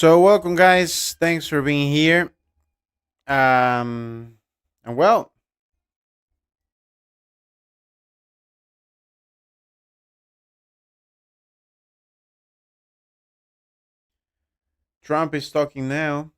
So welcome, guys. Thanks for being here. And well, Trump is talking now.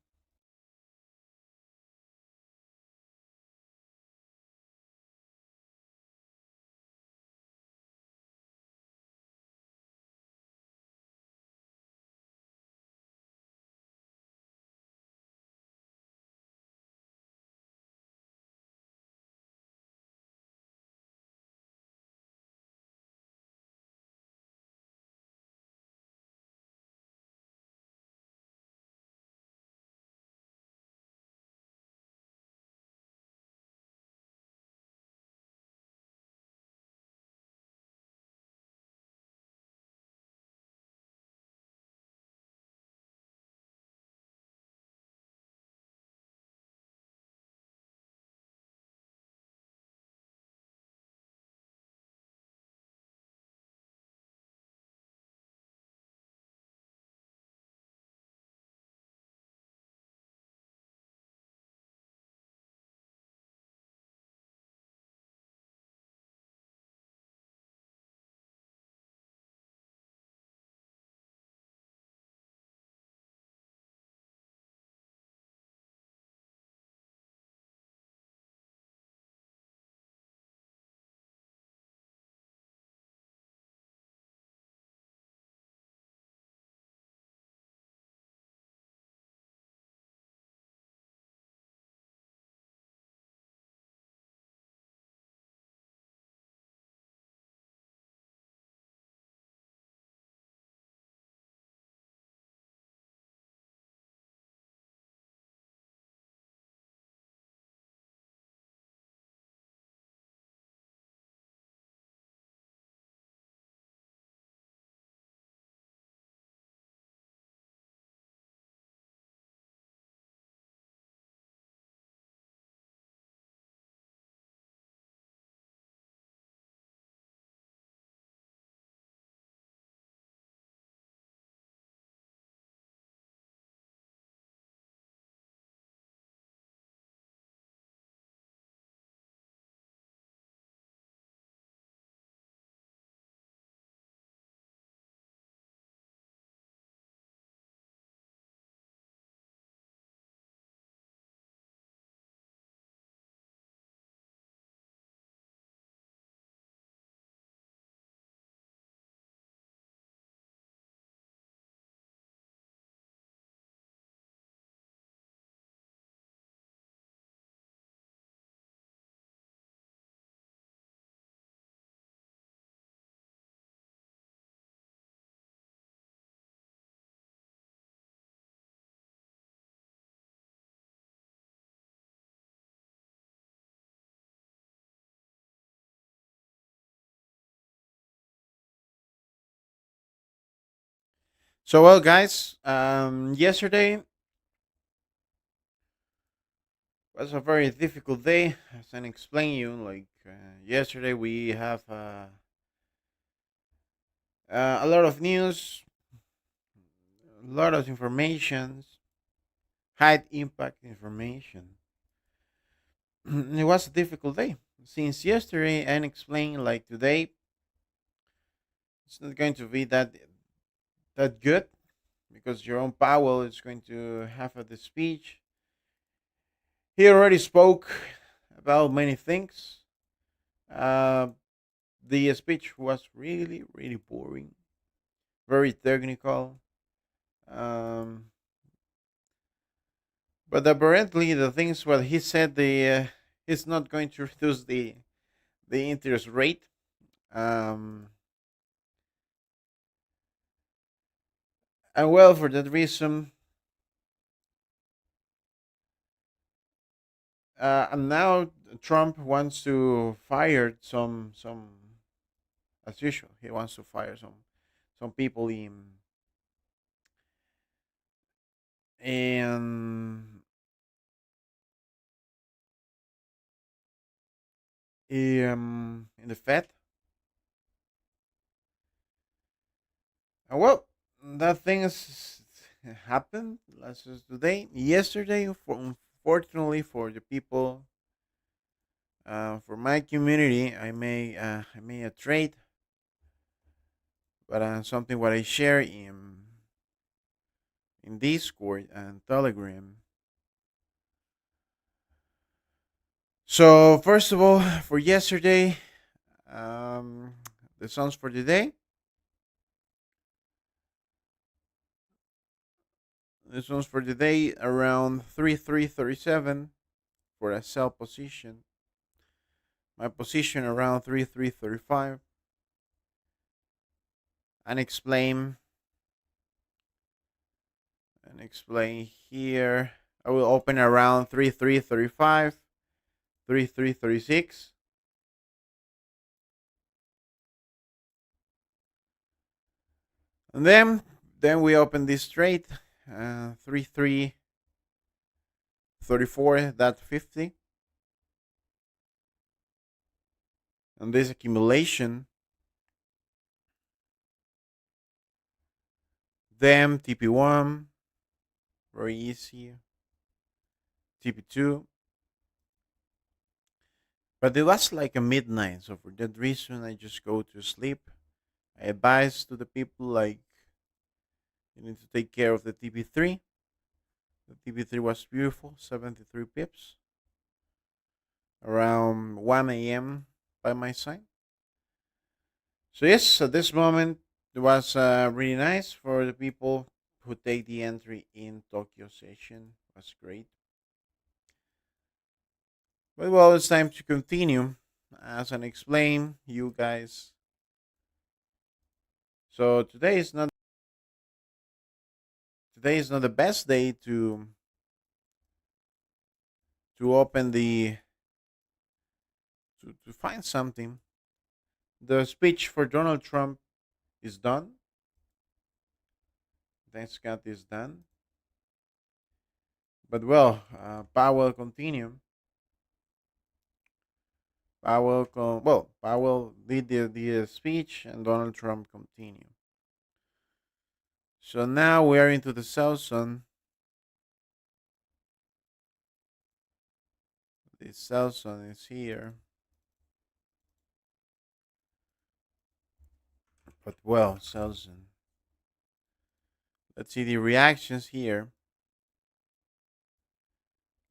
So well, guys. Yesterday was a very difficult day, as I explained you. Yesterday, we have a lot of news, a lot of information, high impact information. It was a difficult day since yesterday, and explained like today. It's not going to be that good because Jerome Powell is going to have the speech. He already spoke about many things. Uh, the speech was really, really boring, very technical. Um, but apparently, the things what he said, he's not going to reduce the interest rate. Um, and well, for that reason, and now Trump wants to fire some as usual. He wants to fire some people in in the Fed. And well, that thing is happened last is today. Yesterday, unfortunately for the people, for my community, I made a trade, but something what I share in Discord and Telegram. So first of all, for yesterday, um, the songs for today. This one's for today around 3,337 for a sell position. My position around 3,335. And explain here. I will open around 3,335, 3,336. And then we open this trade, 3,334, that 50. And this accumulation, then TP1, very easy, TP2. But it was like a midnight, so for that reason, I just go to sleep. I advise to the people like you need to take care of the TP3. The TP3 was beautiful, 73 pips, around 1 a.m. by my side. So yes, at this moment it was really nice for the people who take the entry in Tokyo session. It was great. But well, it's time to continue as I explain you guys. So today is not the best day to open to find something. The speech for Donald Trump is done. Thanks God is done. But well, Powell continue. Powell did the speech and Donald Trump continue. So now we are into the sell zone. The sell zone is here. But well, sell zone. Let's see the reactions here.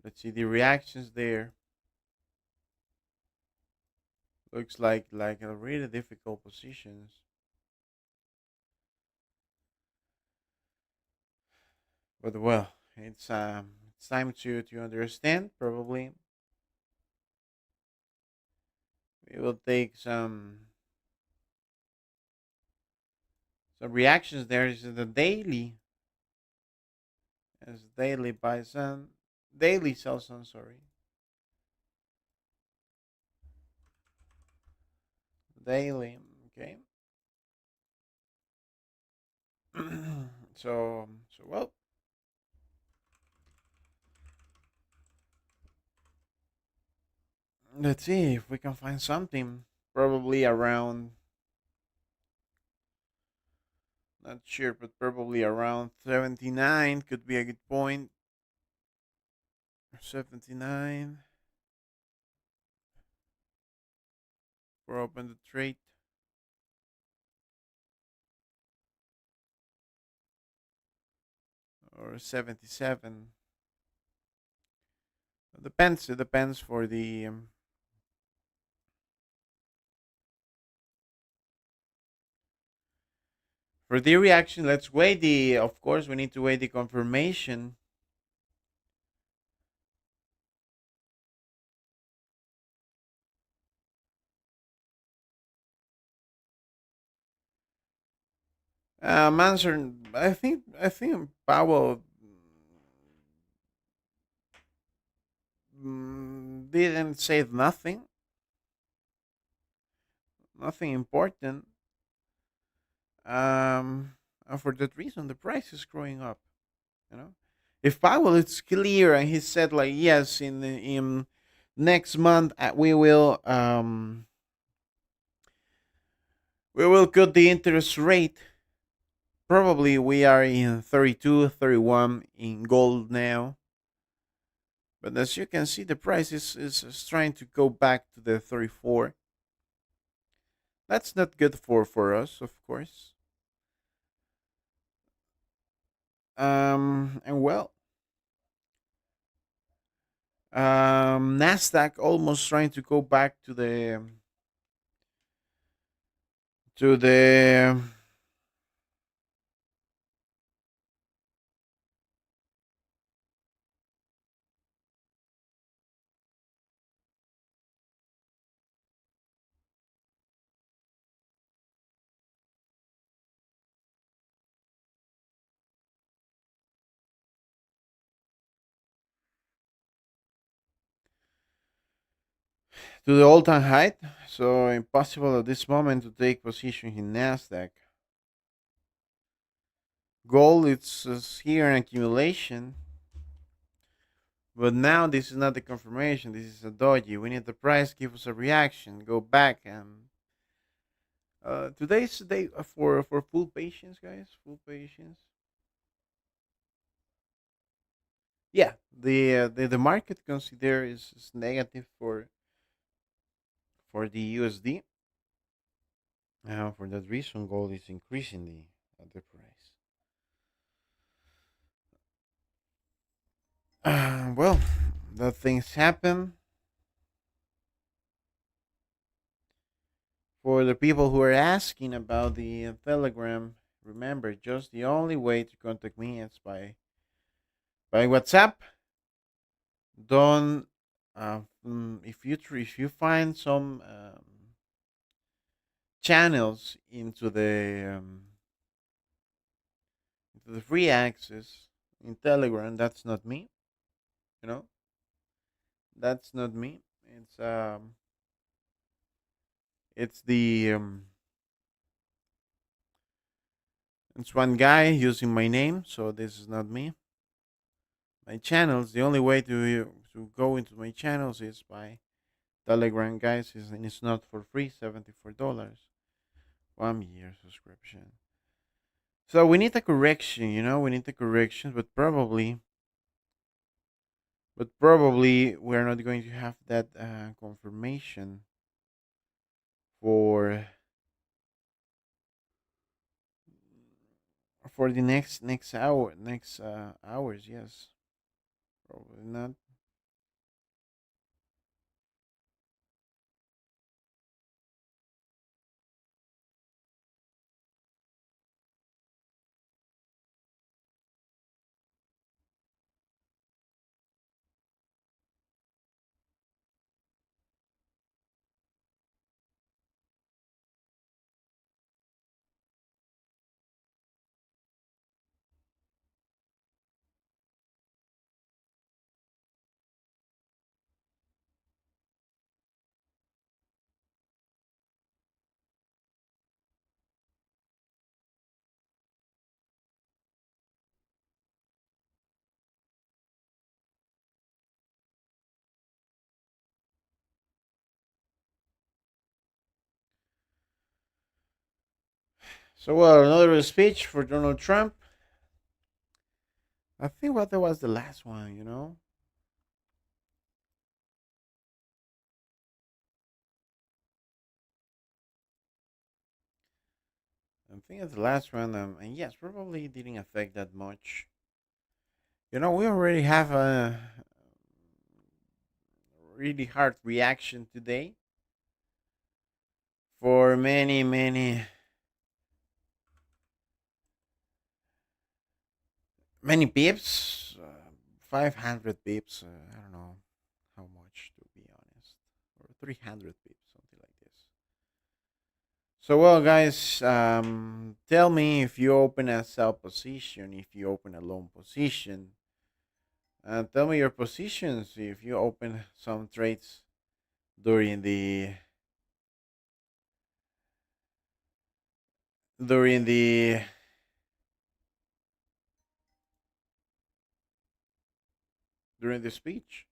Let's see the reactions there. Looks like a really difficult positions. But well, it's time to understand. Probably we will take some reactions. There is the daily, as daily by some daily sell zone. Sorry, daily. Okay. So well, let's see if we can find something. Probably around, not sure, but probably around 79 could be a good point. 79 for open the trade, or 77. It depends. It depends for the reaction. Let's wait the. Of course, we need to wait the confirmation. Answer. I think Powell didn't say nothing. Nothing important. And for that reason, the price is growing up. You know, if Powell it's clear and he said like yes, in next month we will cut the interest rate. Probably we are in 32, 31 in gold now. But as you can see, the price is trying to go back to the 34. That's not good for us, of course. And well, Nasdaq almost trying to go back to the all-time height. So impossible at this moment to take position in Nasdaq. Gold it's here in accumulation, but now this is not the confirmation. This is a doji. We need the price give us a reaction, go back, and today's the day for full patience, guys. Full patience. Yeah, the market consider is negative for the USD. For that reason, gold is increasing the price. Well, that things happen for the people who are asking about the Telegram. Remember, just the only way to contact me is by WhatsApp. Don't if you find some channels into the free access in Telegram, that's not me. You know, that's not me. It's um, it's the it's one guy using my name, so this is not me. My channels. The only way to go into my channels is by Telegram, guys. And it's not for free. $74, 1 year subscription. So we need a correction. We need a correction, but probably we're not going to have that confirmation for the next hours. Yes, probably not. So well, another speech for Donald Trump. I think what that was the last one. I think it's the last one, and yes, probably didn't affect that much. We already have a really hard reaction today for many, many, many pips. 500 pips. I don't know how much to be honest, or 300 pips, something like this. So well, guys, tell me if you open a sell position, if you open a long position. Tell me your positions if you open some trades during during the during the speech.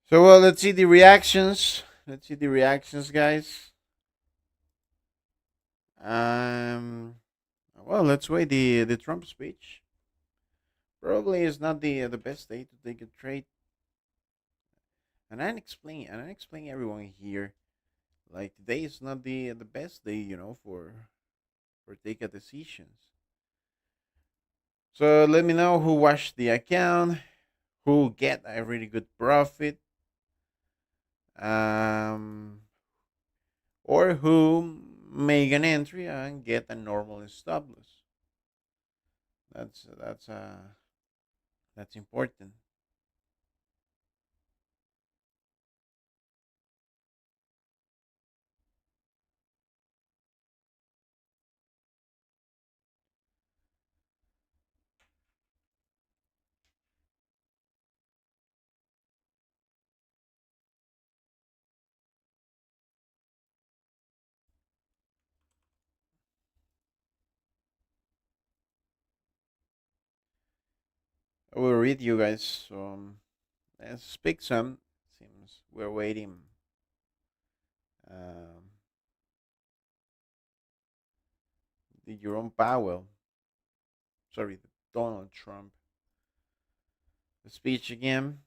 So well, let's see the reactions. Let's see the reactions, guys. Um, well, let's wait the Trump speech. Probably is not the best day to take a trade, and I explain everyone here. Like today is not the best day, for take a decisions. So let me know who watched the account, who get a really good profit, um, or who make an entry and get a normal stop loss. That's important. I will read you guys. So let's speak some. Seems we're waiting. Um, the Jerome Powell, sorry, the Donald Trump speech again.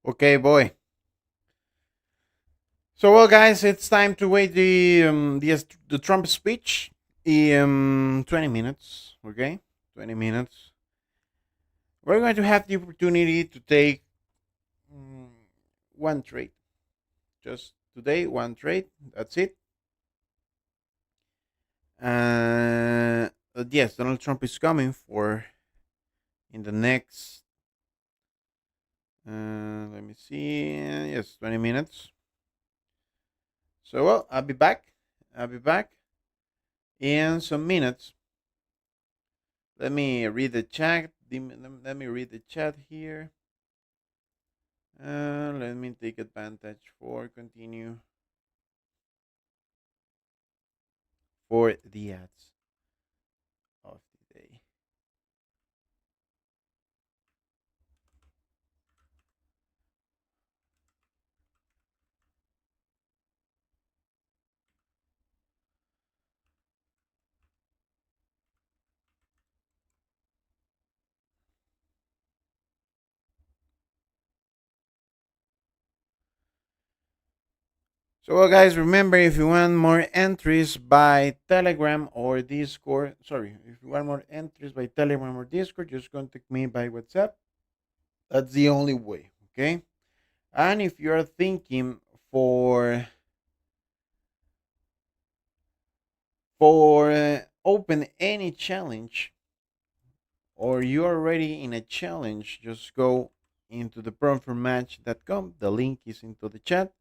Okay, boy. So well, guys, it's time to wait the Trump speech. 20 minutes. Okay, 20 minutes. We're going to have the opportunity to take mm, one trade. Just today, one trade. That's it. Yes, Donald Trump is coming for in the next, let me see, yes, 20 minutes. So, well, I'll be back. I'll be back in some minutes. Let me read the chat. Let me read the chat here. Let me take advantage for continue for the ads of the day. So, well, guys, remember, if you want more entries by Telegram or Discord, sorry, if you want more entries by Telegram or Discord, just contact me by WhatsApp. That's the only way, okay? And if you're thinking for open any challenge, or you're already in a challenge, just go into the promformatch.com. The link is into the chat.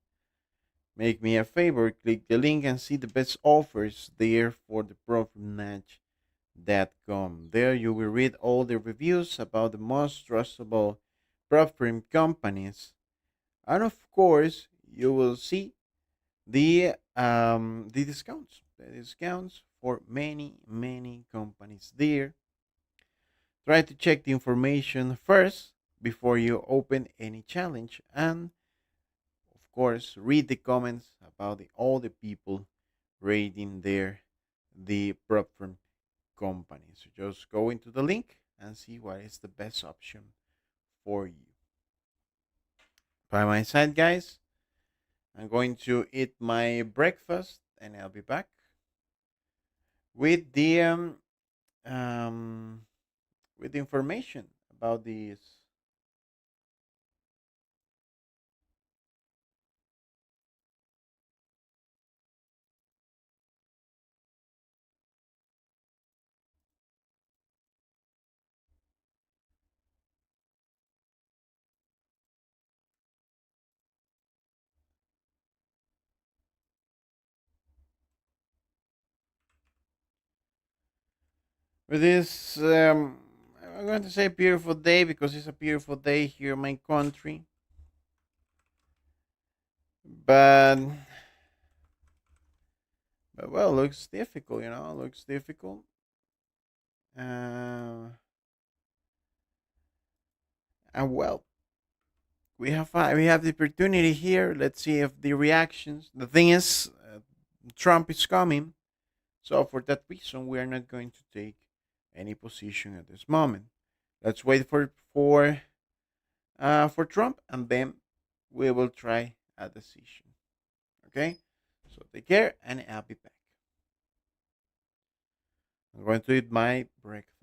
Make me a favor, click the link and see the best offers there for the promformatch.com. There you will read all the reviews about the most trustable prop firm companies. And of course, you will see the discounts for many companies there. Try to check the information first before you open any challenge, and of course read the comments about all the people rating the prop firm company. So just go into the link and see what is the best option for you. By my side, guys, I'm going to eat my breakfast and I'll be back with um with the information about this. With this, I'm going to say beautiful day because it's a beautiful day here in my country. But, but well, looks difficult, looks difficult. And well, we have the opportunity here. Let's see if the reactions. The thing is, Trump is coming, so for that reason, we are not going to take any position at this moment. Let's wait for Trump, and then we will try a decision. Okay, so take care, and I'll be back. I'm going to eat my breakfast.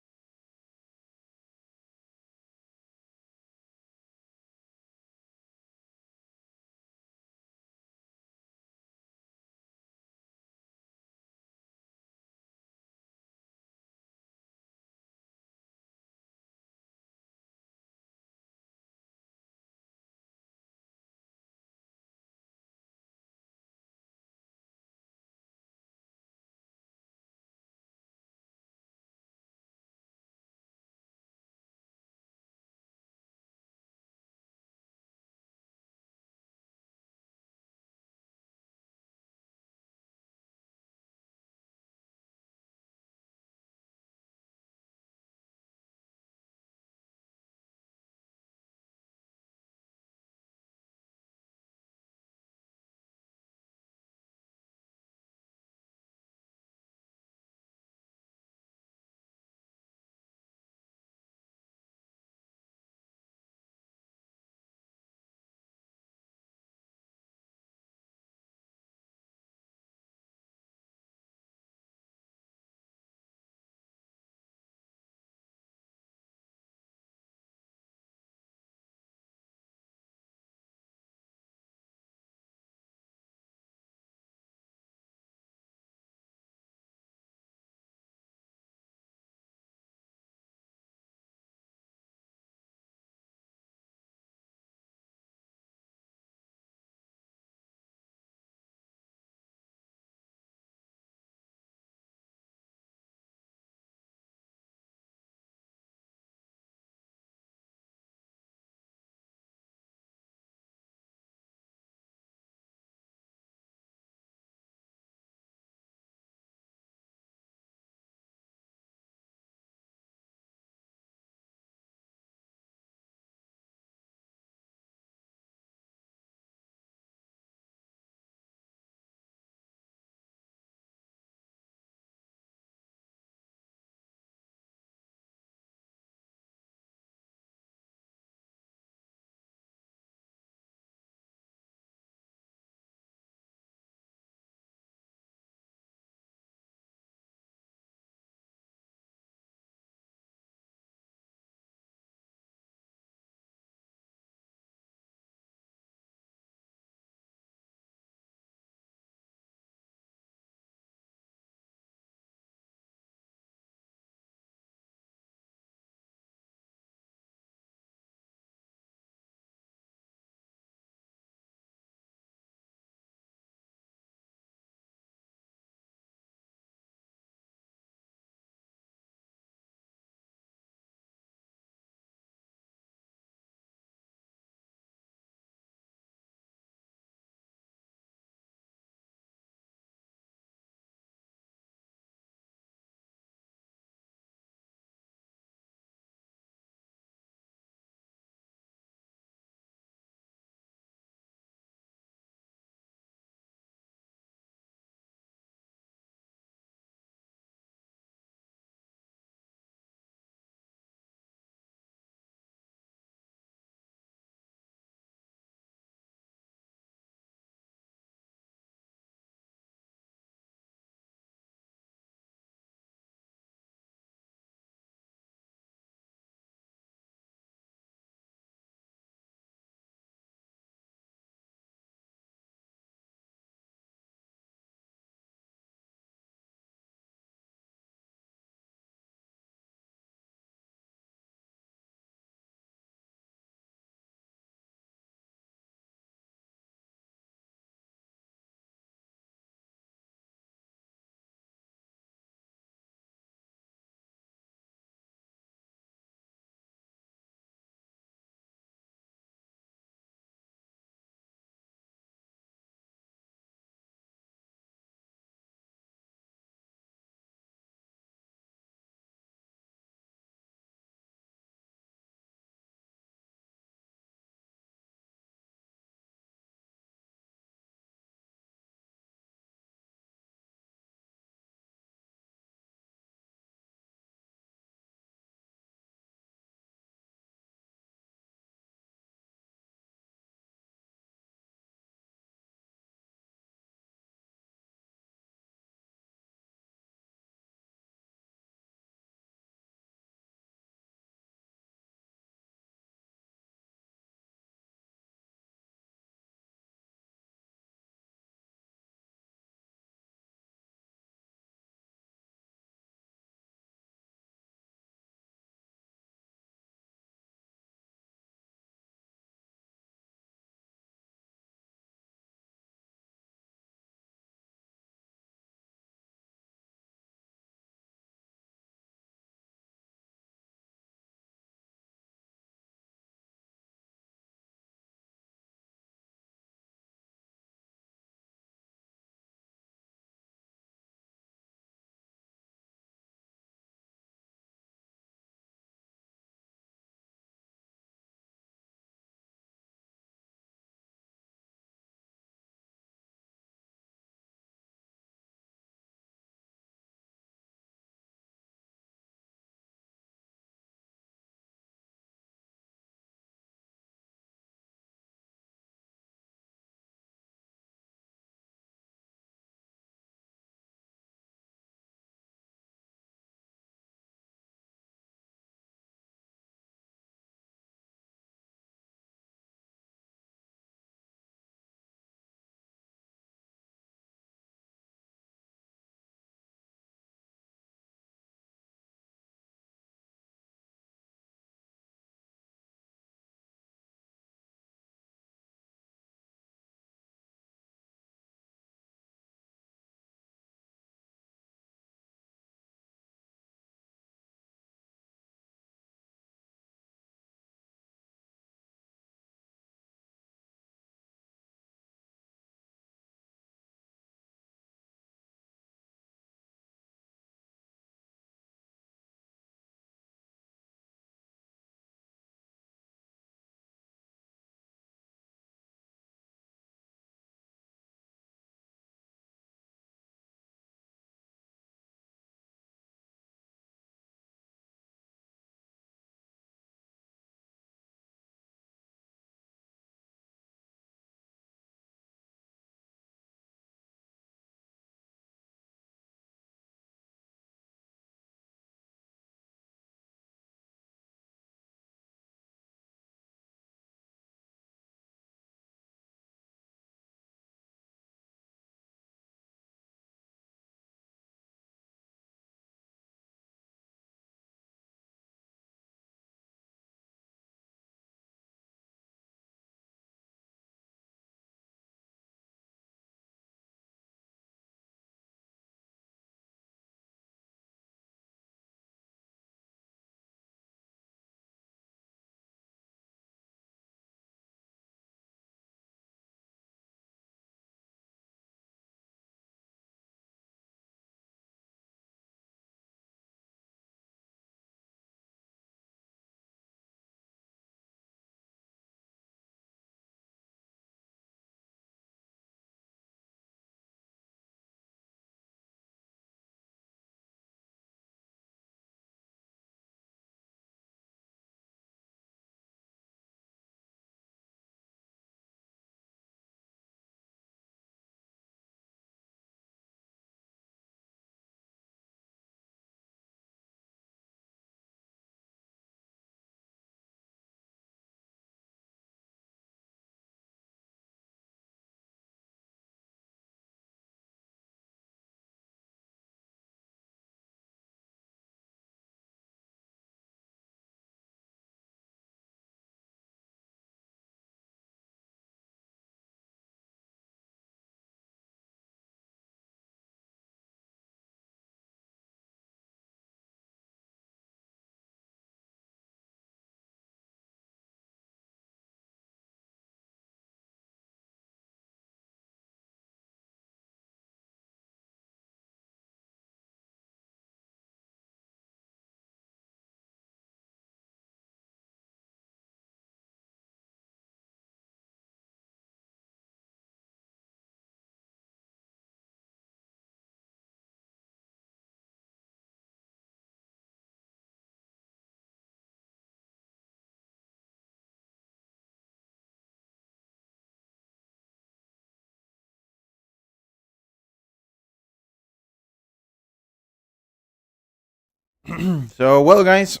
So, well, guys,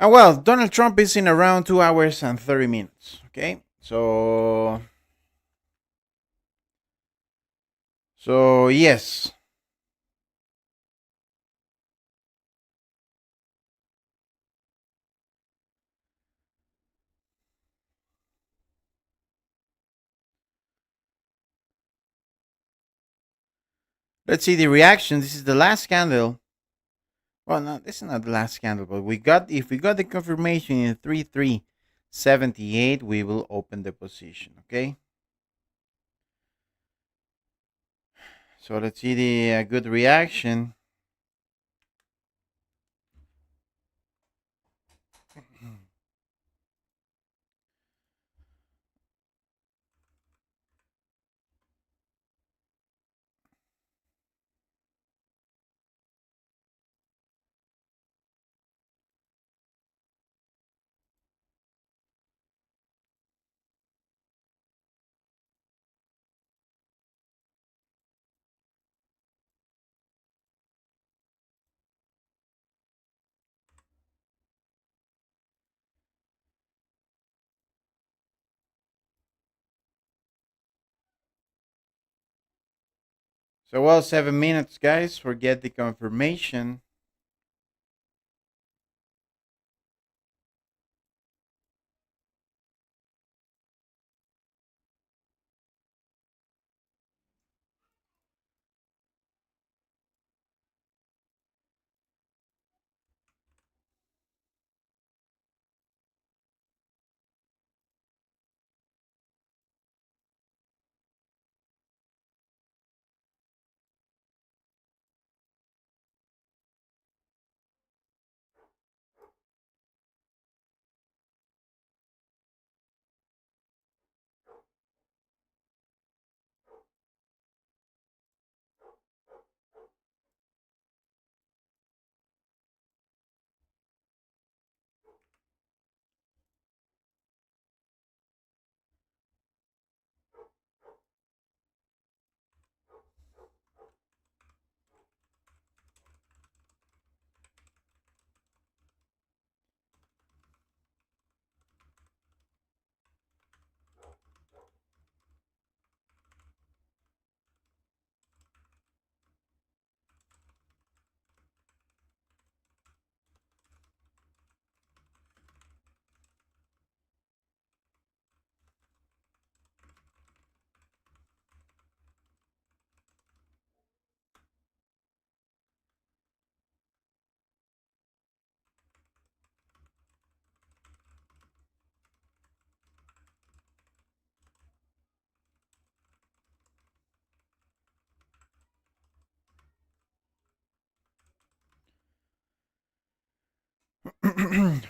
well, Donald Trump is in around 2 hours and 30 minutes. Okay, so yes, let's see the reaction. This is the last candle. Well, no, this is not the last candle, but if we got the confirmation in 3378, we will open the position. Okay, so let's see the good reaction. So, well, 7 minutes, guys. Forget the confirmation.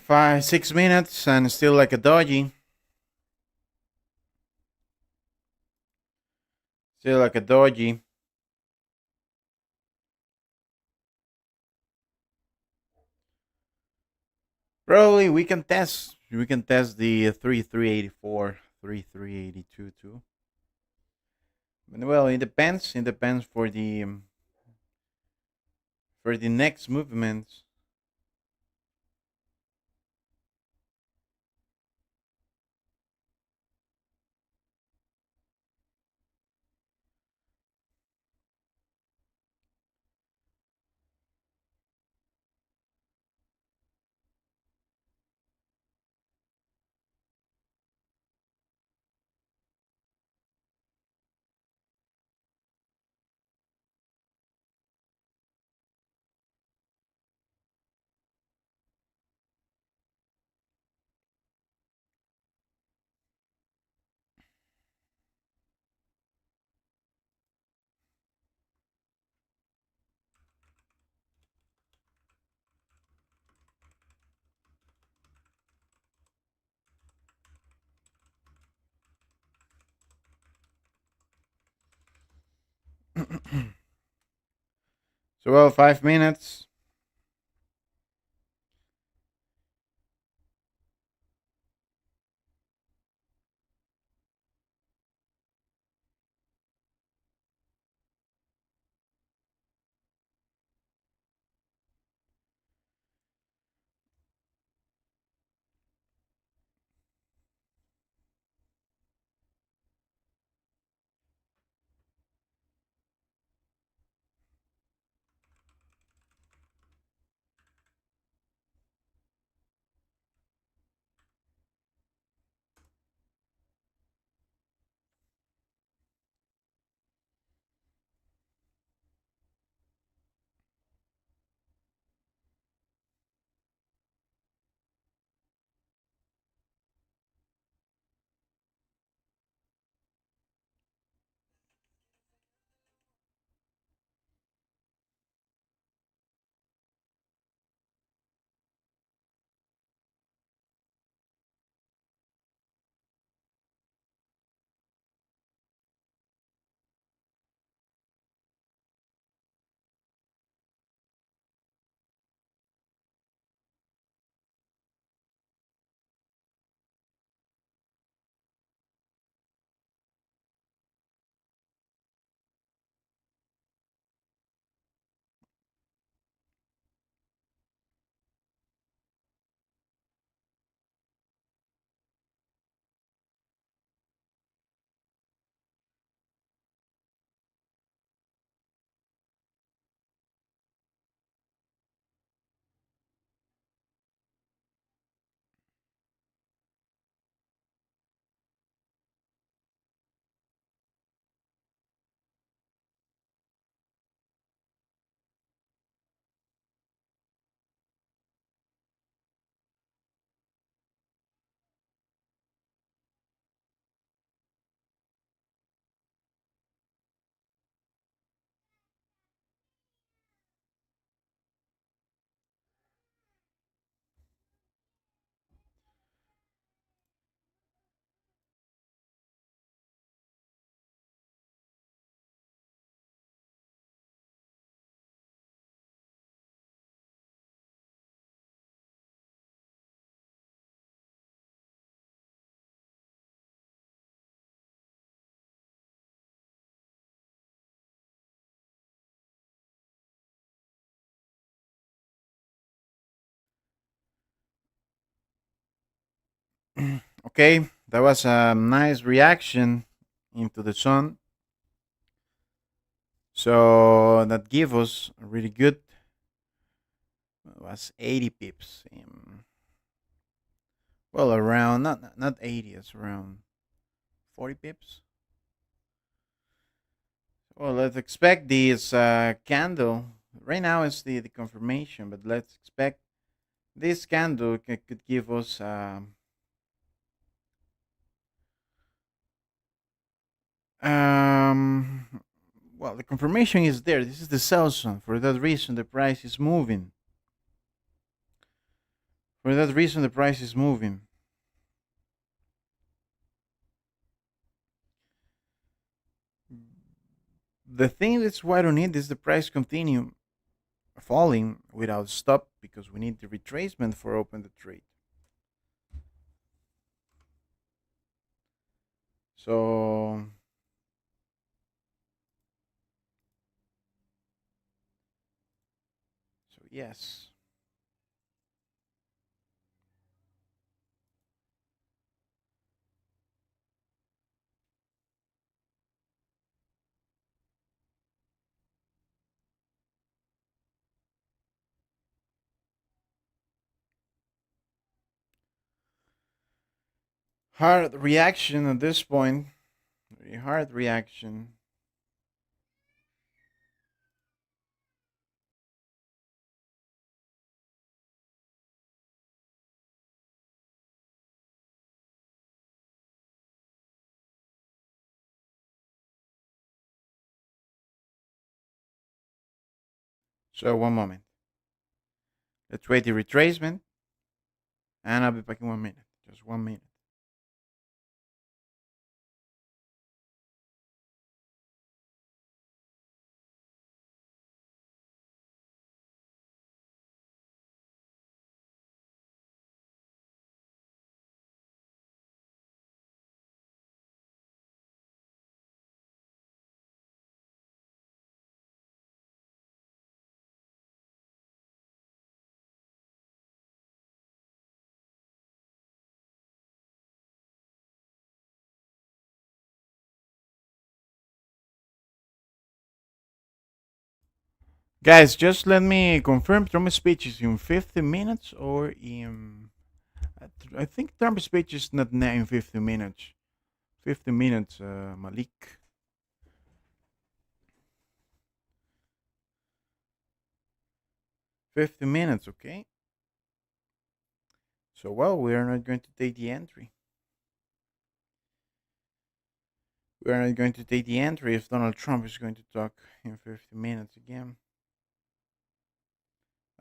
Five, 6 minutes, and still like a dodgy. Still like a dodgy. Probably we can test the 3384, 3382 too. But, well, it depends. It depends for the next movements. So, well, 5 minutes. Okay, that was a nice reaction into the sun. So that gave us a really good. It was 80 pips. Well, around not 80. It's around 40 pips. Well, let's expect this candle. Right now it's the confirmation, but let's expect this candle could give us. Um, well, the confirmation is there. This is the sell zone. For that reason, the price is moving. For that reason, the price is moving. The thing that's why I don't need is the price continue falling without stop because we need the retracement for open the trade. So yes. Hard reaction at this point. Very hard reaction. So one moment. Let's wait the retracement, and I'll be back in 1 minute. Just 1 minute. Guys, just let me confirm Trump's speech is in 50 minutes or in. I think Trump's speech is not in 50 minutes. 50 minutes, Malik. 50 minutes, okay? So, well, we are not going to take the entry. We are not going to take the entry if Donald Trump is going to talk in 50 minutes again.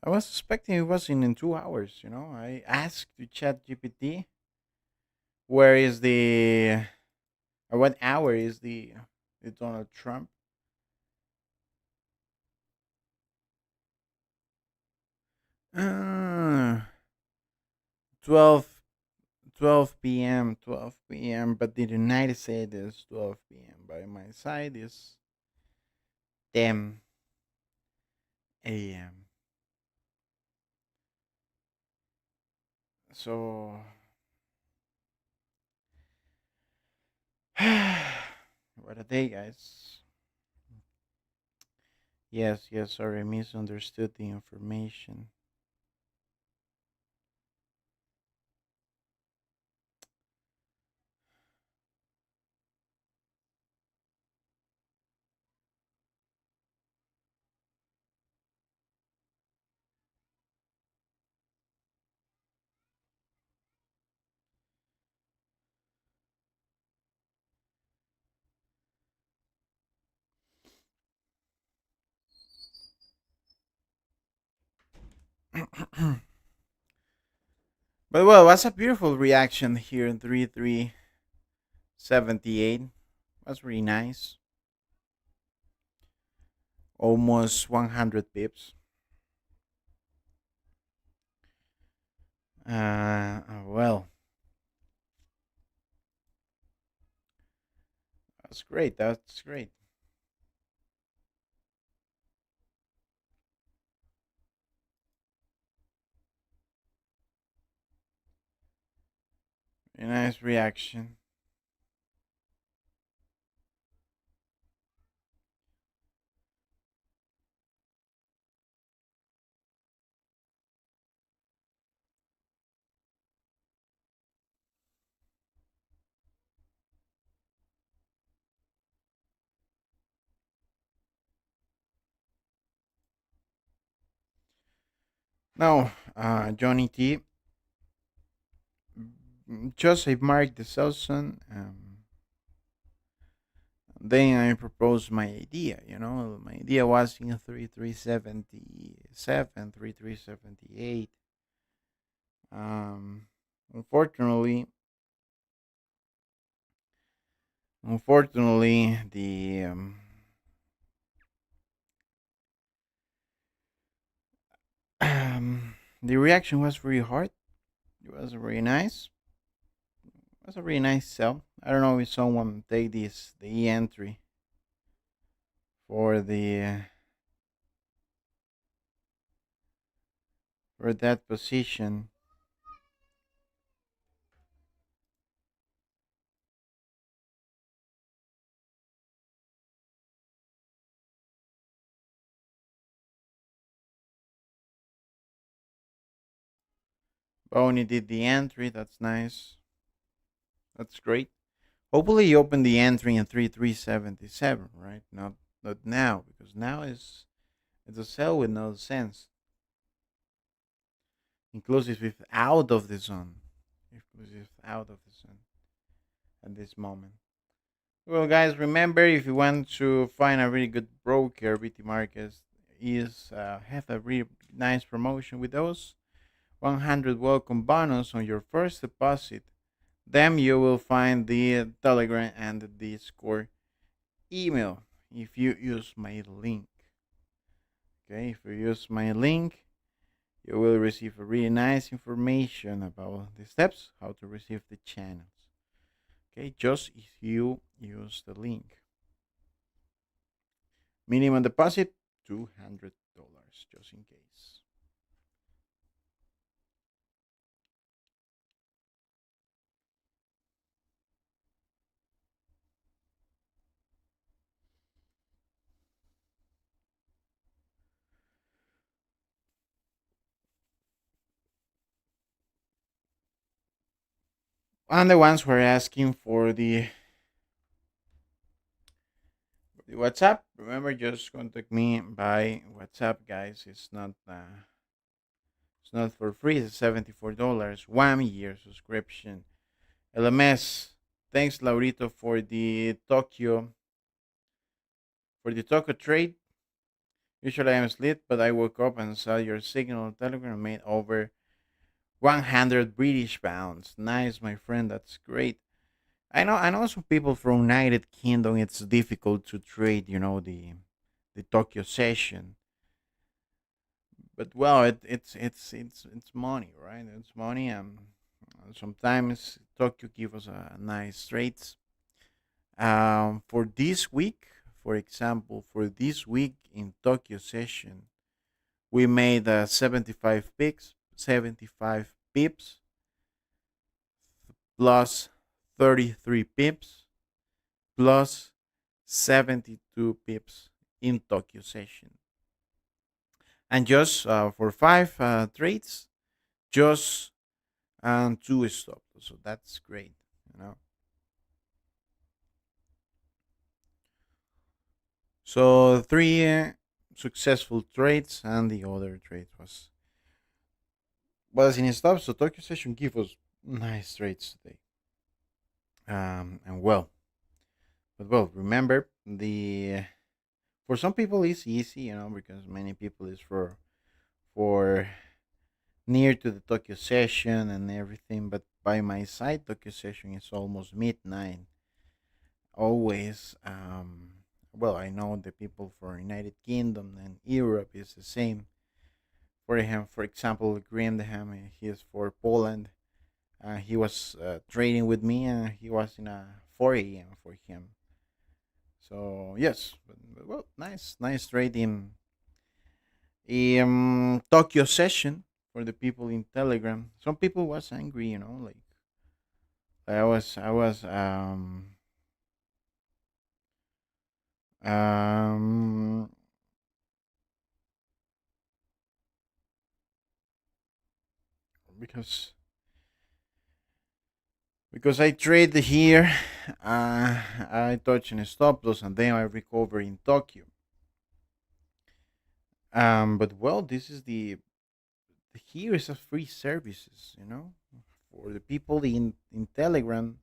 I was expecting it was in 2 hours, you know. I asked to chat GPT where is the what hour is the Donald Trump? 12 12 p.m. 12 p.m. But the United States is 12 p.m. By my side is 10 a.m. So what a day, guys. Yes, yes, sorry, I misunderstood the information. But well, it was a beautiful reaction here in 3378. Was really nice. Almost 100 pips. Well, that's great. That's great. A nice reaction. Now, Johnny T, Joseph Mark the Selson. Then I proposed my idea. My idea was in 3377, 3378. Um, unfortunately, unfortunately, the reaction was very hard. It was very nice. It was a really nice sell. I don't know if someone take the entry for the for that position. Boney did the entry. That's nice. That's great. Hopefully, you open the entry in 3377, right? Not now, because now it's a sell with no sense. Inclusive if out of the zone. Inclusive out of the zone at this moment. Well, guys, remember if you want to find a really good broker, BT Markets is have a really nice promotion with those 100 welcome bonus on your first deposit. Then you will find the Telegram and the Discord email if you use my link. Okay, if you use my link, you will receive a really nice information about the steps how to receive the channels. Okay, just if you use the link. Minimum deposit $200 just in case. And the ones who are asking for the WhatsApp, remember just contact me by WhatsApp, guys. It's not for free. It's $74, 1 year subscription. LMS. Thanks, Laurito, for the Tokyo trade. Usually I'm asleep, but I woke up and saw your signal on Telegram and made over 100 British pounds. Nice, my friend. That's great. I know some people from United Kingdom. It's difficult to trade. The Tokyo session, but well, it's money, right? It's money. Sometimes Tokyo give us a nice trades. For this week, for example, for this week in Tokyo session, we made 75 pips plus 33 pips plus 72 pips in Tokyo session. And just for five trades, just two stops. So that's great, you know. So three successful trades, and the other trade was in stops. So Tokyo session give us nice trades today. And well, remember the for some people it's easy, because many people is for near to the Tokyo session and everything. But by my side, Tokyo session is almost midnight. Always. Well, I know the people for United Kingdom and Europe is the same. For him, for example, Graham, he is for Poland. He was trading with me, and he was in a 4 a.m. for him. So yes, but well, nice trading Tokyo session for the people in Telegram. Some people was angry, like I was because I trade here, I touch in a stop loss and then I recover in Tokyo. But well, this is the here is a free services, for the people in Telegram.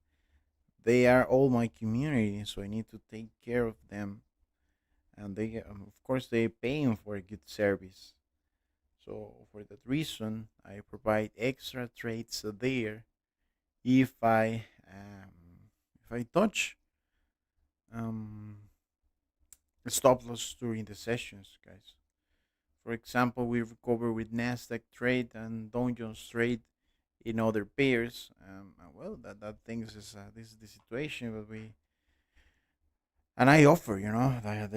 They are all my community, so I need to take care of them, and they, of course, they paying for a good service. So for that reason, I provide extra trades there if I touch um, stop loss during the sessions, guys. For example, we recover with Nasdaq trade and Dow Jones trade in other pairs. Well, that things is this is the situation, but we and I offer,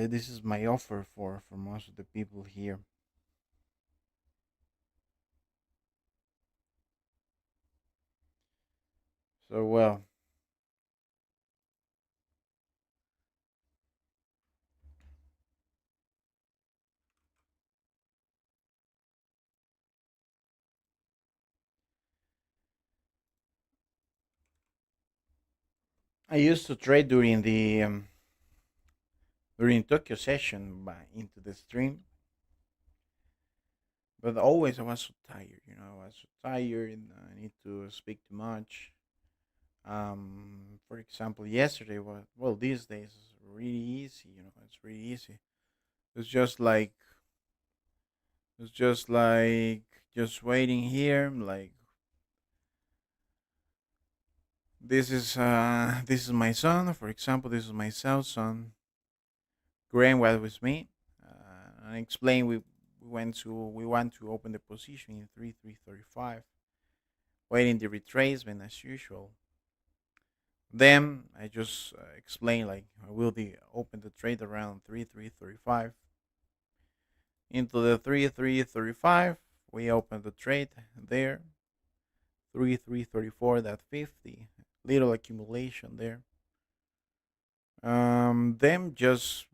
this is my offer for most of the people here. So well, I used to trade during Tokyo session by into the stream, but always I was so tired. I was so tired, and I need to speak too much. For example, yesterday was well. These days is really easy. It's really easy. It's just like it's just like just waiting here. Like this is my son. For example, this is my cell son. Graham was with me. I explained we want to open the position in 3335, waiting the retracement as usual. Then I just explained like I will be open the trade around 3335 into the 3335. We open the trade there 3334 that 50 little accumulation there. Then just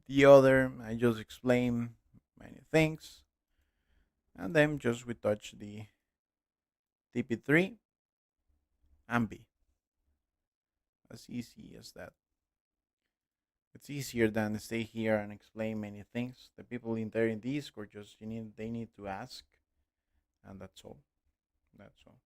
the other I just explain many things, and then just we touch the TP3 and B, as easy as that. It's easier than stay here and explain many things. The people in there in Discord just they need to ask, and that's all. That's all.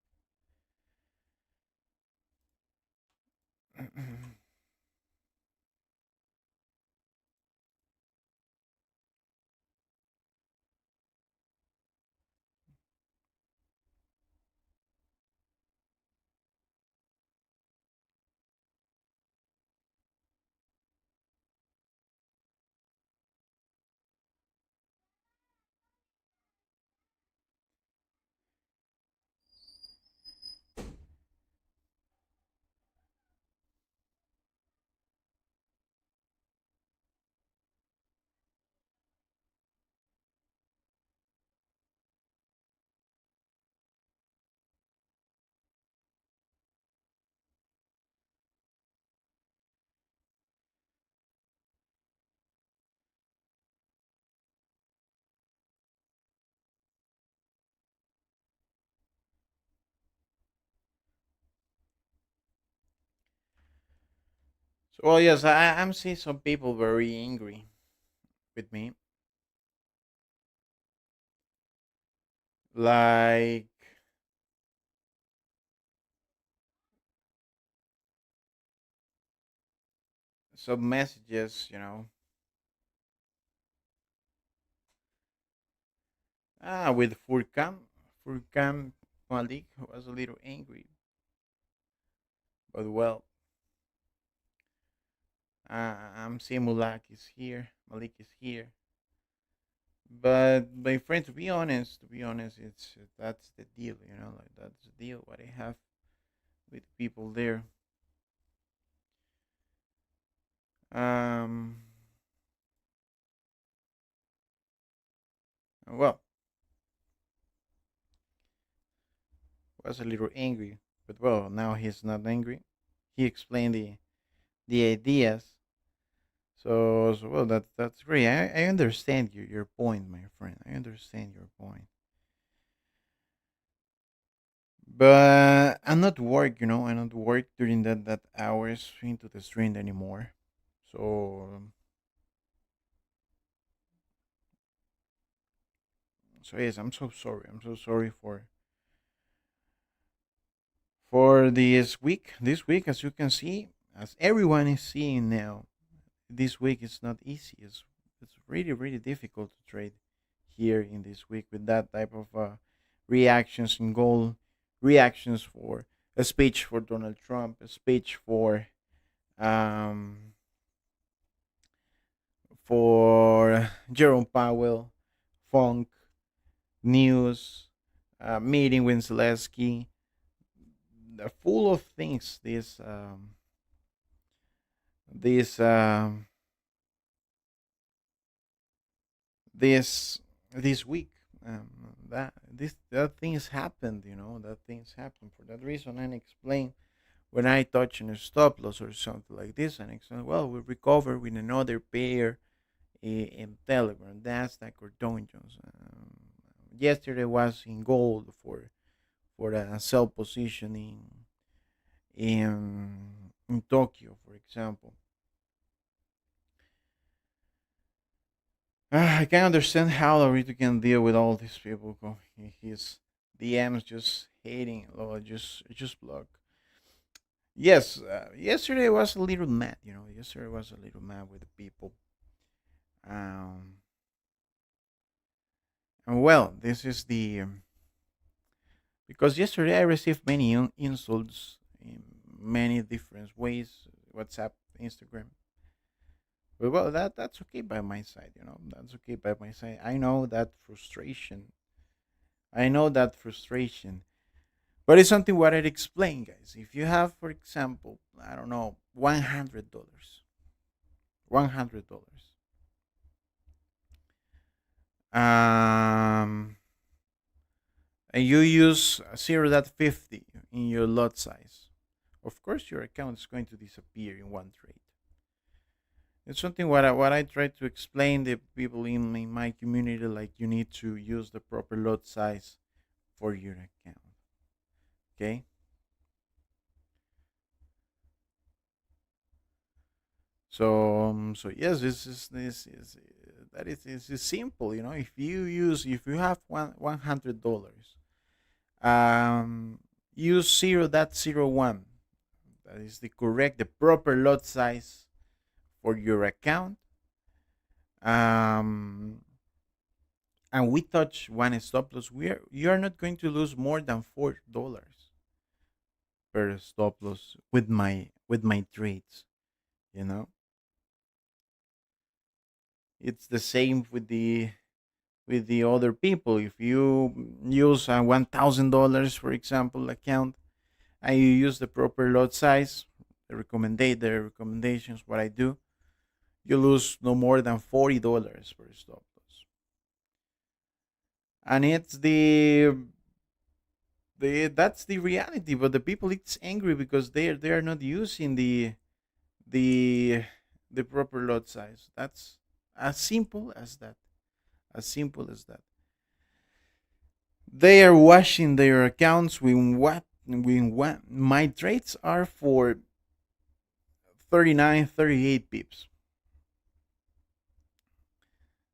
So, well, yes, I'm seeing some people very angry with me, like some messages, with Furkan Malik was a little angry, but well, I'm seeing Malik is here, but my friend, to be honest, it's that's the deal, like that's the deal. What I have with people there, um, well, was a little angry. But well, now he's not angry. He explained the ideas. So well, that's great. I understand your point, my friend. I understand your point. But I'm not work, I'm not work during that hours into the stream anymore. So so yes, I'm so sorry. I'm so sorry for this week. This week, as you can see, as everyone is seeing now, this week is not easy. It's really really difficult to trade here in this week with that type of reactions in gold, reactions for a speech for Donald Trump, a speech um for Jerome Powell, Funk, News, meeting with Zelensky, full of things. This this this week. That things happened, that things happened. For that reason, I explain when I touch on a stop loss or something like this, and explain, well, we recover with another pair in Telegram, Nasdaq or Dow Jones. Yesterday was in gold for a sell position in Tokyo, for example. I can understand how Larito can deal with all these people. His DMs just hating, or just block. Yes, yesterday was a little mad. Yesterday was a little mad with the people. Um, and well, this is the because yesterday I received many insults in many different ways, WhatsApp, Instagram. But well, that's okay by my side. That's okay by my side. I know that frustration. I know that frustration. But it's something what I'd explain, guys. If you have, for example, I don't know, $100, um, and you use 0.50 in your lot size, of course your account is going to disappear in one trade. It's something what I try to explain the people in my community, like you need to use the proper lot size for your account. Okay. So yes, this is that is simple. If you have $100, um, use 0.01. That is the proper lot size for your account. Um, and we touch one stop loss. You are not going to lose more than $4 per stop loss with my trades. You know, it's the same with the other people. If you use a $1,000, for example, account, and you use the proper lot size, the recommendations, what I do, you lose no more than $40 per stop loss. And it's the that's the reality. But the people, it's angry because they are not using the the proper lot size. That's as simple as that. As simple as that. They are washing their accounts with what my trades are for 39, 38 pips.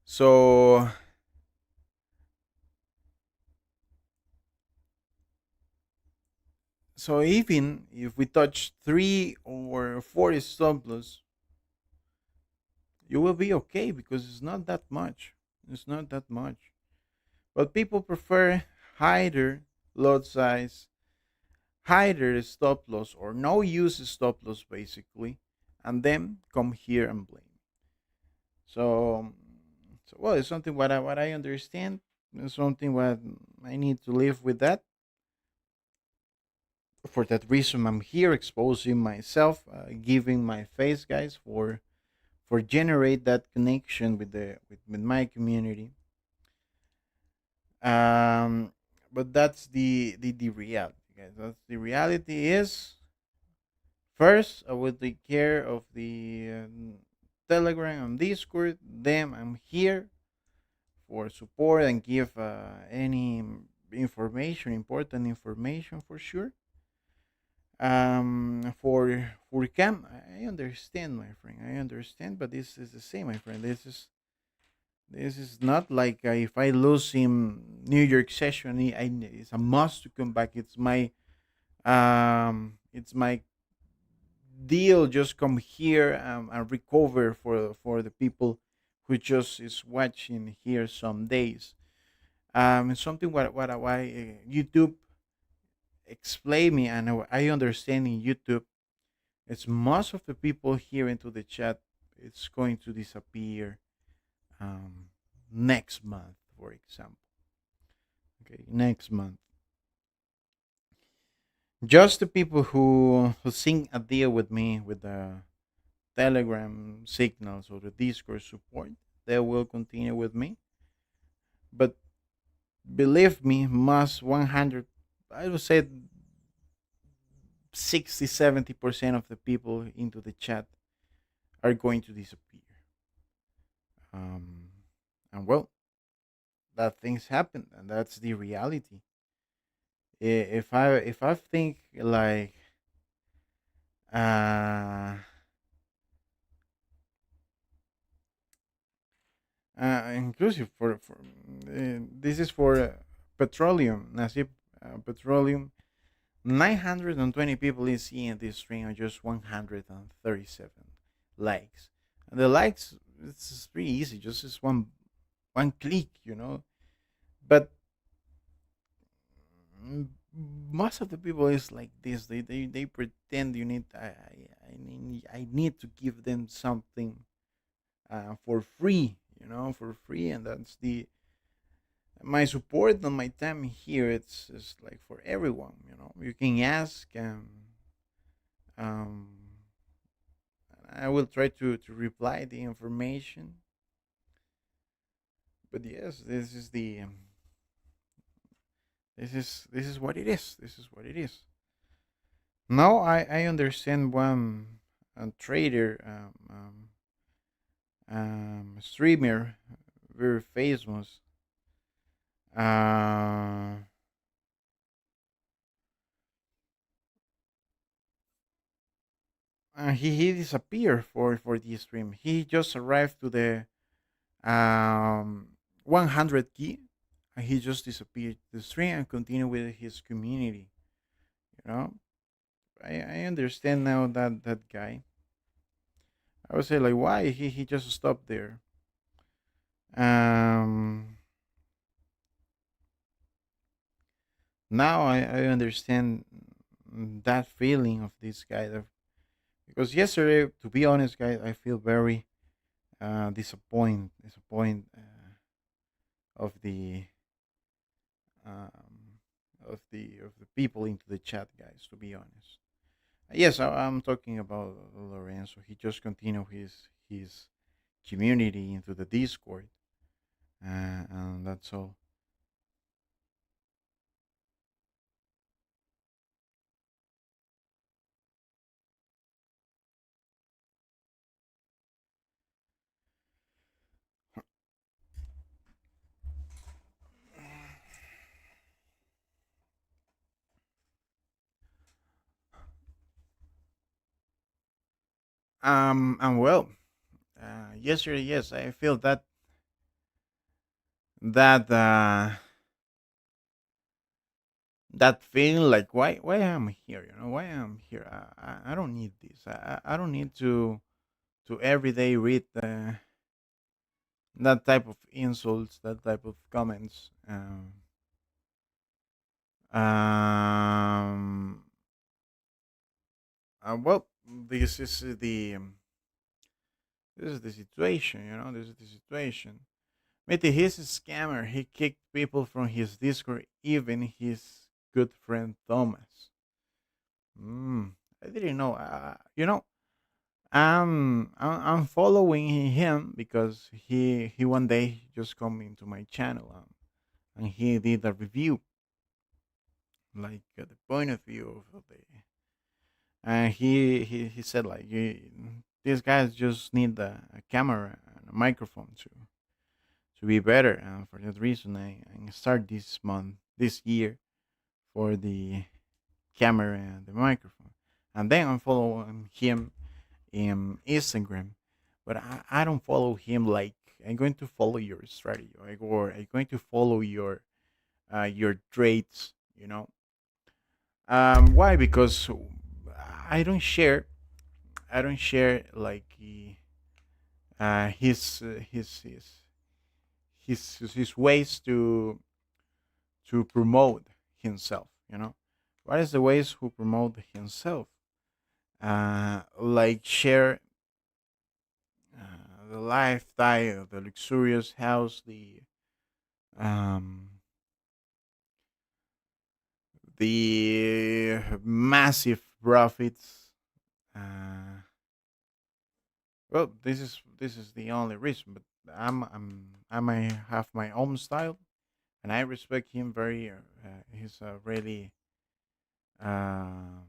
So even if we touch 3 or 4 stop loss, you will be okay because it's not that much. It's not that much. But people prefer higher lot size, higher stop loss, or no use stop loss basically, and then come here and blame. So well, it's something what I understand. It's something what I need to live with that. For that reason, I'm here exposing myself, giving my face, guys, for generate that connection with my community. um but that's the reality, guys. That's the reality is. First, I will take care of the Telegram and Discord. Then I'm here for support and give any information, important information for sure. For cam, I understand, my friend. I understand, but this is the same, my friend. This is not like if I lose in New York session, it's a must to come back. It's my deal. Just come here and recover for the people who just is watching here some days. Something what YouTube explain me, and I understand in YouTube. It's most of the people here into the chat. It's going to disappear um, next month, for example. Okay, next month. Just the people who sing a deal with me with the Telegram signals or the Discord support, they will continue with me. But believe me, must 100, I would say 60-70% of the people into the chat are going to disappear. Um, and well, that things happen, and that's the reality. If I think like uh, inclusive for this is for petroleum, Nasib, petroleum. 920 people is seeing this stream and just 137 likes. And the likes, it's pretty easy, just is one click. But mm, most of the people is like this. They pretend you need. I need to give them something for free. For free, and that's the my support and my time here. It's like for everyone. You can ask. Um, I will try to reply the information. But yes, this is what it is. This is what it is. Now I understand one trader, streamer, very famous. Uh, he disappeared for this stream. He just arrived to the 100 key, and he just disappeared the stream and continued with his community. You know, I understand now that guy. I would say like why he just stopped there. Um, Now I understand that feeling of this guy. Because yesterday, to be honest, guys, I feel very disappointed of the um, of the people into the chat, guys. To be honest, yes, I'm talking about Lorenzo. He just continued his community into the Discord, and that's all. And well, yesterday, yes, I feel that that feeling like why I'm here, why I'm here. I don't need this. I don't need to every day read that type of insults, that type of comments. Um well, this is the situation, this is the situation. Maybe he's a scammer. He kicked people from his Discord, even his good friend Thomas. mm, I didn't know. I'm following him because he one day just come into my channel, and he did a review. like the point of view of the. And he said like these guys just need a camera and a microphone to be better. And for that reason, I start this month, this year, for the camera and the microphone. And then I'm following him in Instagram, but I don't follow him like I'm going to follow your strategy, like, or I'm going to follow your traits. Why? Because I don't share. I don't share like his ways to promote himself. What is the ways who promote himself? Like share the lifestyle, the luxurious house, um, the massive profits. Uh, well, this is the only reason, but I might have my own style, and I respect him very. He's a really, uh,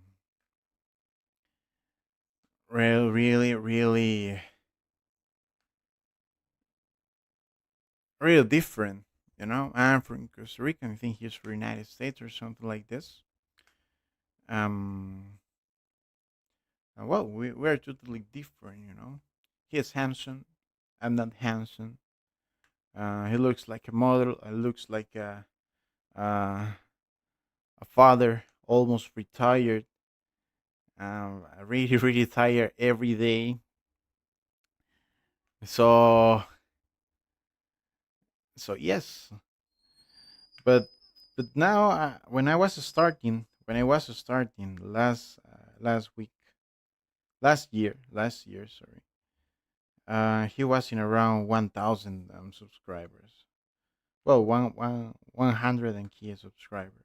really, really different. I'm from Costa Rica. I think he's from the United States or something like this. Um, well, we're totally different. He is handsome. I'm not handsome. He looks like a model. He looks like uh, a father, almost retired. Really, really tired every day. So, so yes, but now when I was starting last week, last year, sorry, he was in around 1,000 subscribers. Well, 100 and key subscribers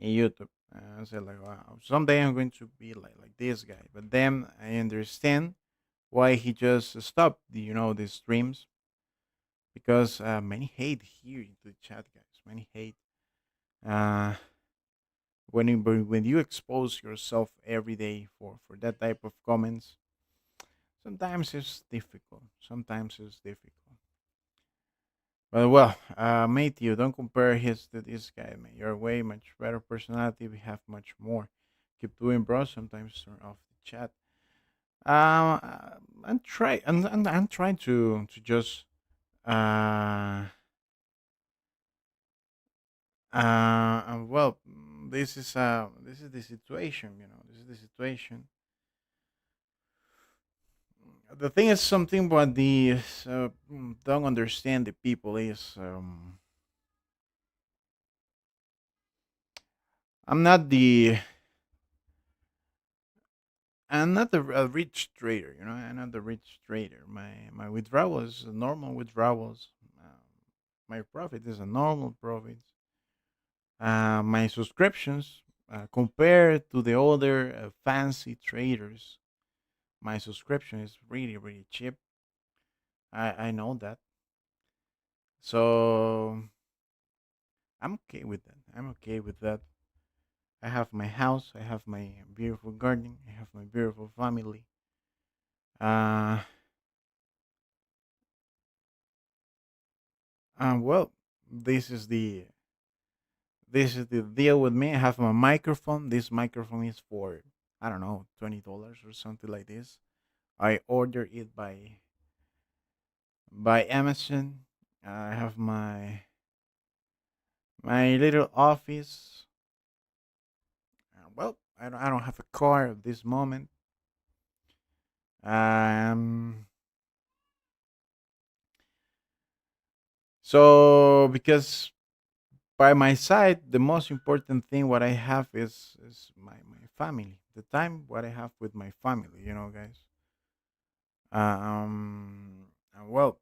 in YouTube. I said like, wow, someday I'm going to be like this guy. But then I understand why he just stopped the streams, because many hate here in the chat, guys. Many hate uh, when you expose yourself every day for that type of comments. Sometimes it's difficult. Sometimes it's difficult. But well, Matthew, don't compare his to this guy, man. You're way much better personality. We have much more. Keep doing, bro. Sometimes turn off the chat. I'm trying to just uh well, this is the situation. This is the situation. The thing is something, but the don't understand the people is I'm not the I'm not a rich trader. I'm not the rich trader. My withdrawal is a normal withdrawals. My profit is a normal profit. My subscriptions, compared to the other fancy traders, my subscription is really really cheap. I know that, so I'm okay with that. I'm okay with that. I have my house. I have my beautiful garden. I have my beautiful family. Uh, well, this is the this is the deal with me. I have my microphone. This microphone is for, I don't know, $20 or something like this. I ordered it by Amazon. I have my little office. Well, I don't have a car at this moment. Um, so because by my side, the most important thing what I have is my family. The time what I have with my family, guys. Well,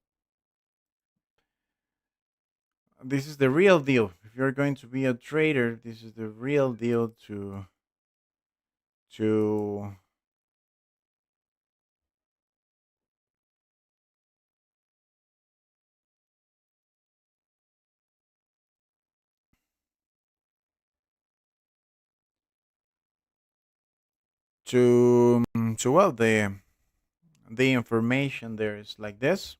this is the real deal. If you're going to be a trader, this is the real deal to to well, the information there is like this.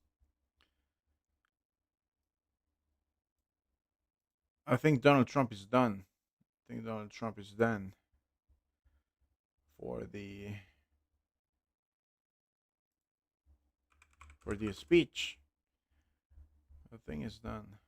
I think Donald Trump is done. I think Donald Trump is done for the speech. The thing is done.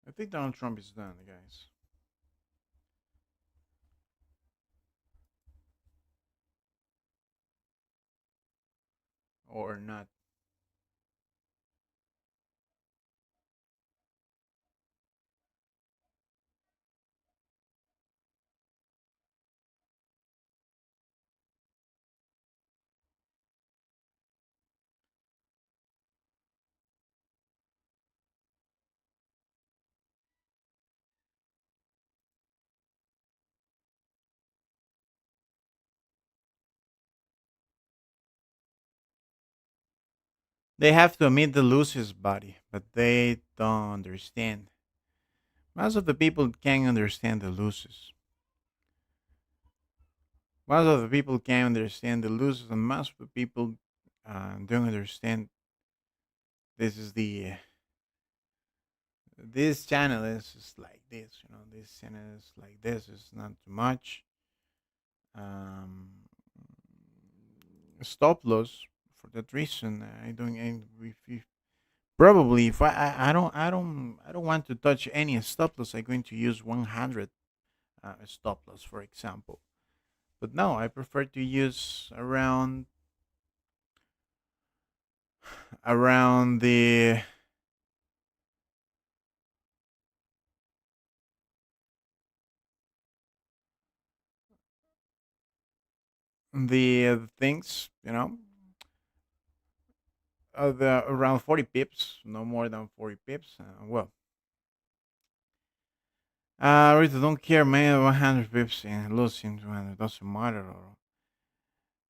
I think Donald Trump is done, guys, or not. They have to admit the loses, body, but they don't understand. Most of the people can't understand the loses. Most of the people can't understand the loses, and most of the people don't understand. This is this channel is just like this, This channel is like this. It's not too much. Um, Stop loss for that reason. I don't. And if probably if I don't want to touch any stop loss, I'm going to use 100 stop loss, for example. But no, I prefer to use around the things, the around 40 pips, no more than 40 pips. Well, I really don't care, man. 100 pips and losing 200 doesn't matter. Or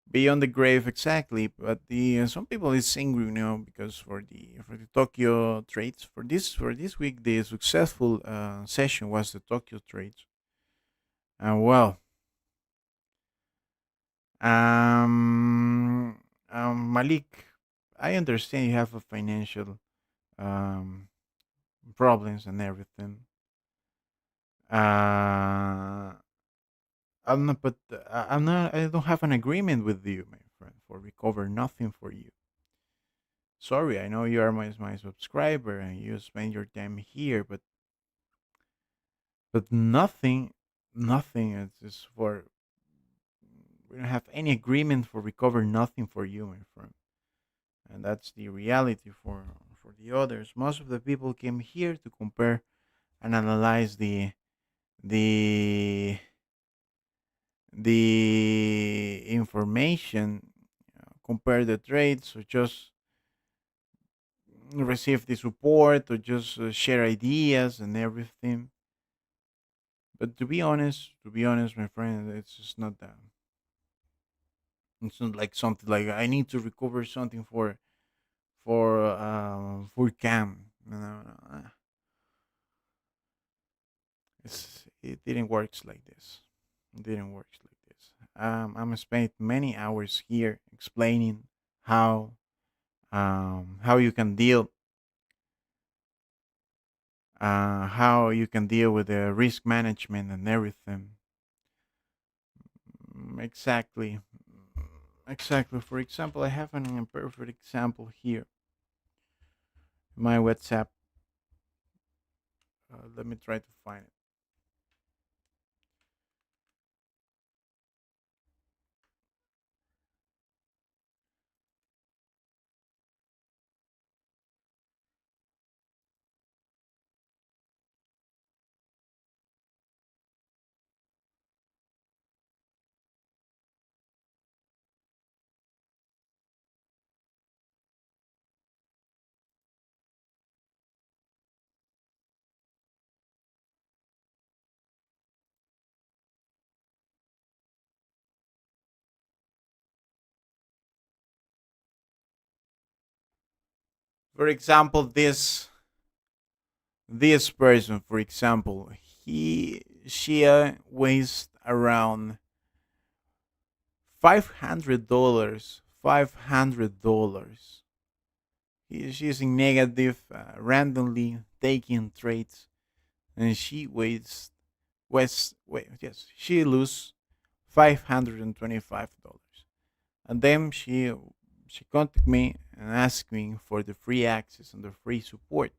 beyond the grave, exactly. But the some people is angry, because for the Tokyo trades for this week, the successful session was the Tokyo trades. Well, um, Malik, I understand you have a financial um problems and everything. Uh, I'm not, but I'm not. I don't have an agreement with you, my friend, for recover nothing for you. Sorry, I know you are my subscriber and you spend your time here, but nothing is just for. We don't have any agreement for recover nothing for you, my friend, and that's the reality for the others. Most of the people came here to compare and analyze the information, compare the trades, or just receive the support, or just share ideas and everything. But to be honest, my friend, it's just not that. It's not like something like I need to recover something for cam. It didn't works like this. It didn't works like this. I'm spent many hours here explaining how how you can deal with the risk management and everything. Exactly. Exactly. For example, I have an imperfect example here. My WhatsApp. Let me try to find it. For example, this person, for example, he she weighs around $500. $500. She's in negative, randomly taking trades, and she weighs wait yes she lose $525, and then she contacted me and asked me for the free access and the free support.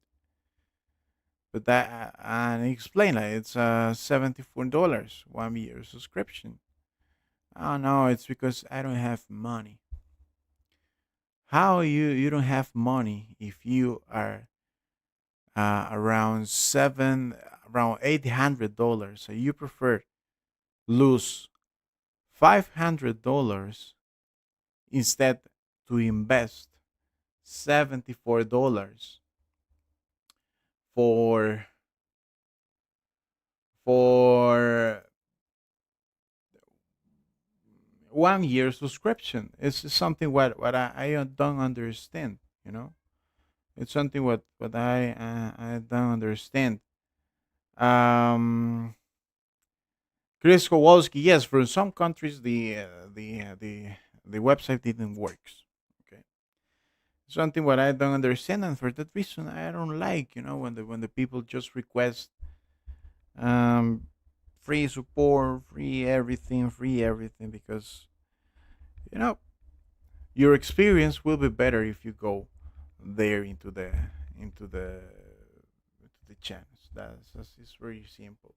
But that and I explained like it's $74 one year subscription. Oh no, it's because I don't have money. How you don't have money if you are around $800? So you prefer lose $500 instead to invest $74 for for 1 year subscription. It's something what I don't understand. You know, it's something what I don't understand. Um, Chris Kowalski, yes, for some countries the website didn't work. Okay, something what I don't understand, and for that reason I don't like. When the people just request um free support, free everything, because you know your experience will be better if you go there into the into the channels. That's it's very simple.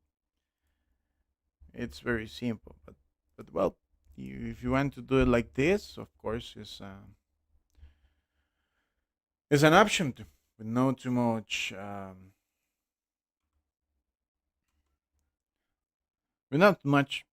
It's very simple, but well, if you want to do it like this, of course, it's an option to, with no too much, with not much.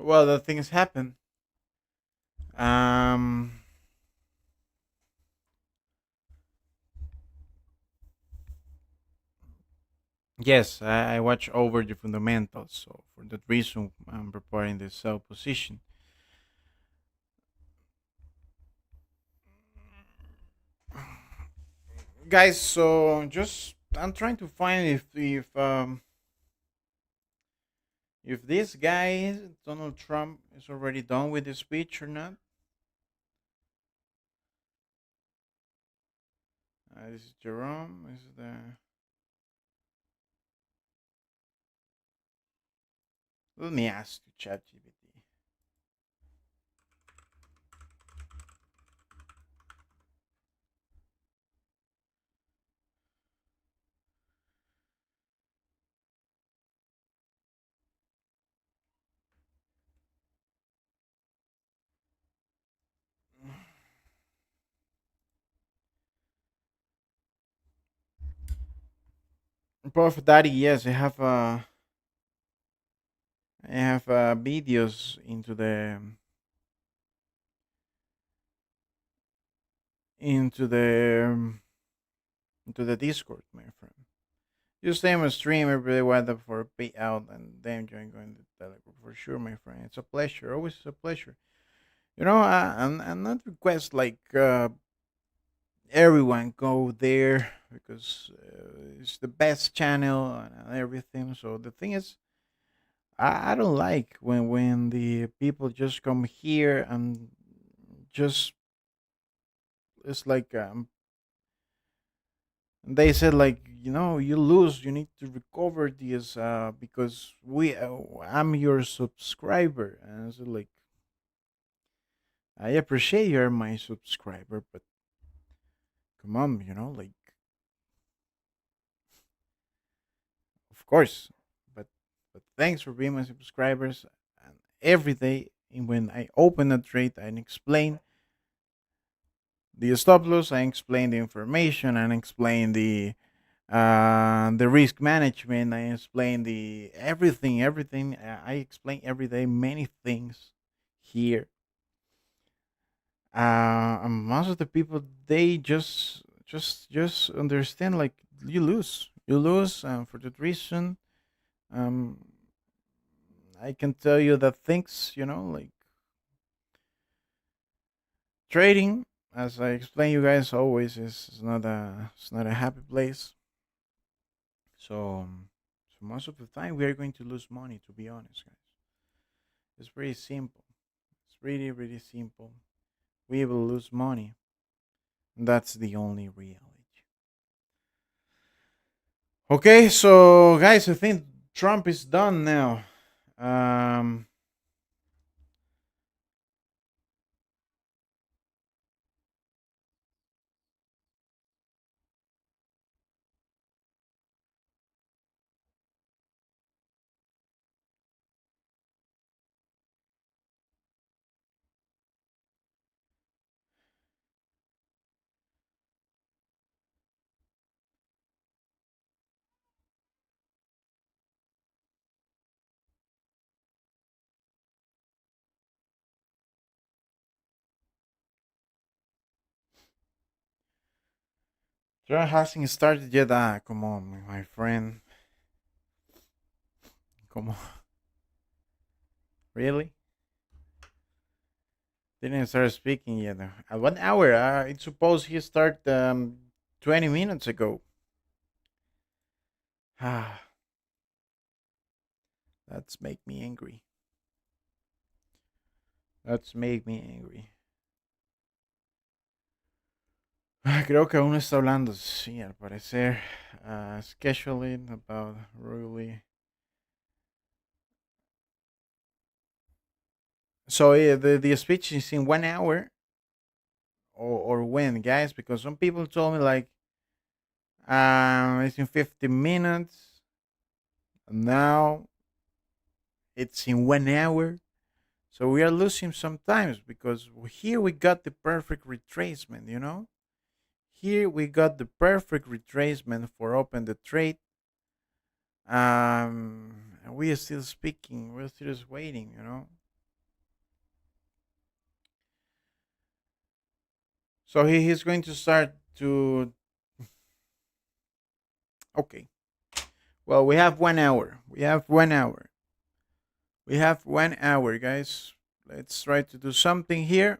Well, the things happen. Um, yes, I watch over the fundamentals, so for that reason, I'm preparing the sell position. Guys, so just I'm trying to find if this guy Donald Trump is already done with his speech or not. This is Jerome. This is the let me ask to ChatGPT. Prof Daddy, yes, I have videos into the into the Discord, my friend. You stay on a stream every day, whether for a payout, and then join going to Telegram for sure, my friend. It's a pleasure, always a pleasure. I'm not request like everyone go there because it's the best channel and everything. So the thing is, I don't like when the people just come here and just it's like they said like you lose, you need to recover this because I'm your subscriber, and so like I appreciate you're my subscriber, but Come on, like, of course. But thanks for being my subscribers. And every day, when I open a trade and explain the stop loss, I explain the information, and explain the risk management. I explain the everything. I explain every day many things here. And most of the people, they just understand, like, you lose, for that reason. um I can tell you that things, like trading, as I explain you guys always, is not a happy place. So most of the time we are going to lose money, to be honest, guys. It's pretty simple. It's really, really simple. We will lose money. That's the only reality. Okay, so guys, I think Trump is done now. Um, Trump hasn't started yet. Come on, my friend. Come on, really? Didn't start speaking yet. At 1 hour. It's supposed he start 20 minutes ago. Ah, that's make me angry. That's make me angry. Creo que aún está hablando, sí, al parecer. Scheduling about really. So the speech is in 1 hour, or when, guys? Because some people told me, like, it's in 50 minutes. Now it's in 1 hour. So we are losing sometimes, because here we got the perfect retracement. Here we got the perfect retracement for open the trade. And we are still speaking. We're still just waiting. So he's going to start to. Okay. Well, we have 1 hour. We have 1 hour. We have 1 hour, guys. Let's try to do something here.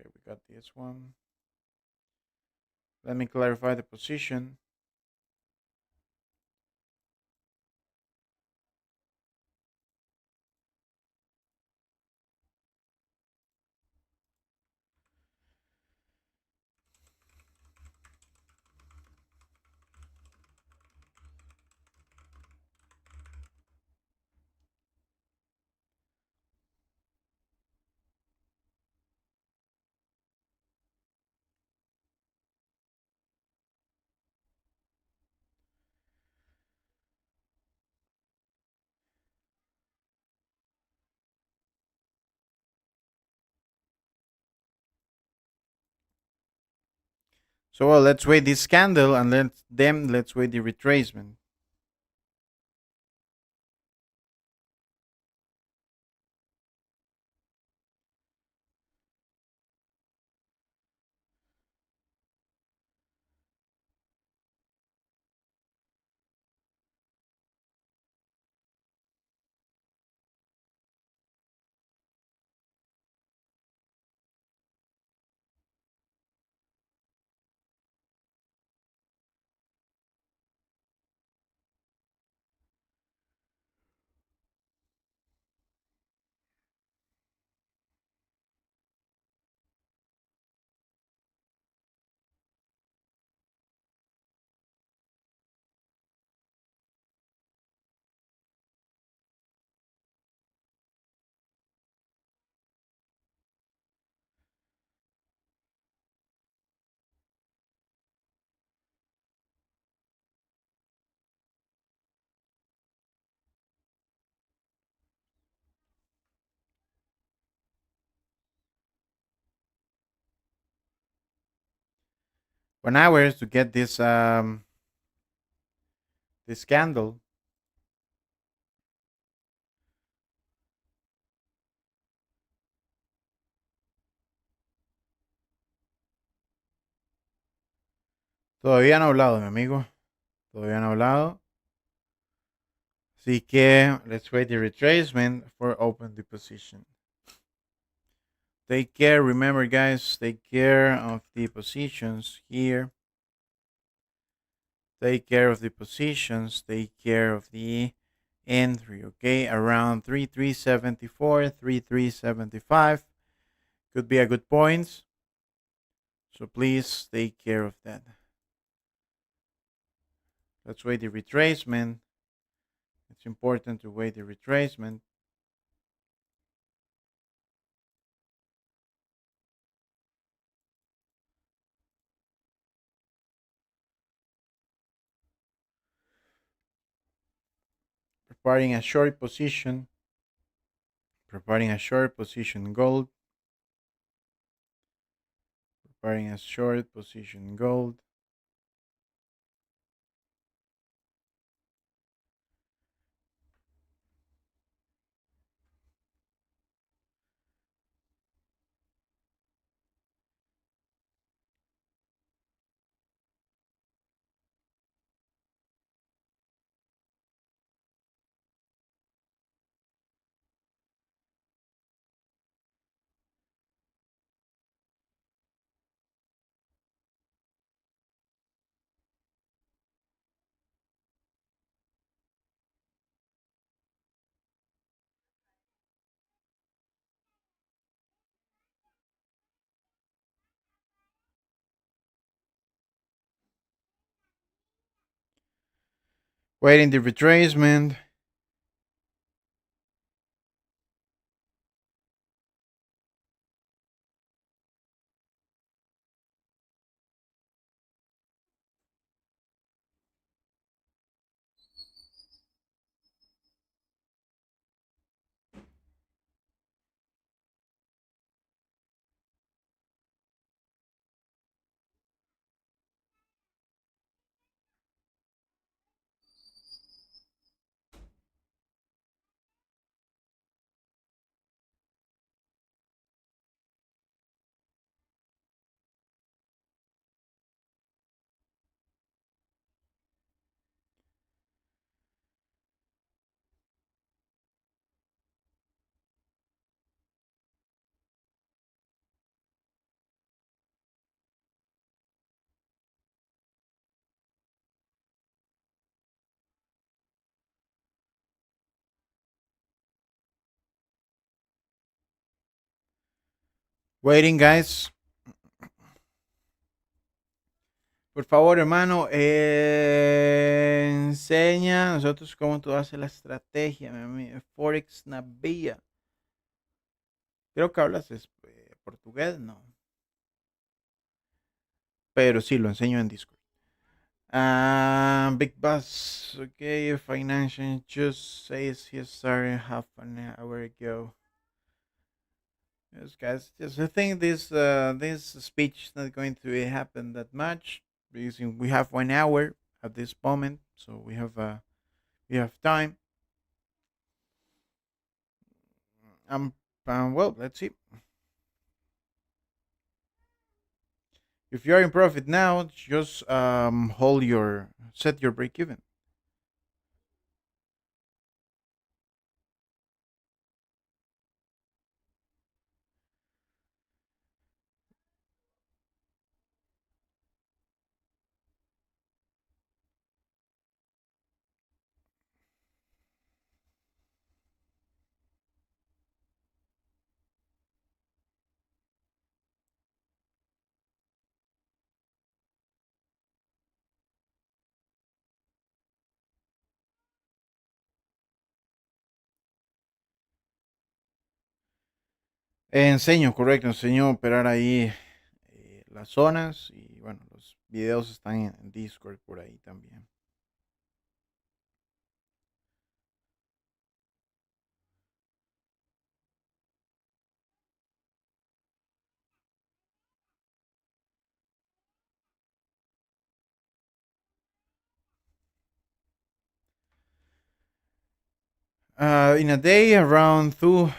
Okay, we got this one. Let me clarify the position. So, well, let's wait this candle, and let's wait the retracement. 1 hour to get this candle. Todavía no ha hablado, mi amigo. Todavía no ha hablado. Así que let's wait the retracement for open the position. Take care. Remember, guys, take care of the positions here. Take care of the positions. Take care of the entry, okay? Around 3374, 3375 could be a good point. So please take care of that. Let's wait the retracement. It's important to wait the retracement. Preparing a short position. Preparing a short position gold. Preparing a short position gold. Waiting the retracement. Waiting, guys. Por favor, hermano, enseña a nosotros cómo tú haces la estrategia, mi amigo. Forex Navia. Creo que hablas portugués, ¿no? Pero sí, lo enseño en Discord. Big Boss, okay, financial just says he started half an hour ago. Yes, guys, just I think this speech is not going to happen that much because we have 1 hour at this moment, so we have time. Well, let's see. If you're in profit now, just hold your set your break even. Enseño, correcto, enseño a operar ahí las zonas y bueno, los videos están en Discord por ahí también. In a day, around 4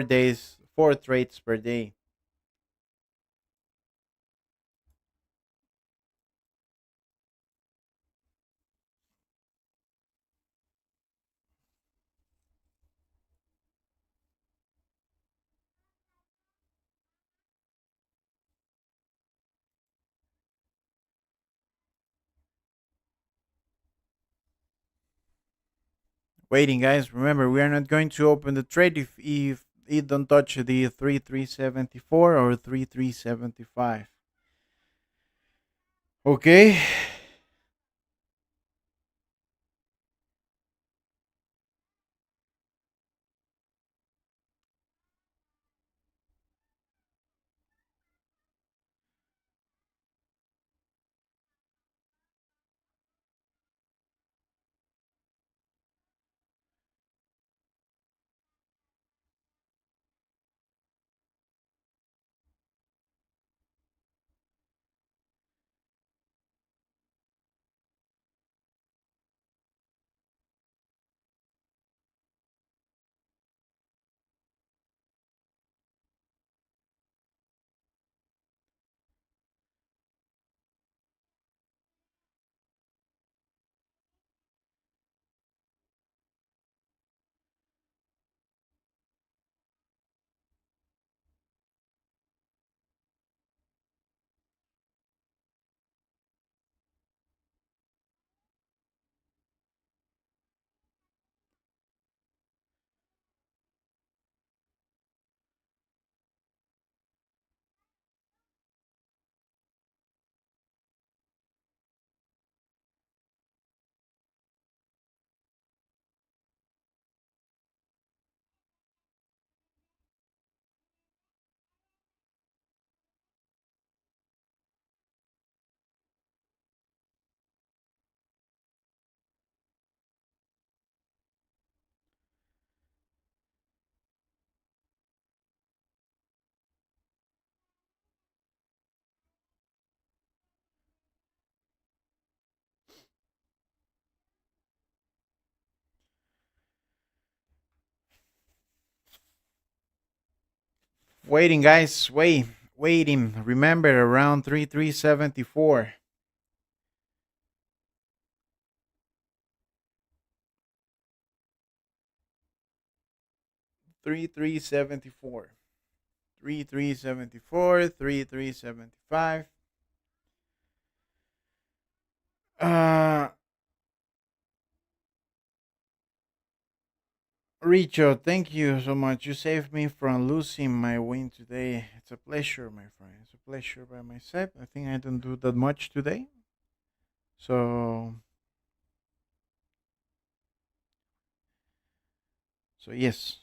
days, 4 trades per day. Waiting, guys. Remember, we are not going to open the trade if it don't touch the 3374 or 3375. Okay. Waiting, guys. Waiting. Remember, around 3374. 3374. 3374. 3375. Uh, Richo, thank you so much. You saved me from losing my win today. It's a pleasure, my friend. It's a pleasure by my side. I think I don't do that much today. So, so yes.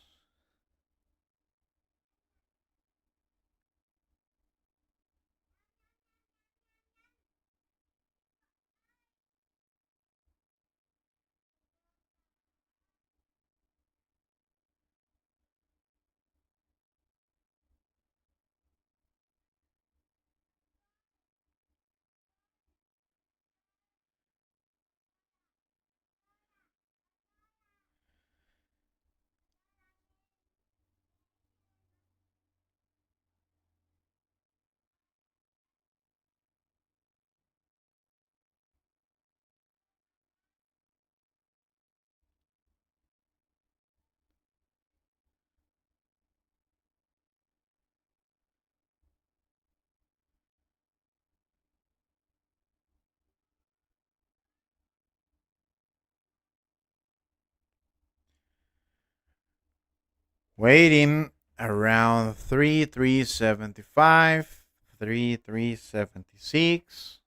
Waiting around 3375, 3376,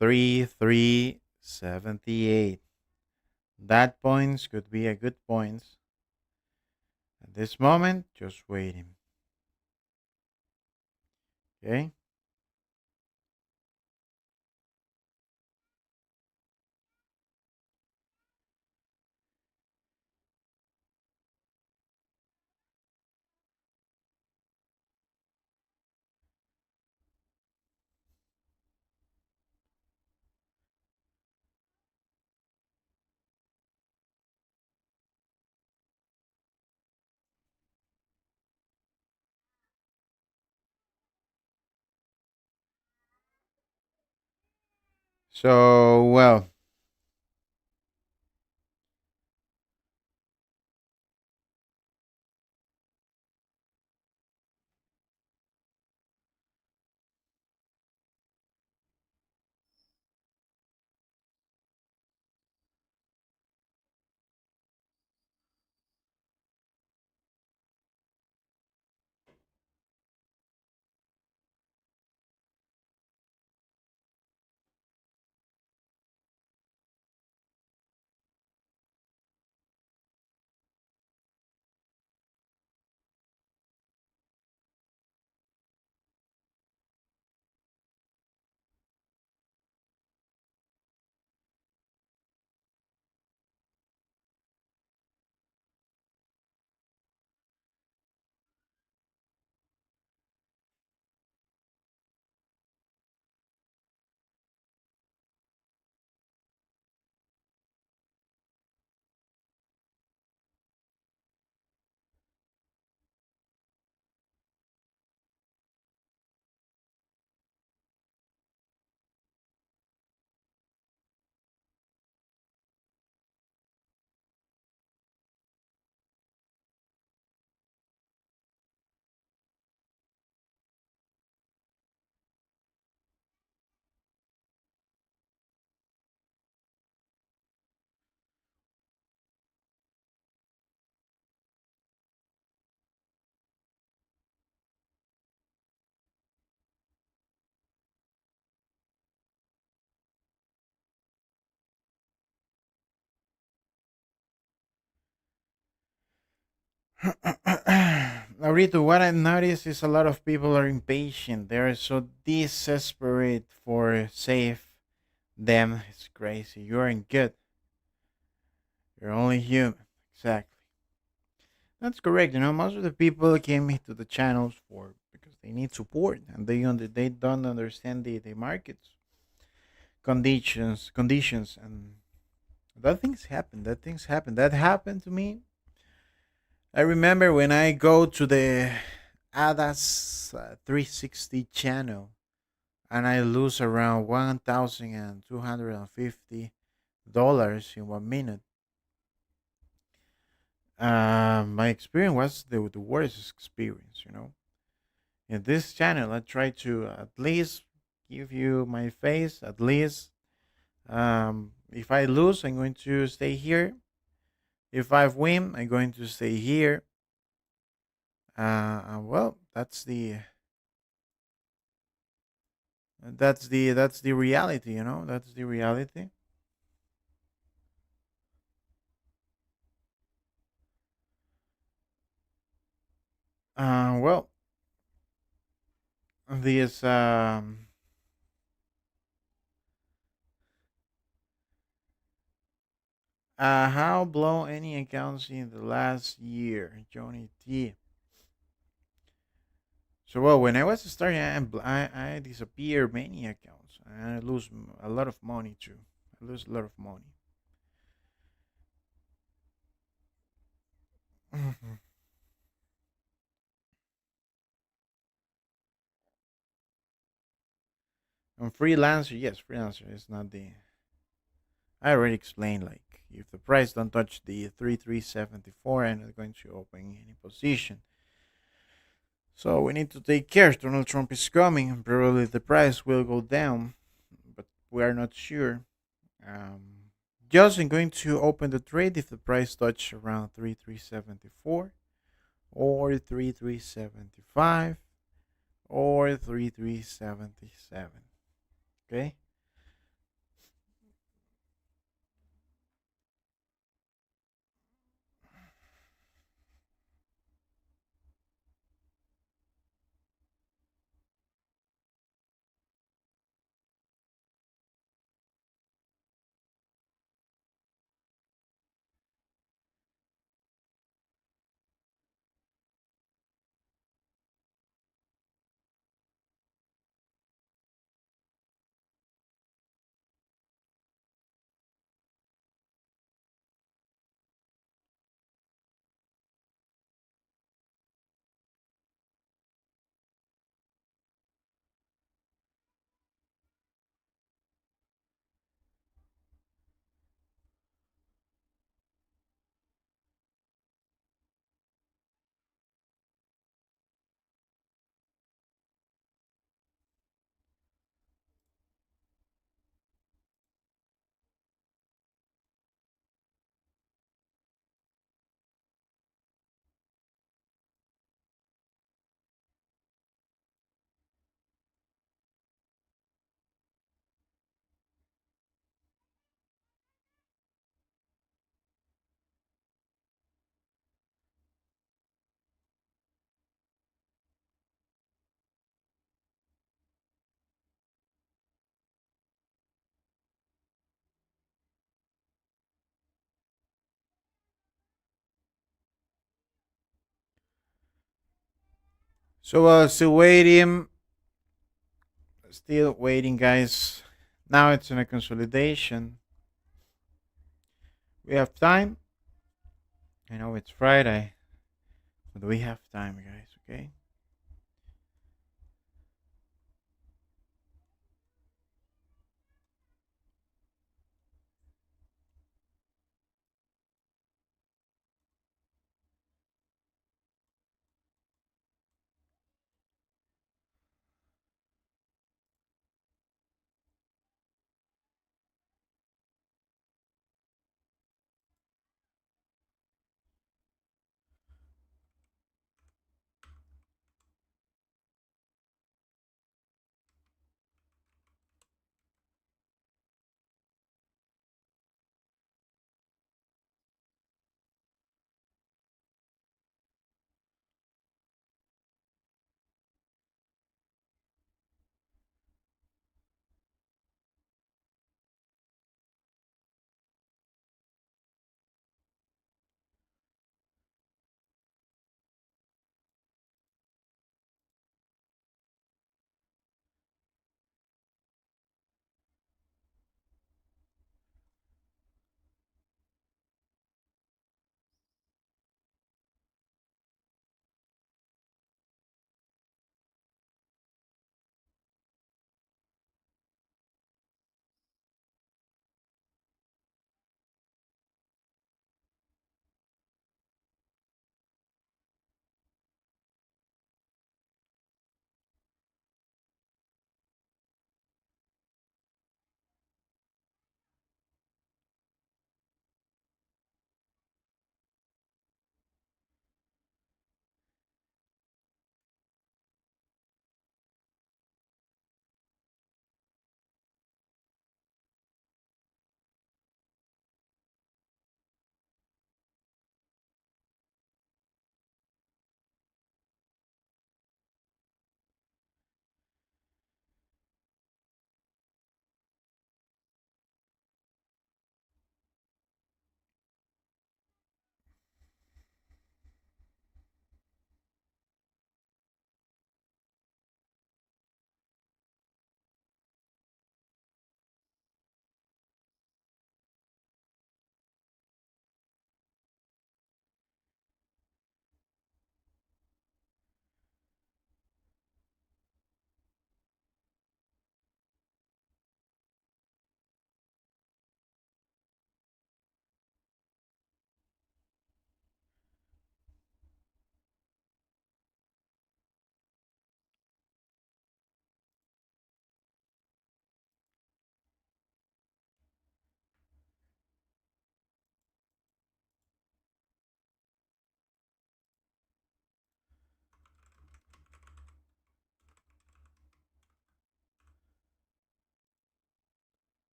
3378. That points could be a good points. At this moment, just waiting. Okay. So, well, Narito, what I noticed is a lot of people are impatient. They're so desperate for save them. It's crazy. You aren't good. You're only human. Exactly. That's correct. Most of the people came to the channels for because they need support and they don't understand the markets conditions, and that things happen. That happened to me. I remember when I go to the ADAS 360 channel and I lose around $1,250 in 1 minute. My experience was the worst experience. In this channel, I try to at least give you my face. At least, if I lose, I'm going to stay here. If I win, I'm going to stay here. Well, that's the reality. That's the reality. Well, this how blow any accounts in the last year, Johnny T. So well, when I was starting, I disappear many accounts, and I lose a lot of money too. I lose a lot of money. Mhm. And freelancer, yes, freelancer is not the. I already explained, like, if the price don't touch the 3374, I'm not going to open any position. So we need to take care. Donald Trump is coming, and probably the price will go down, but we are not sure. Um, just I'm going to open the trade if the price touch around 3374 or 3375 or 3377. Okay. So still waiting, guys. Now it's in a consolidation. We have time. I know it's Friday, but we have time, guys. Okay.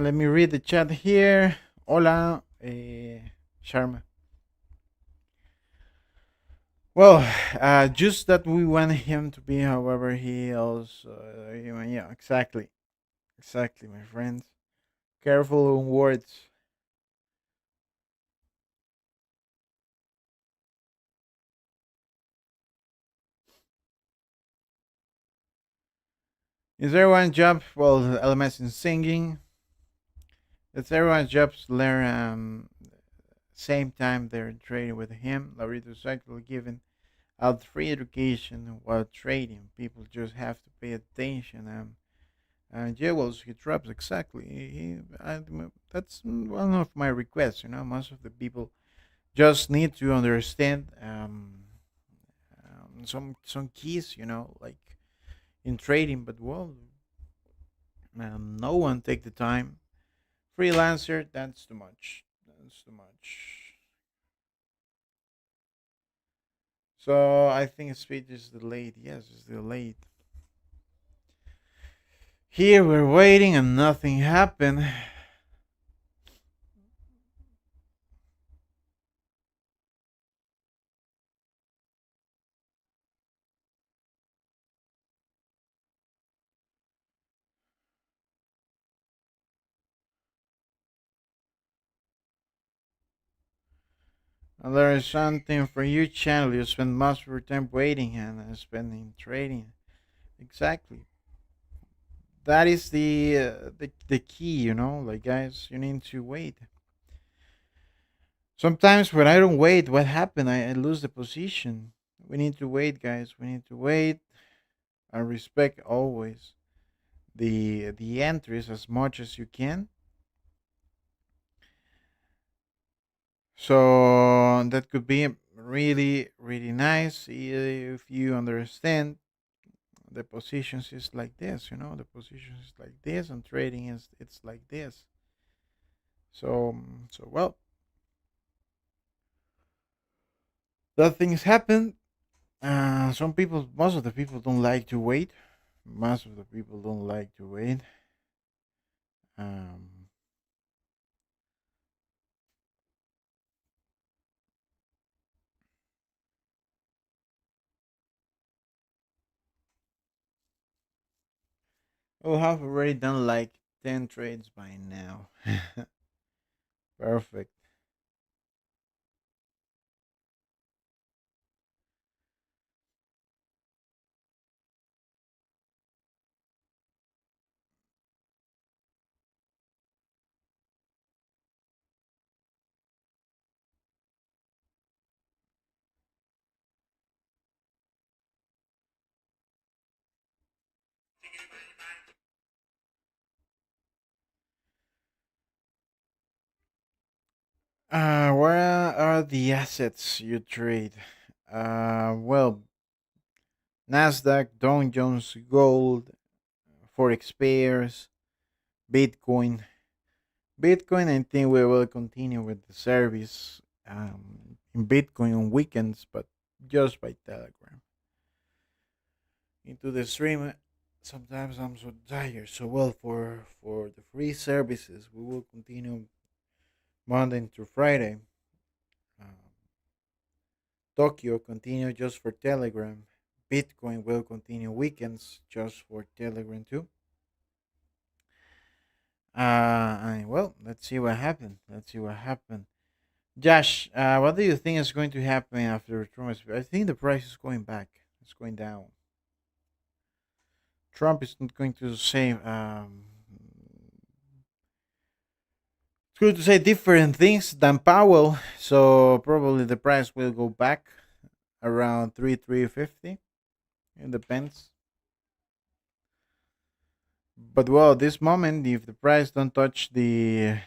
Let me read the chat here. Hola, Sharma. Well, just that we want him to be, however, he also, yeah, exactly, exactly, my friends. Careful on words. Is everyone's job? Well, LMS in singing. It's everyone's job to learn. Same time they're trading with him. Laurito cycle given out free education while trading. People just have to pay attention. And yeah, well, he drops exactly. That's one of my requests. Most of the people just need to understand some keys. Like in trading. But well, no one take the time. Freelancer, that's too much. That's too much. So I think speech is delayed. Yes, it's delayed. Here we're waiting and nothing happened. And there is something for you, channel. You spend most of your time waiting and spending trading. Exactly. That is the key, Like guys, you need to wait. Sometimes when I don't wait, what happened? I lose the position. We need to wait, guys. We need to wait and respect always the entries as much as you can. So that could be really, really nice if you understand the positions is like this, the positions is like this, and trading is it's like this. So well, that things happen. Some people, most of the people don't like to wait. Most of the people don't like to wait. Um, we'll have already done like 10 trades by now. Perfect. Where are the assets you trade? Well, Nasdaq, Dow Jones, gold, forex pairs, Bitcoin. Bitcoin, I think we will continue with the service in Bitcoin on weekends, but just by Telegram. Into the stream, sometimes I'm so tired. So well, for the free services, we will continue Monday to Friday. Uh, Tokyo continue just for Telegram. Bitcoin will continue weekends just for Telegram too. And well, let's see what happened. Let's see what happened. Josh, what do you think is going to happen after Trump? I think the price is going back. It's going down. Trump is not going to say. It's going to say different things than Powell. So probably the price will go back around 350. It depends. But well, this moment, if the price don't touch the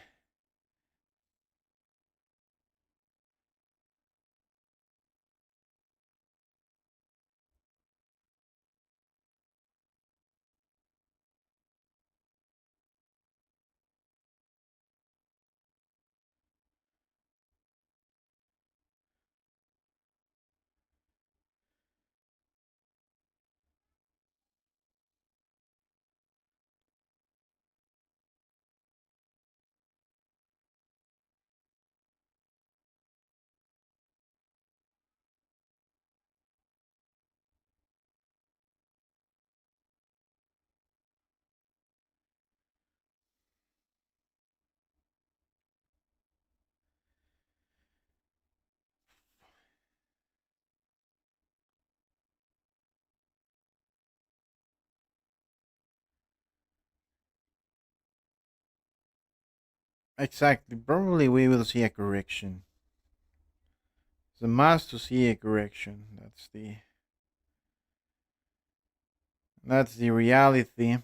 exactly, probably we will see a correction. It's a must to see a correction. That's the reality.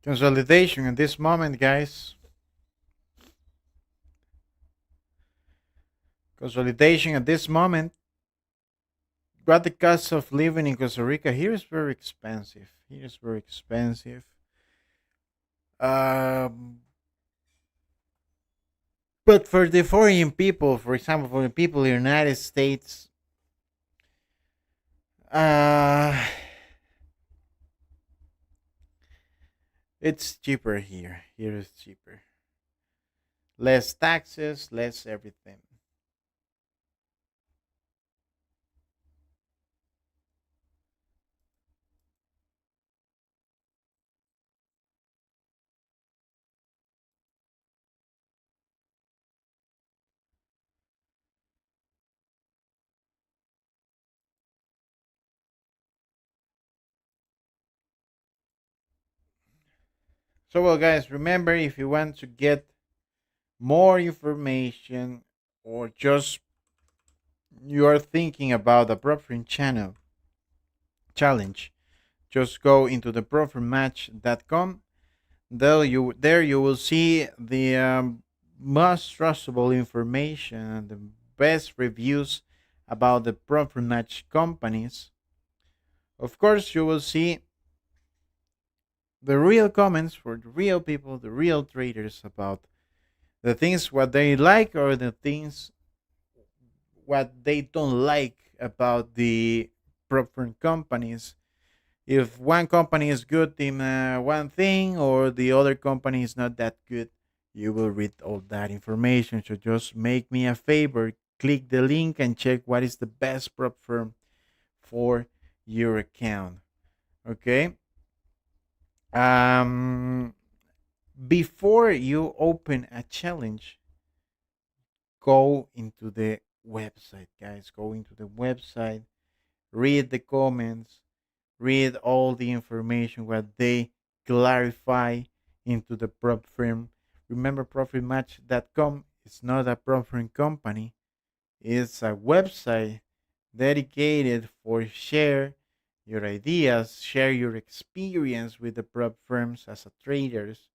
Consolidation at this moment, guys. Consolidation at this moment. What the cost of living in Costa Rica here is very expensive. Here is very expensive. Um, but for the foreign people, for example, for the people in the United States, uh, it's cheaper here. Here is cheaper. Less taxes, less everything. So, well, guys, remember if you want to get more information or just you are thinking about the Profit channel challenge, just go into the profitmatch.com. There you will see the most trustable information and the best reviews about the Profit Match companies. Of course, you will see the real comments for the real people, the real traders about the things what they like or the things what they don't like about the Profit companies. If one company is good in one thing or the other company is not that good, you will read all that information. So just make me a favor, click the link and check what is the best prop firm for your account. Okay. Um, Before you open a challenge, go into the website, guys. Go into the website, read the comments, read all the information what they clarify into the prop firm. Remember, profitmatch.com is not a prop firm company. It's a website dedicated for share your ideas, share your experience with the prop firms as a traders.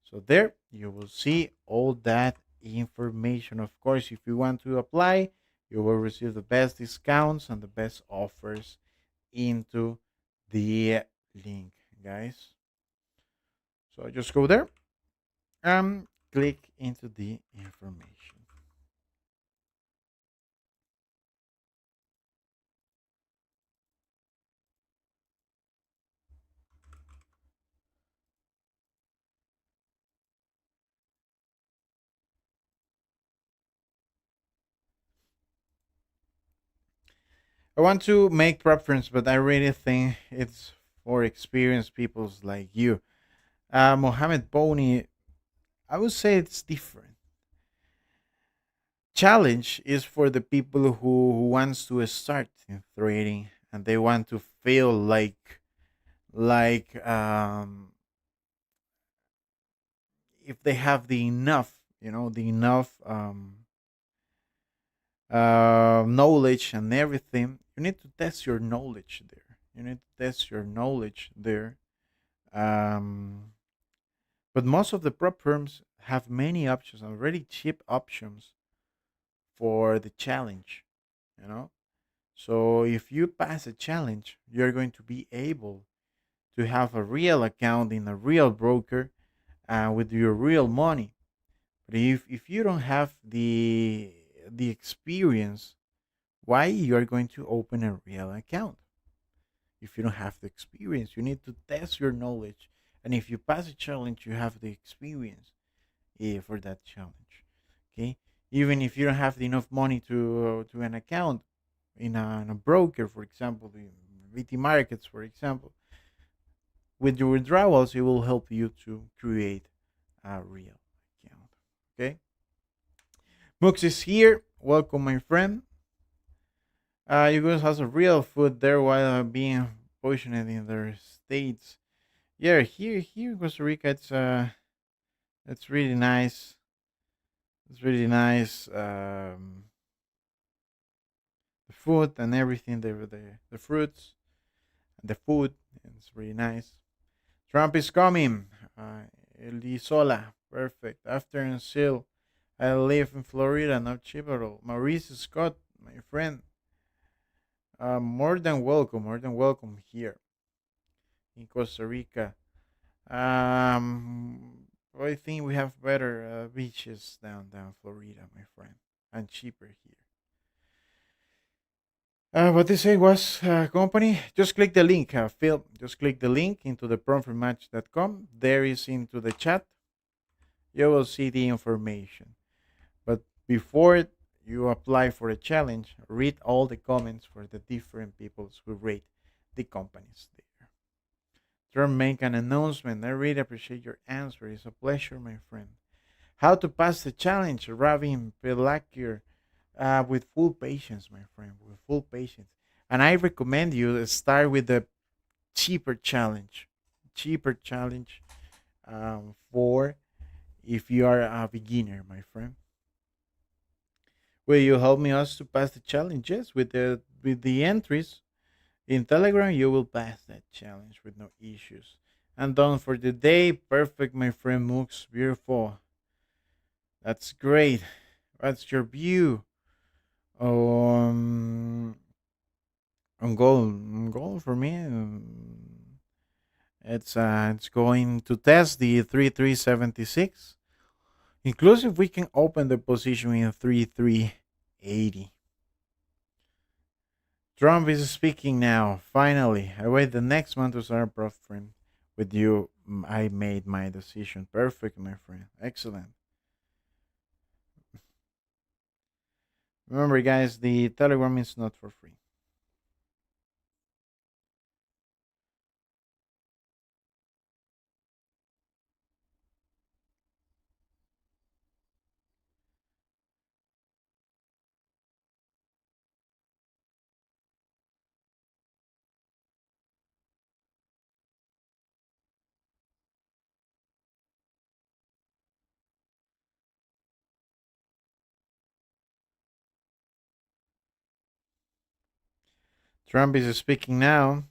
So there you will see all that information. Of course, if you want to apply, you will receive the best discounts and the best offers into the link, guys. So just go there and click into the information. I want to make preference, but I really think it's for experienced peoples like you. Mohammed Boni, I would say it's different. Challenge is for the people who wants to start in trading and they want to feel like if they have the enough, the enough knowledge and everything. You need to test your knowledge there. You need to test your knowledge there. Um, but most of the prop firms have many options, already cheap options for the challenge. You know, so if you pass a challenge, you're going to be able to have a real account in a real broker with your real money. But if you don't have the experience, why you are going to open a real account? If you don't have the experience, you need to test your knowledge. And if you pass a challenge, you have the experience for that challenge. Okay, even if you don't have enough money to an account in a broker, for example, the VT markets, for example, with your withdrawals, it will help you to create a real account. Okay, Mux is here. Welcome, my friend. You guys have some real food there while being poisoned in their states. Yeah, here in Costa Rica, it's really nice. It's really nice. The food and everything, the fruits and the food. It's really nice. Trump is coming. Uh, Elisola, perfect. Afternoon, Sil. I live in Florida, not Chibarol. Maurice Scott, my friend. More than welcome here in Costa Rica. I think we have better beaches down Florida, my friend, and cheaper here. What they say was company. Just click the link, Phil. Just click the link into the promformatch.com. There is into the chat. You will see the information. But before you apply for a challenge, read all the comments for the different peoples who rate the companies there. Trump make an announcement. I really appreciate your answer. It's a pleasure, my friend. How to pass the challenge, Ravin Pelakir, with full patience, my friend, with full patience. And I recommend you to start with the cheaper challenge, cheaper challenge for if you are a beginner, my friend. Will you help me us to pass the challenge? Yes, with the entries in Telegram, you will pass that challenge with no issues. And done for the day. Perfect, my friend Mooks. Beautiful. That's great. What's your view on goal for me? It's going to test the 3376. Inclusive, we can open the position in 3380. Trump is speaking now. Finally, I wait the next month to start profiting with you. I made my decision. Perfect, my friend. Excellent. Remember, guys, the Telegram is not for free. Trump is speaking now.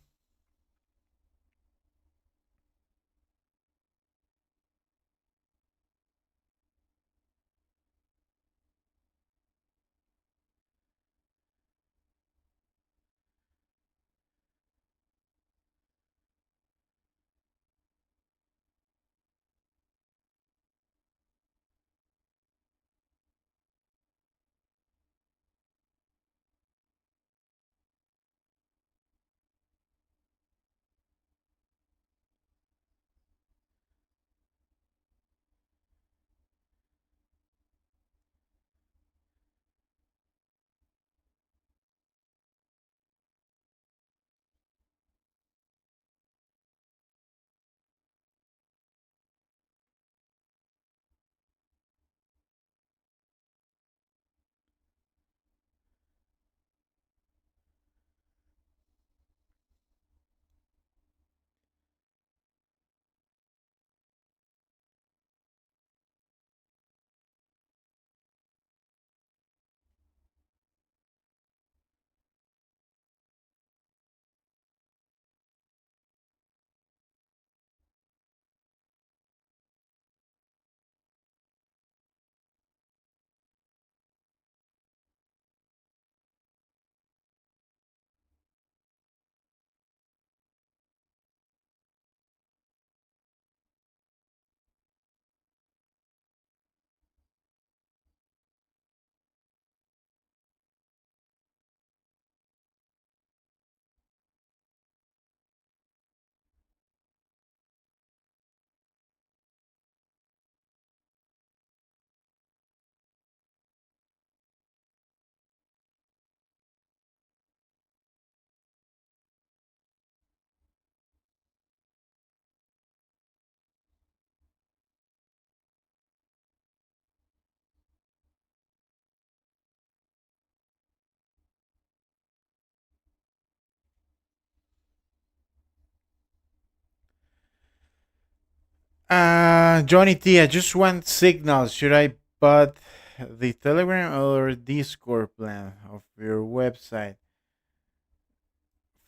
Johnny T, I just want signals. Should I put the Telegram or Discord plan of your website?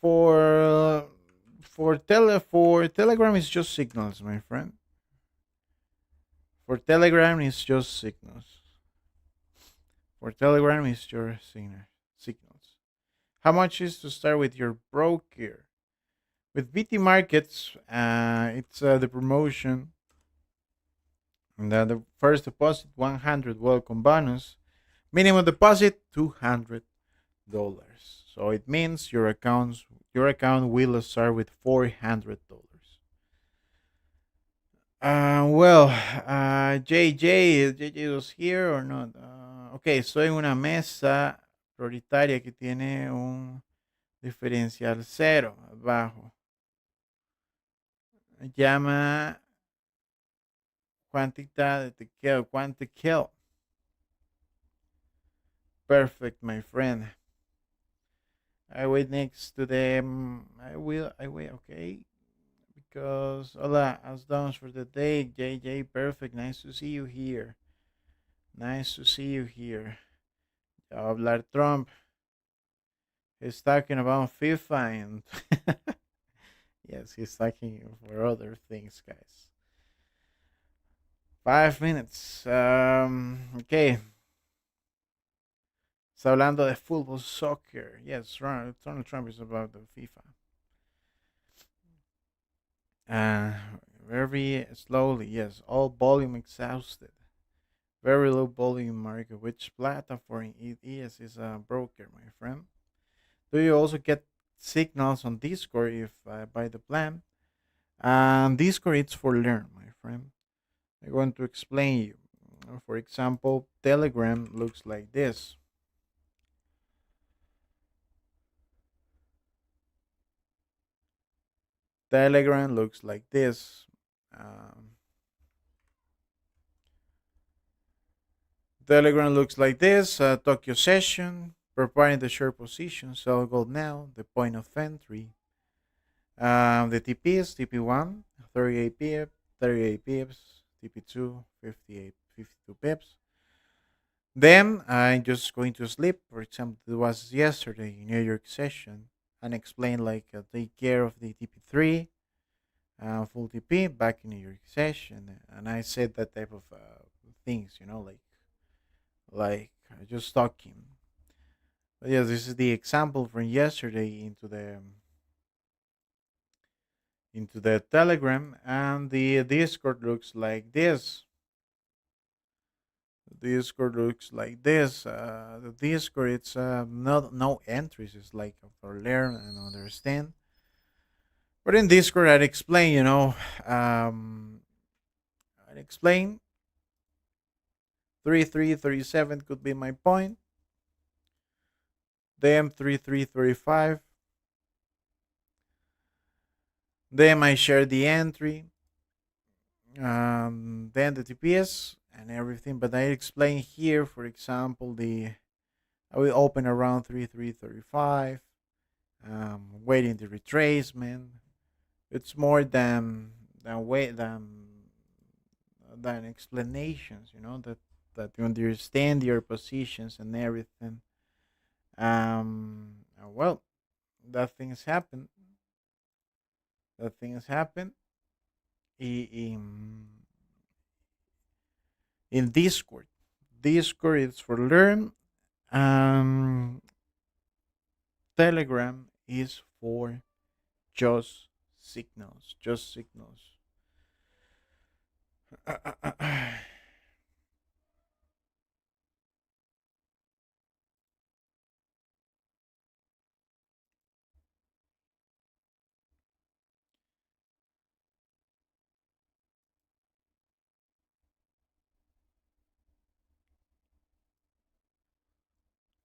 For for Telegram is just signals, my friend. For Telegram, it's just signals. For Telegram, it's your signals. How much is to start with your broker? With BT Markets, it's the promotion. And the first deposit 100 welcome bonus. Minimum deposit $200. So it means your account will start with $400. JJ was here or not? Ok, estoy en una mesa prioritaria que tiene un diferencial cero abajo. Llama quantità de kill, quanti kill. Perfect, my friend. I wait next to them. I wait, okay. Because, hola, how's done for the day? JJ, perfect. Nice to see you here. Nice to see you here. Hablar Trump. He's talking about FIFA and yes, he's talking for other things, guys. 5 minutes. Okay. Está hablando de fútbol, soccer. Yes, Donald Trump is about the FIFA. Uh, very slowly, yes. All volume exhausted. Very low volume market. Which platform it is a broker, my friend. Do you also get signals on Discord if buy the plan? Discord it's for learn, my friend. I'm going to explain you. For example, Telegram looks like this. Telegram looks like this. Um, Telegram looks like this. Tokyo session, preparing the short position. Sell gold now. The point of entry. The TP is TP1, 38 pips, 38 pips. TP2, 58, 52 pips. Then I'm just going to sleep. For example, it was yesterday in New York session and explain like take care of the TP3, full TP back in New York session, and I said that type of things, like just talking. But yes, this is the example from yesterday into the Telegram, and the Discord looks like this. The Discord looks like this. The Discord, it's not no entries. It's like for learn and understand. But in Discord, I'd explain. I'd explain 3337 could be my point. Then 3335. Then I share the entry. Then the TPS and everything. But I explain here, for example, I will open around 3335. Waiting the retracement. It's more than explanations. That you understand your positions and everything. Well, that things happen. That things happen in Discord. Discord is for learn. Um, Telegram is for just signals. Just signals.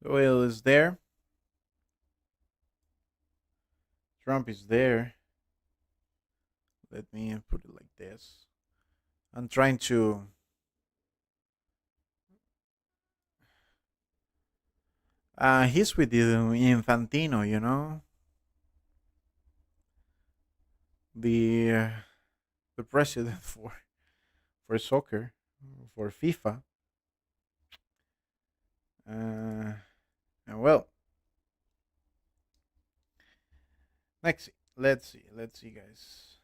The oil is there. Trump is there. Let me put it like this. I'm trying to. He's with the Infantino, the uh, the president for soccer, for FIFA. And well, let's see, guys.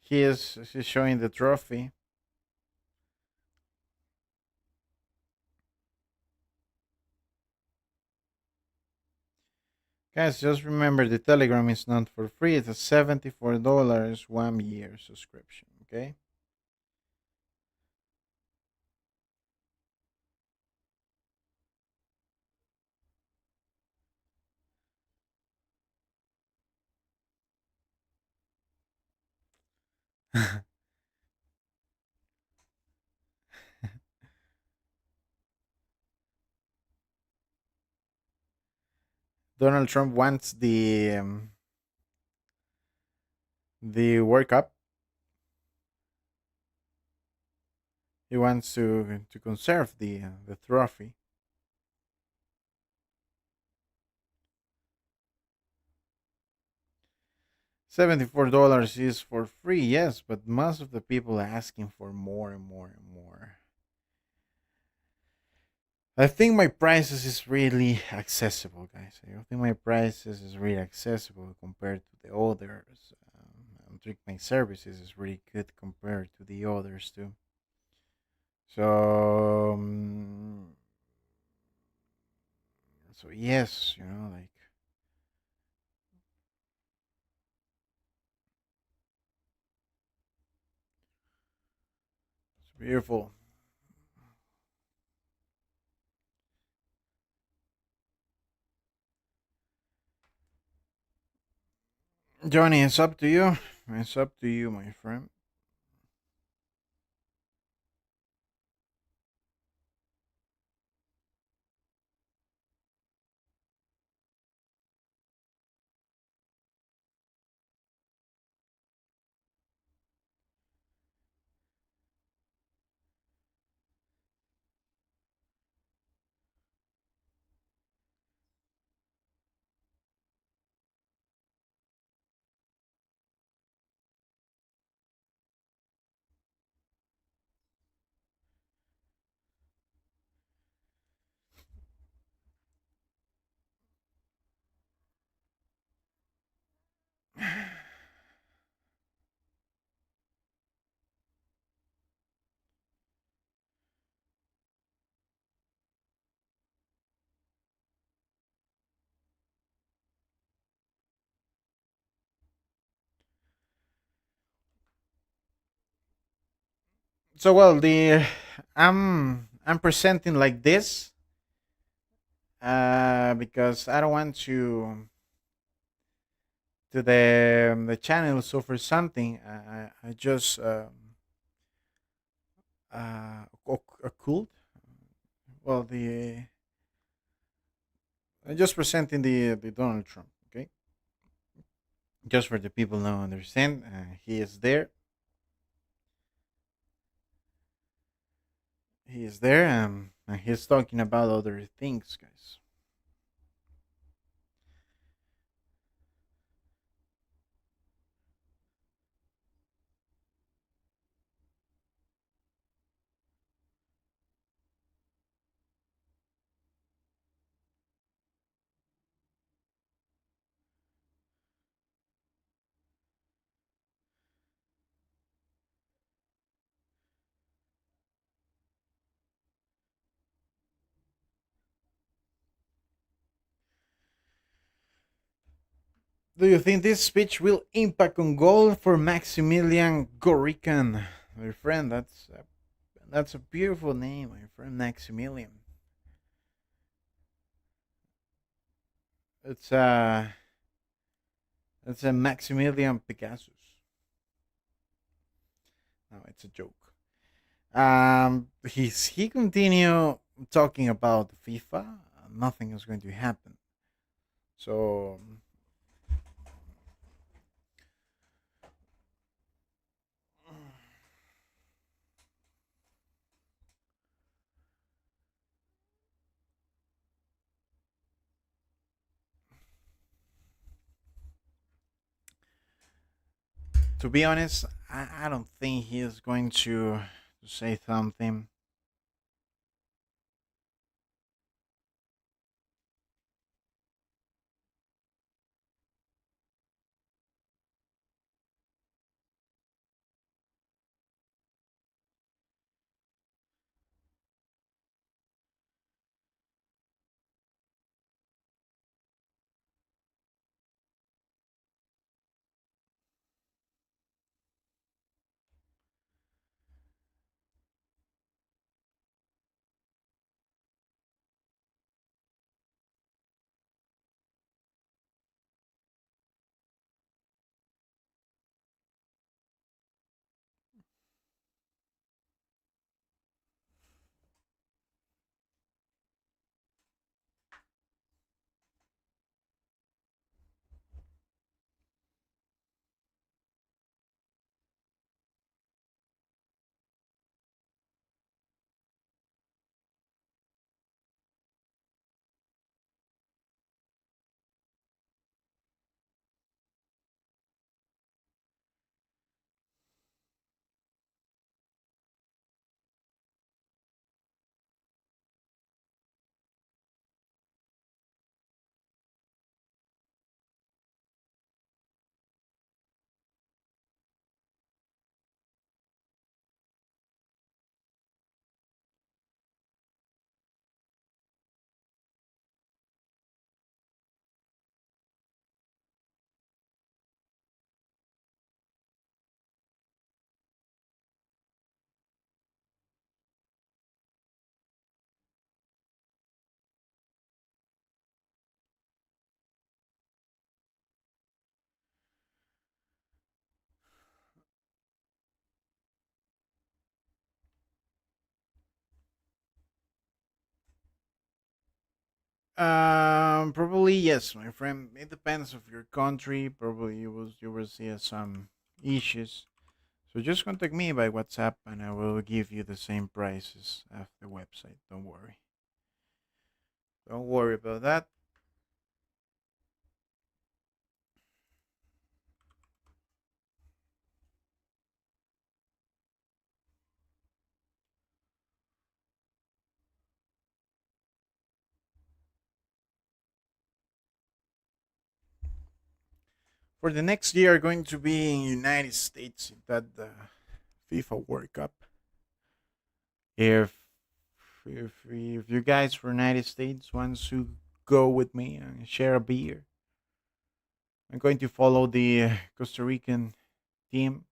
he's showing the trophy. Guys, just remember the Telegram is not for free. It's a $74 1 year subscription. Okay. Donald Trump wants the World Cup. He wants to conserve the trophy. $74 is for free, yes, but most of the people are asking for more and more and more. I think my prices is really accessible, guys. I think my prices is really accessible compared to the others. I think my services is really good compared to the others too. So, so yes, like it's beautiful. Johnny, it's up to you. It's up to you, my friend. So well, the I'm presenting like this because I don't want to the channel suffer something. I just occult. Well, the I'm just presenting the Donald Trump. Okay, just for the people now understand, he is there. He is there, and he's talking about other things, guys. Do you think this speech will impact on goal for Maximilian Gorican? My friend, that's a beautiful name, my friend Maximilian. It's it's a Maximilian Pegasus. No, it's a joke. He continue talking about FIFA. Nothing is going to happen. So, to be honest, I don't think he is going to say something. Probably yes, my friend. It depends of your country. Probably you will see some issues. So just contact me by WhatsApp, and I will give you the same prices of the website. Don't worry. Don't worry about that. For the next year, going to be in United States that the FIFA World Cup. If if you guys from United States wants to go with me and share a beer, I'm going to follow the Costa Rican team.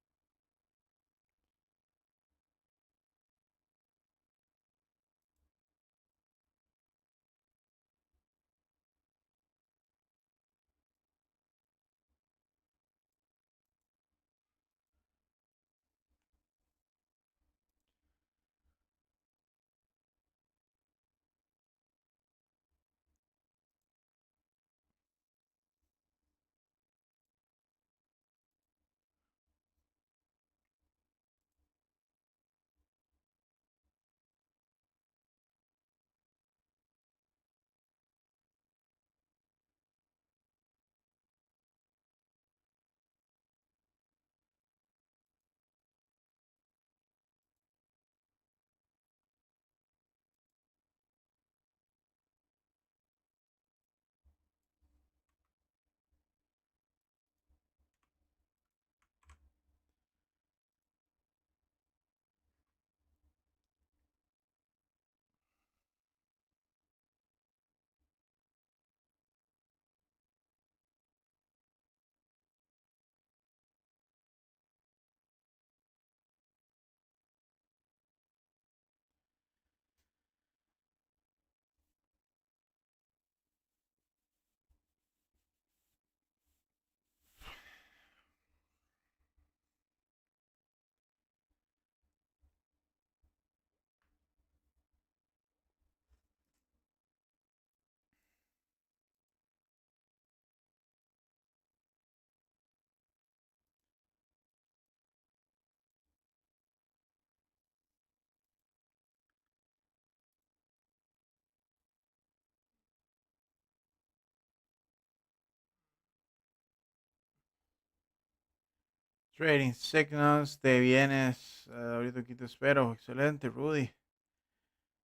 Trading signals, te vienes. Ahorita aquí te espero. Excelente, Rudy.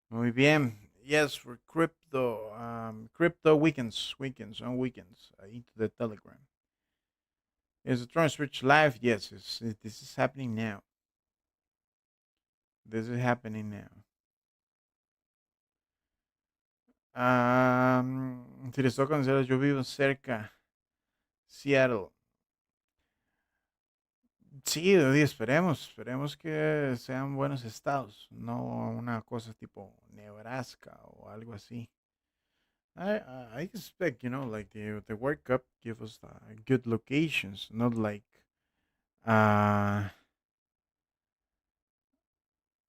Muy bien. Yes, for crypto, crypto weekends on weekends into the Telegram. Is the Tron Switch live? Yes, this is happening now. This is happening now. Si les toca cancelar, yo vivo cerca, Seattle. Sí, oye, esperemos que sean buenos estados, no una cosa tipo Nebraska o algo así. I expect, like the World Cup give us good locations, not like uh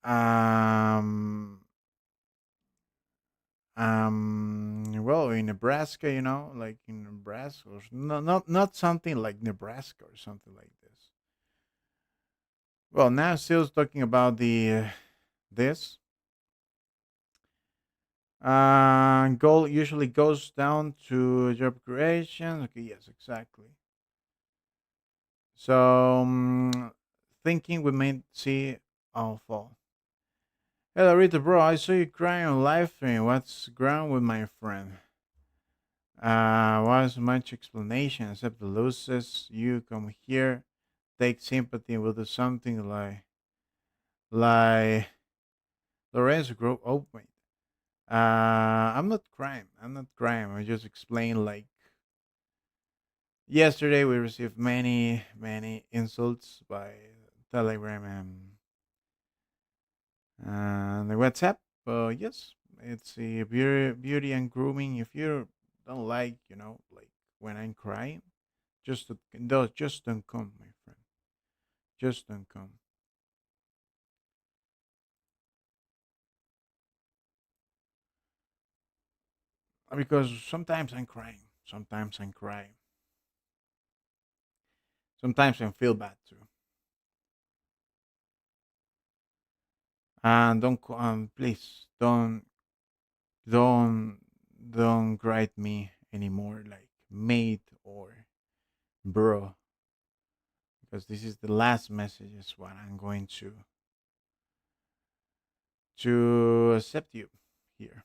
um well, in Nebraska, like in Nebraska, or not something like Nebraska or something like this. Well, now still talking about the this goal usually goes down to job creation. Okay, yes, exactly. So thinking we may see our fall. Hello, Rita, bro. I saw you crying on live stream. What's wrong with my friend? Was much explanation except the losses. You come here, take sympathy, and we'll do something like Lorenzo Group. Oh wait, I'm not crying. I'm not crying. I just explain like yesterday we received many insults by Telegram and the WhatsApp. Yes, it's a beauty and grooming. If you don't like, like when I'm crying, just don't come, my friend. Just don't come. because sometimes I'm crying, sometimes I'm crying, sometimes I feel bad too. And please don't don't write me anymore like mate or bro, because this is the last message is what I'm going to accept you here.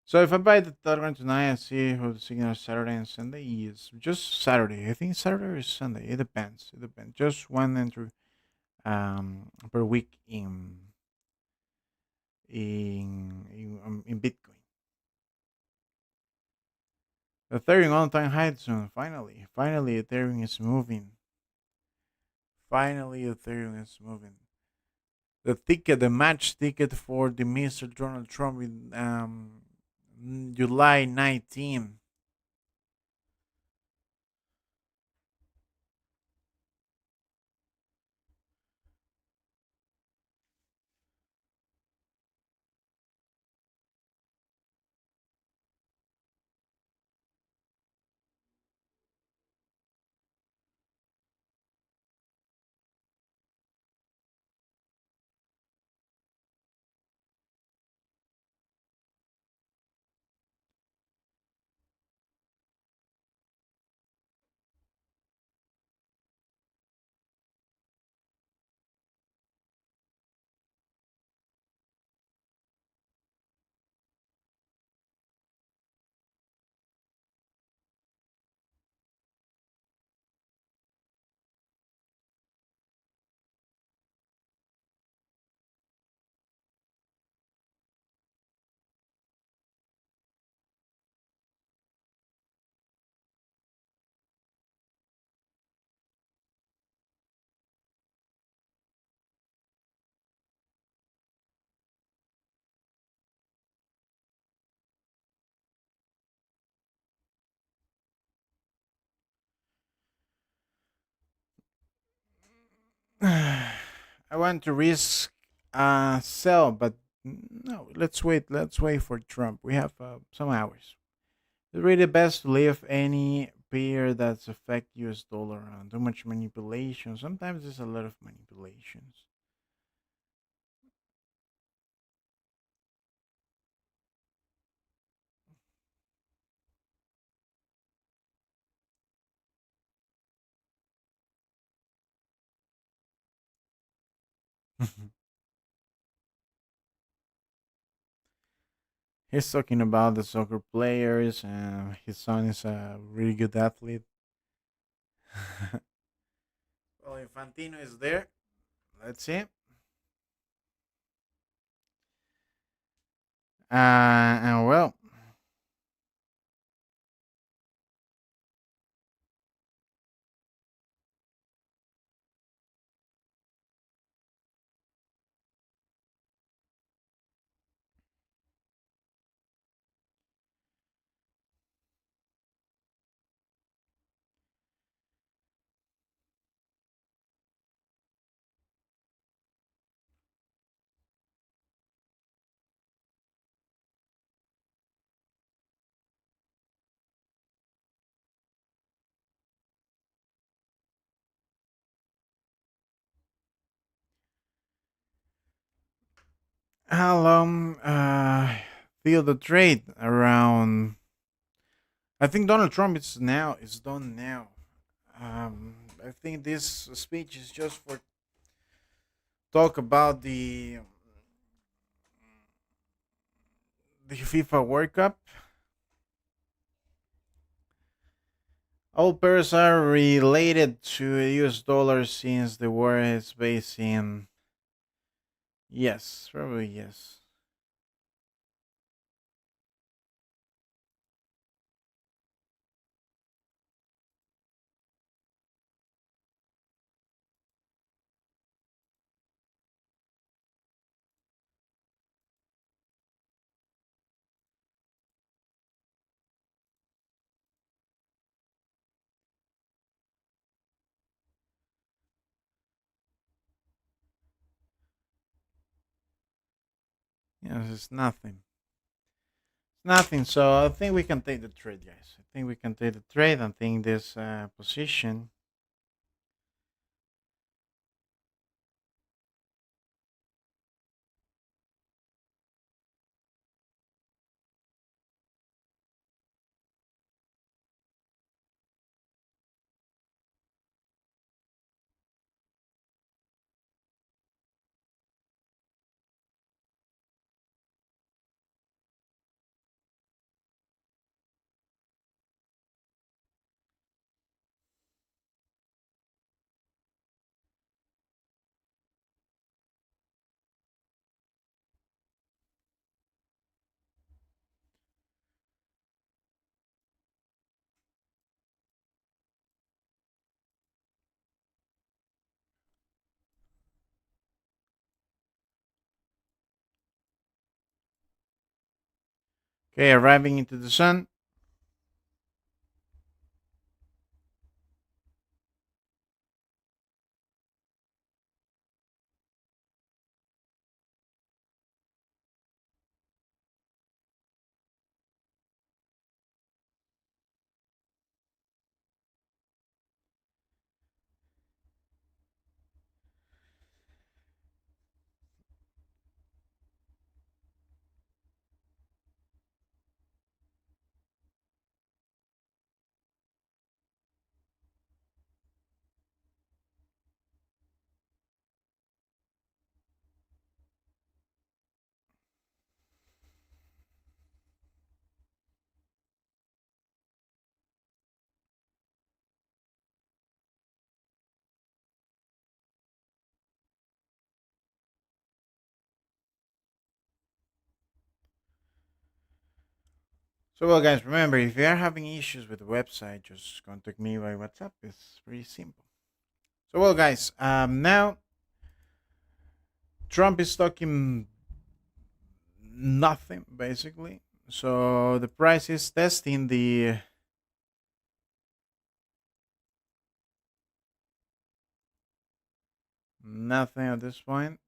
So if I buy the third one tonight, I see who the signal Saturday and Sunday is just Saturday. I think Saturday or Sunday. It depends. It depends. Just one entry per week in Bitcoin. Ethereum all time high soon. Finally, Ethereum is moving. Finally, Ethereum is moving. The match ticket for the Mr. Donald Trump in July 19. I want to risk sell, but no. Let's wait. Let's wait for Trump. We have some hours. It's really best to leave any pair that's affect US dollar on too much manipulation. Sometimes there's a lot of manipulations. He's talking about the soccer players, and his son is a really good athlete. Well, Infantino is there. Let's see. And well, how long feel the trade around? I think Donald Trump is now is done now. I think this speech is just for talk about the FIFA World Cup. All pairs are related to US dollar since the war is based in. Yes, probably yes. Yes, it's nothing. Nothing. So I think we can take the trade, guys. I think we can take the trade. I think this position. Okay, arriving into the sun. So well, guys, remember if you are having issues with the website, just contact me by WhatsApp. It's pretty simple. So well, guys, now Trump is talking nothing basically. So the price is testing the nothing at this point.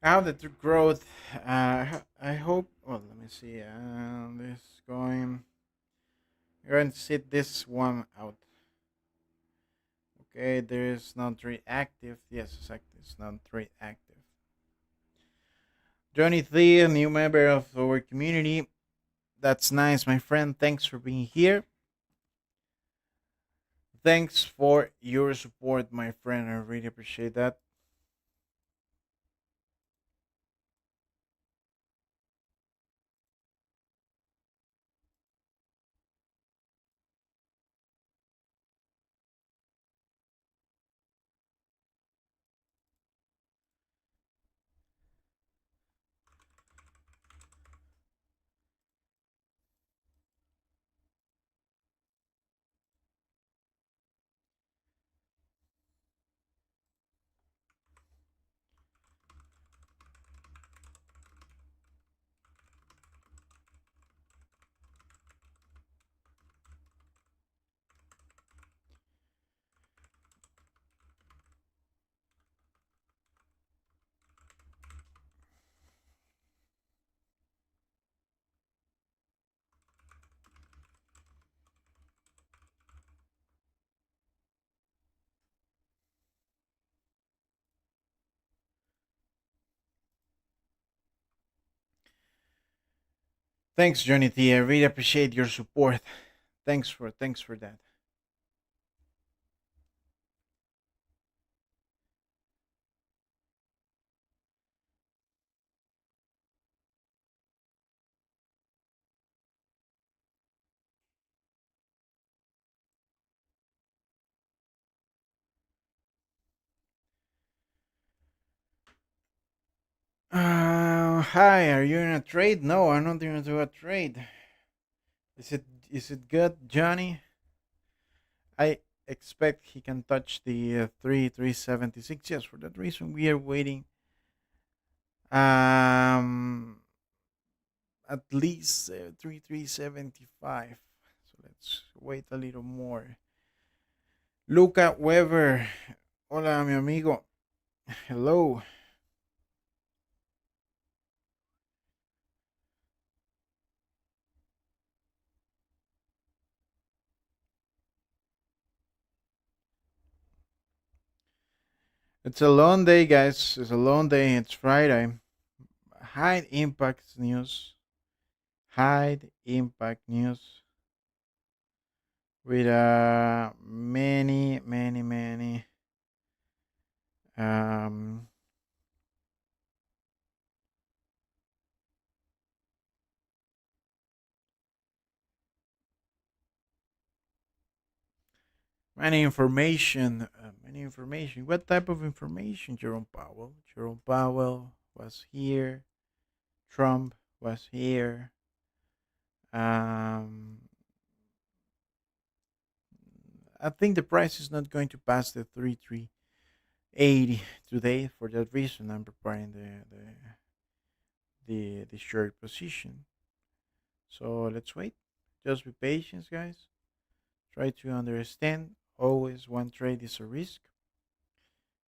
How the growth? I hope. Well, let me see. This going. We're going to sit this one out. Okay, there is not reactive. Yes, exactly. It's not reactive. Johnny T, a new member of our community. That's nice, my friend. Thanks for being here. Thanks for your support, my friend. I really appreciate that. Thanks, Johnny T. I really appreciate your support. Thanks for that. Hi, are you in a trade? No, I'm not going to do a trade. Is it good, Johnny? I expect he can touch the 3,376. Yes, for that reason we are waiting. Um, at least 3,375. So let's wait a little more. Luca Weber. Hola, mi amigo. Hello. It's a long day, guys. It's a long day. It's Friday. High impact news. High impact news with many um many information. Many information. What type of information? Jerome Powell. Jerome Powell was here. Trump was here. Um, I think the price is not going to pass the 3,380 today. For that reason, I'm preparing the short position. So let's wait. Just be patient, guys. Try to understand. Always one trade is a risk.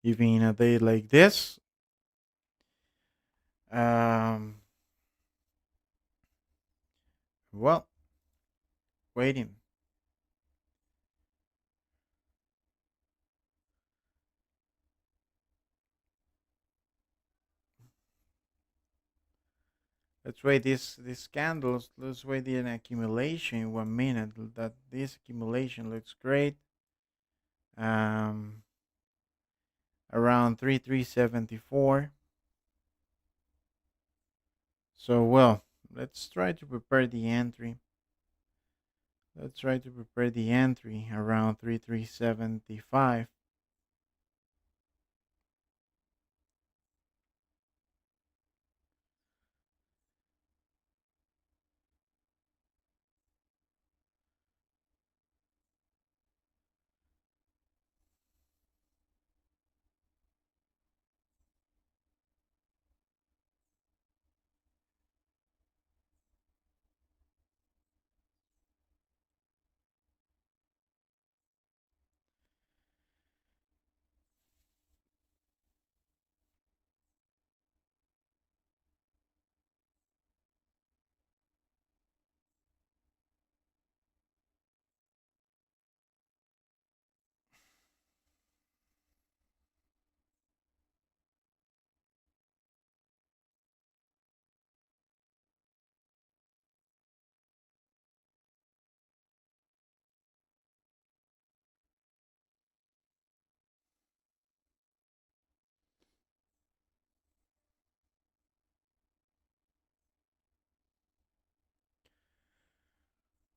Even in a day like this. Um, well, waiting. Let's wait these candles. Let's wait the accumulation in 1 minute. That this accumulation looks great. Um, around 3,374. So well, let's try to prepare the entry. Let's try to prepare the entry around 3,375.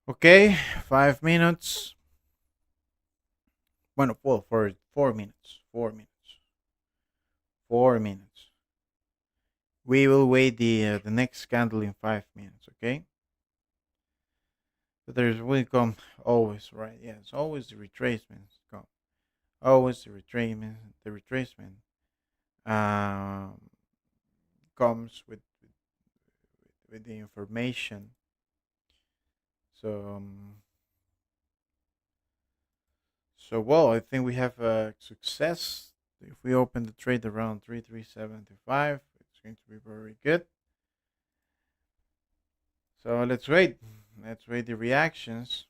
Okay, 5 minutes. Well, for 4 minutes. 4 minutes. 4 minutes. We will wait the next candle in 5 minutes. Okay. But there's will come always right. Yeah, it's always the retracements come. Always the retracement. The retracement um, comes with the information. So so well, I think we have a success. If we open the trade around 3,375, it's going to be very good. So let's wait. Let's wait the reactions.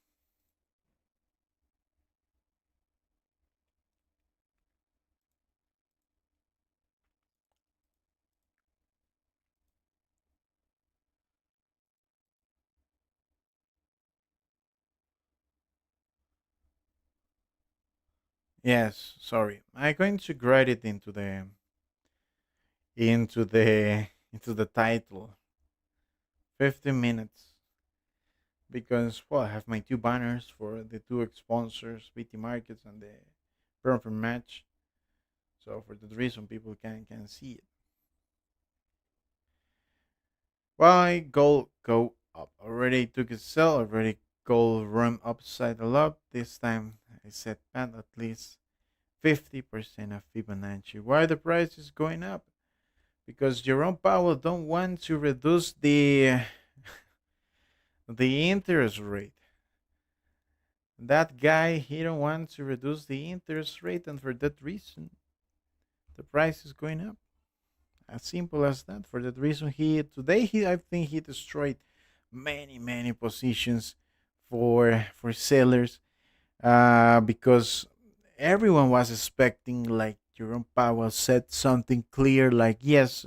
Yes, sorry. I'm going to write it into the title. 15 minutes because well, I have my two banners for the two sponsors, BT Markets and the Perfect Match. So for that reason, people can see it. Why gold go up? Already took a sell. Already gold run upside a lot. This time I said pat at least 50% of Fibonacci. Why the price is going up? Because Jerome Powell don't want to reduce the interest rate. That guy he don't want to reduce the interest rate, and for that reason, the price is going up. As simple as that. For that reason, he today he I think he destroyed many positions for sellers because everyone was expecting like Jerome Powell said something clear like yes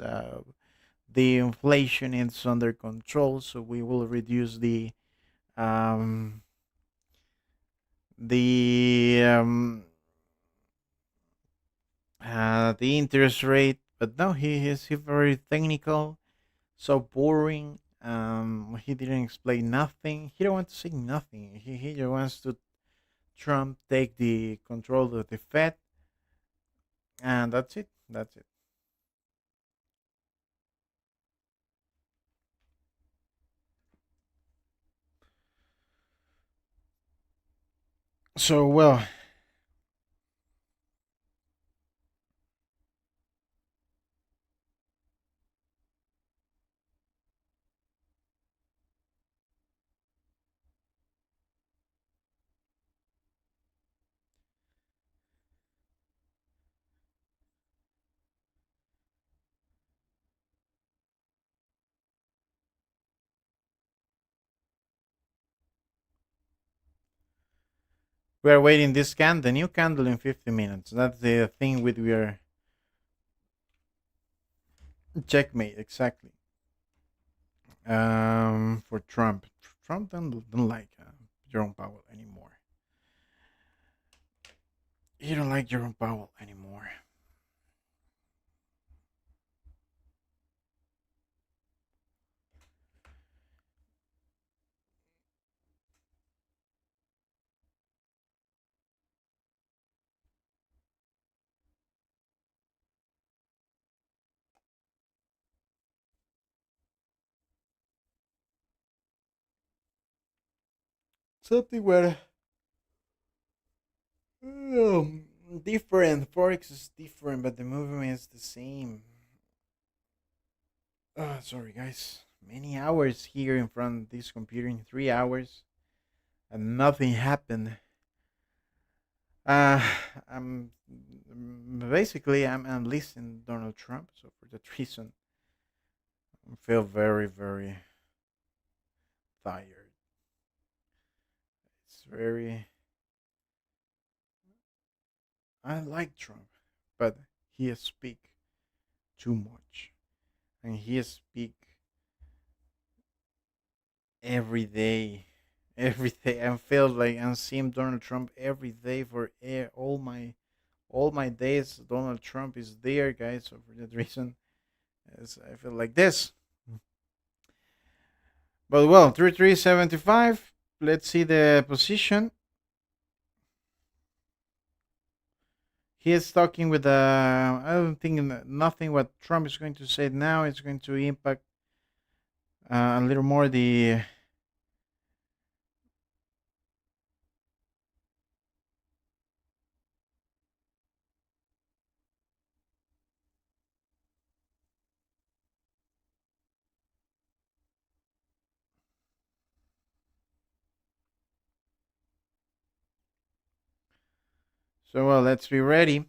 the inflation is under control so we will reduce um, the interest rate, but no, he very technical, so boring. He didn't explain nothing. He don't want to say nothing. He just wants to Trump take the control of the Fed, and that's it. That's it. So well, we are waiting this the new candle in 50 minutes. That's the thing with we are checkmate exactly. For Trump, Trump don't like Jerome Powell anymore. He don't like Jerome Powell anymore. Something where different. Forex is different, but the movement is the same. Sorry, guys. Many hours here in front of this computer in 3 hours, and nothing happened. Uh, I'm basically I'm listening Donald Trump, so for that reason, I feel very tired. It's very. I like Trump, but he speak too much, and he speak every day. Every day, I feel like I'm seeing Donald Trump every day for all my days. Donald Trump is there, guys. So for that reason, I feel like this. But well, 3375. Let's see the position. He is talking with I don't think nothing what Trump is going to say now is going to impact a little more the. So well, let's be ready.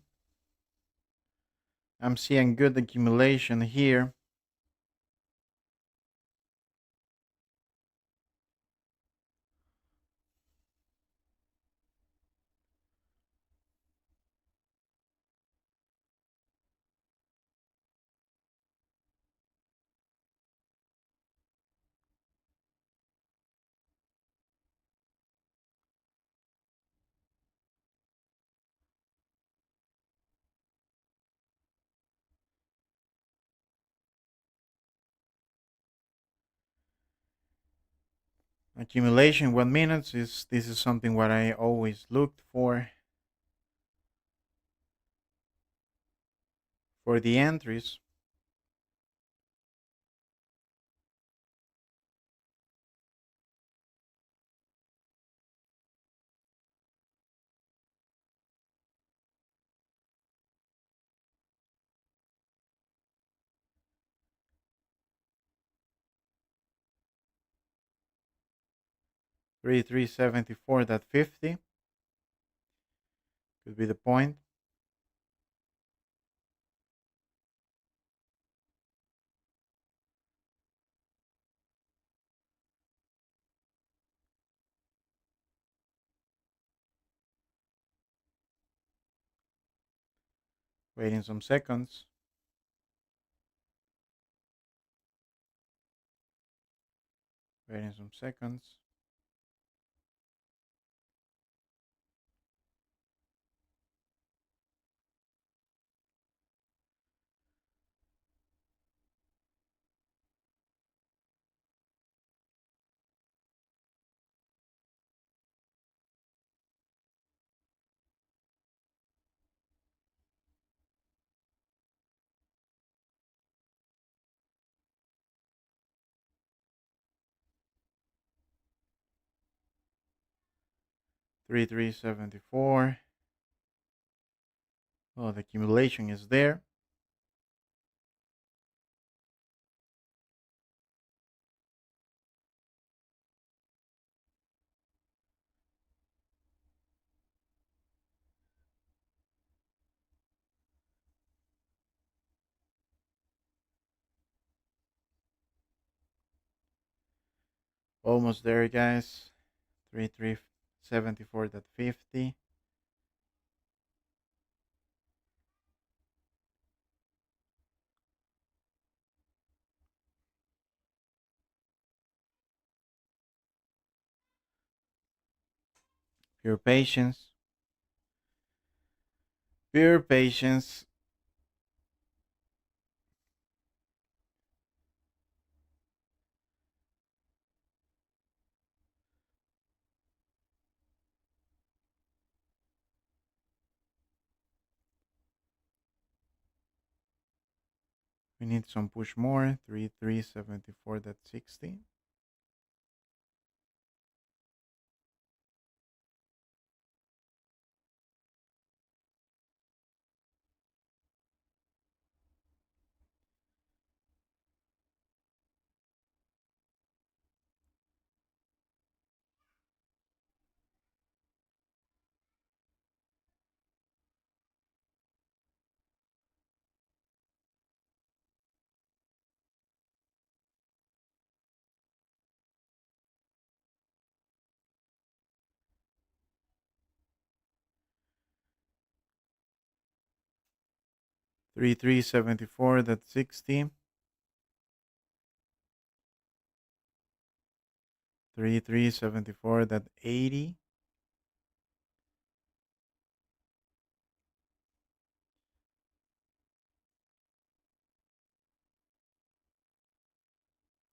I'm seeing good accumulation here. Accumulation 1 minute is this is something what I always looked for the entries. Three 74.50 could be the point. Waiting some seconds. Waiting some seconds. 3.374. Oh, the accumulation is there. Almost there, guys. 3.374.50. Pure patience. Pure patience. We need some push more. 3.374.60. 3.374.60. 3.374.80.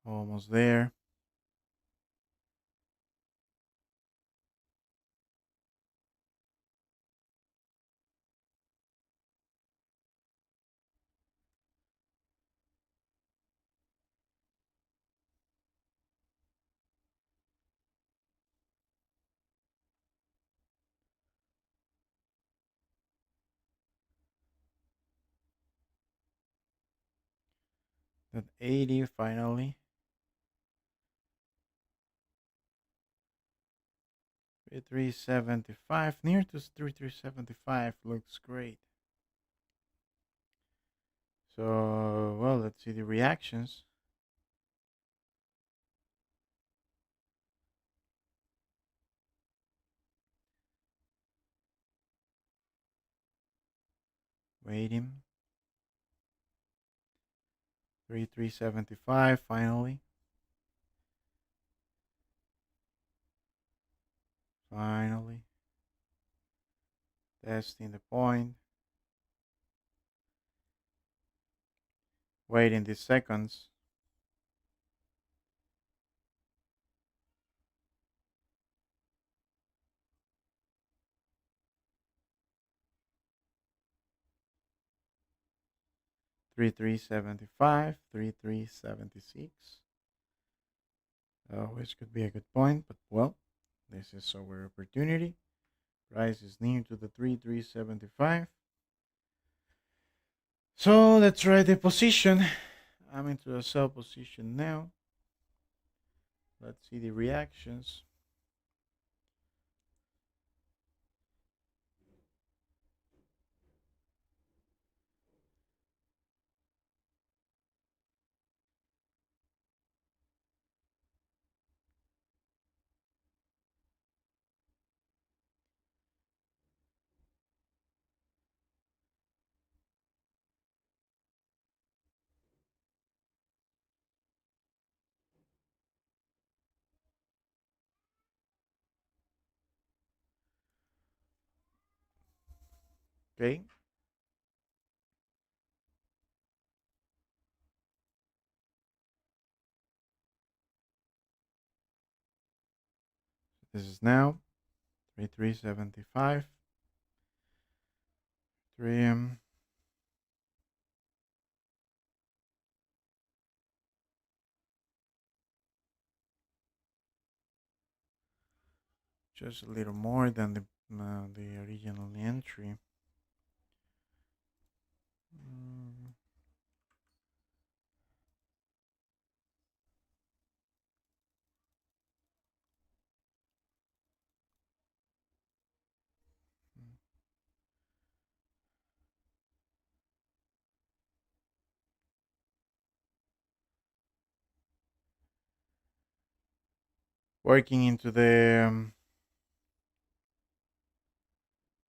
Almost there. That 80 finally. 3.375. Near to 3.375 looks great. So, well, let's see the reactions. Waiting. 3.375 finally. Finally. Testing the point. Waiting the seconds. 3375, 3376. Which could be a good point, but well, this is our opportunity. Price is near to the 3375. So let's try the position. I'm into a sell position now. Let's see the reactions. Okay. This is now 3375. 3M. Just a little more than the original entry. Mm.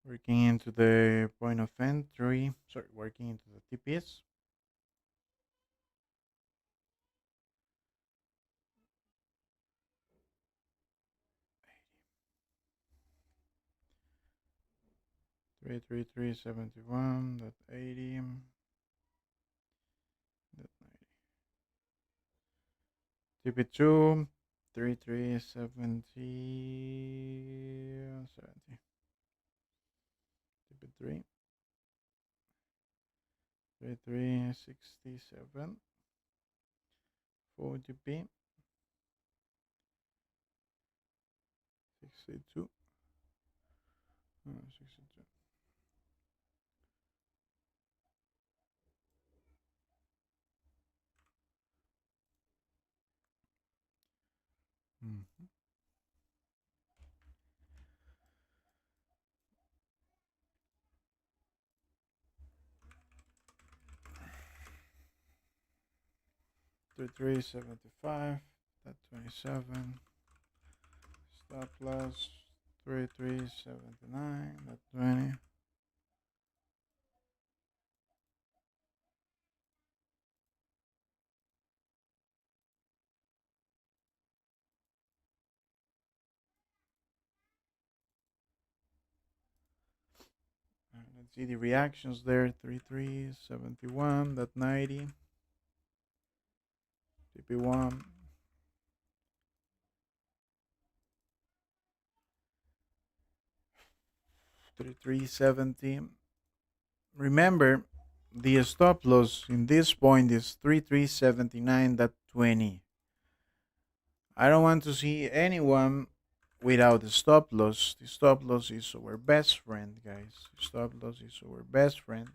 Working into the point of entry. Sorry, working into the TPS. Three 71. That 80. That 90. TP2. 70. TP3. 67. 40p. 62. 62. Mm. 7375. That 27. Stop loss 3379. That 20. Let's see the reactions there. 3371. That 90. TP1. 3370. Remember, the stop loss in this point is 3379. That 20. I don't want to see anyone without the stop loss. The stop loss is our best friend, guys. The stop loss is our best friend.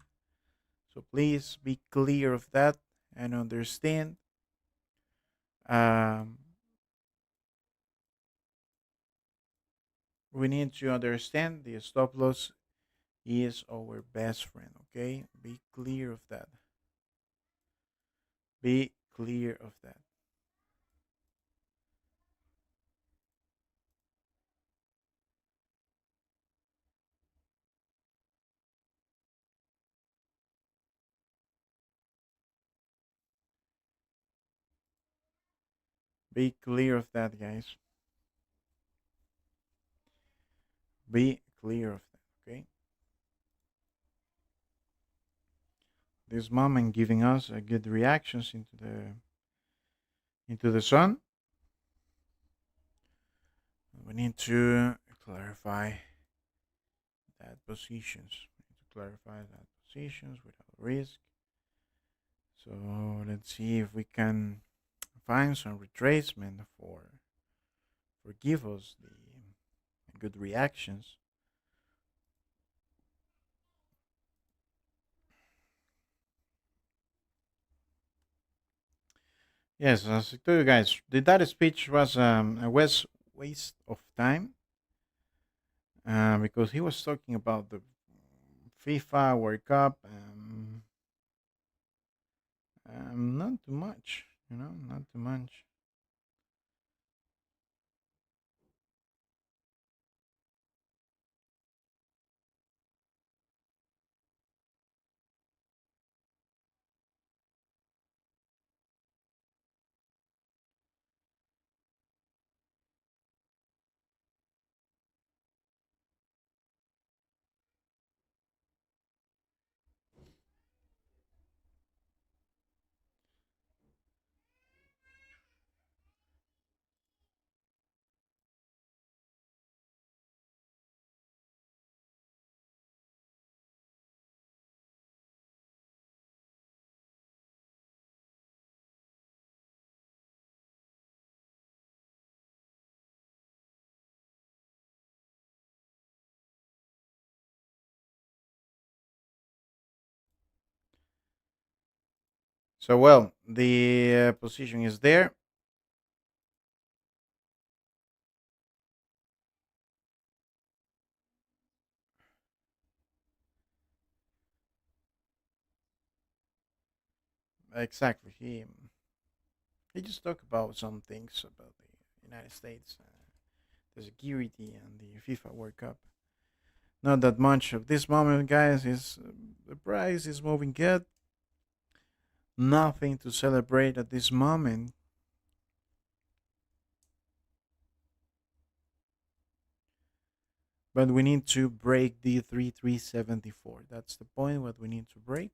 So please be clear of that and understand. Um, we need to understand the stop loss is our best friend. Okay, be clear of that. Be clear of that. Be clear of that, guys. Be clear of that. Okay. This moment giving us a good reactions into the sun. We need to clarify that positions. We need to clarify that positions without risk. So let's see if we can find some retracement for give us the good reactions. Yes, as I told you guys, the data speech was a waste of time because he was talking about the FIFA World Cup. Not too much, not too much. So well, the position is there. Exactly. He just talked about some things about the United States, the security, and the FIFA World Cup. Not that much of this moment, guys. Is the price is moving good. Nothing to celebrate at this moment. But we need to break the 3374. That's the point what we need to break.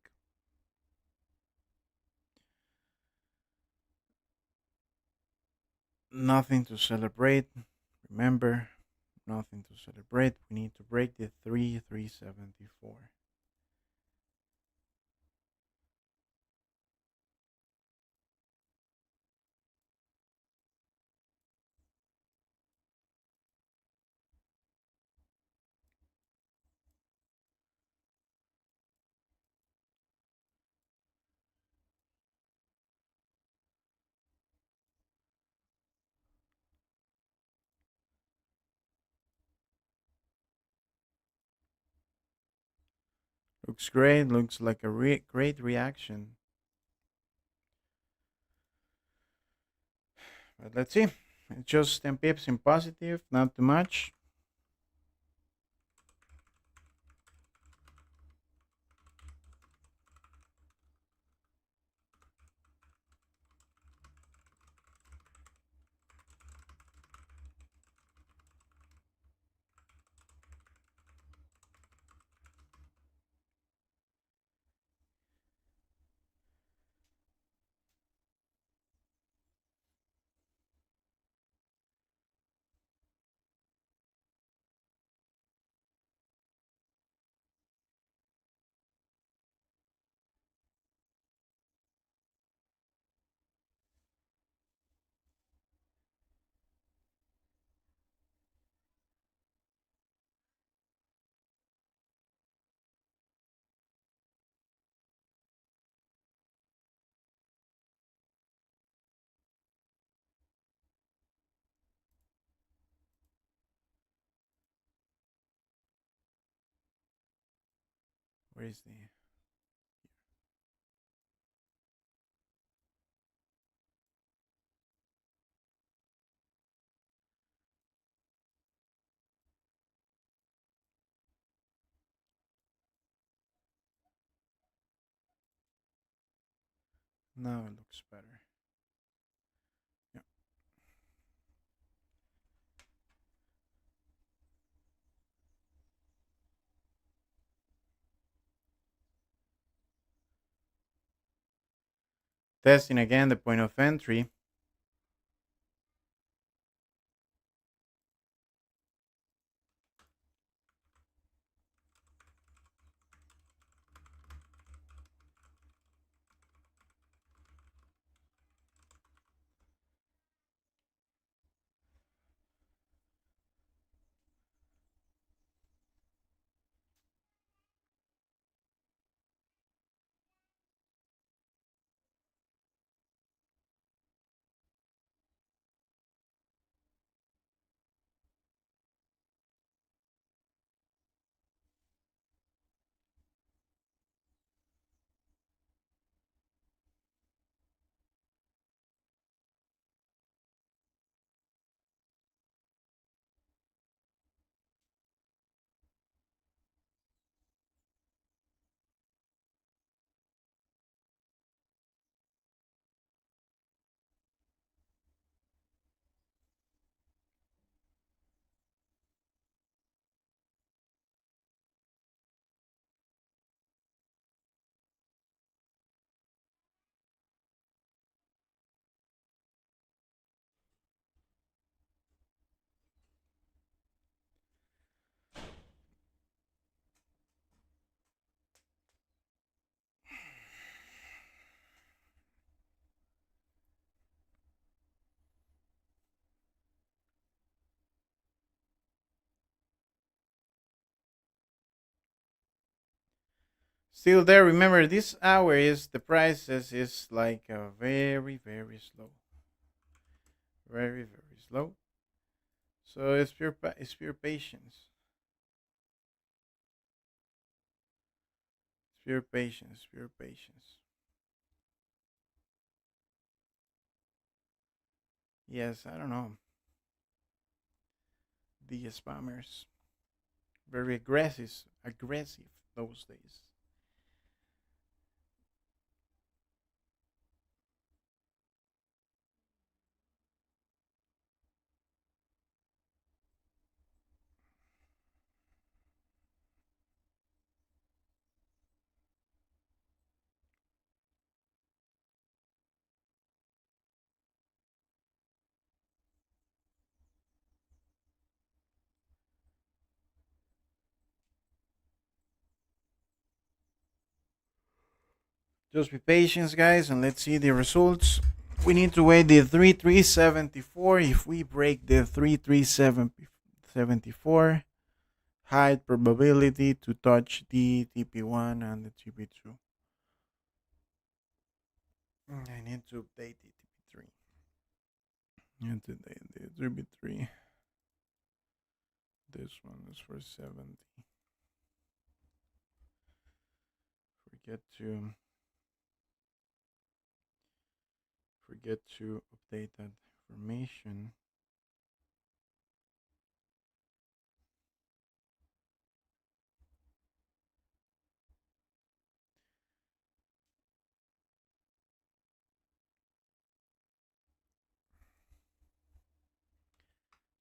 Nothing to celebrate. Remember, nothing to celebrate. We need to break the 3374. Looks great. Looks like a great reaction. But let's see. It's just 10 pips in positive, not too much. Where is the. Now it looks better. Yeah. Testing again the point of entry. Still there. Remember, this hour is the prices is like very slow, very slow. So it's it's pure patience. It's pure patience. Pure patience. Yes, I don't know. The spammers very aggressive those days. Just be patient, guys, and let's see the results. We need to wait the 3374. If we break the 3374, high probability to touch the TP1 and the TP2. I need to update the TP3. And today the TP3. This one is for 70. Forget to update that information.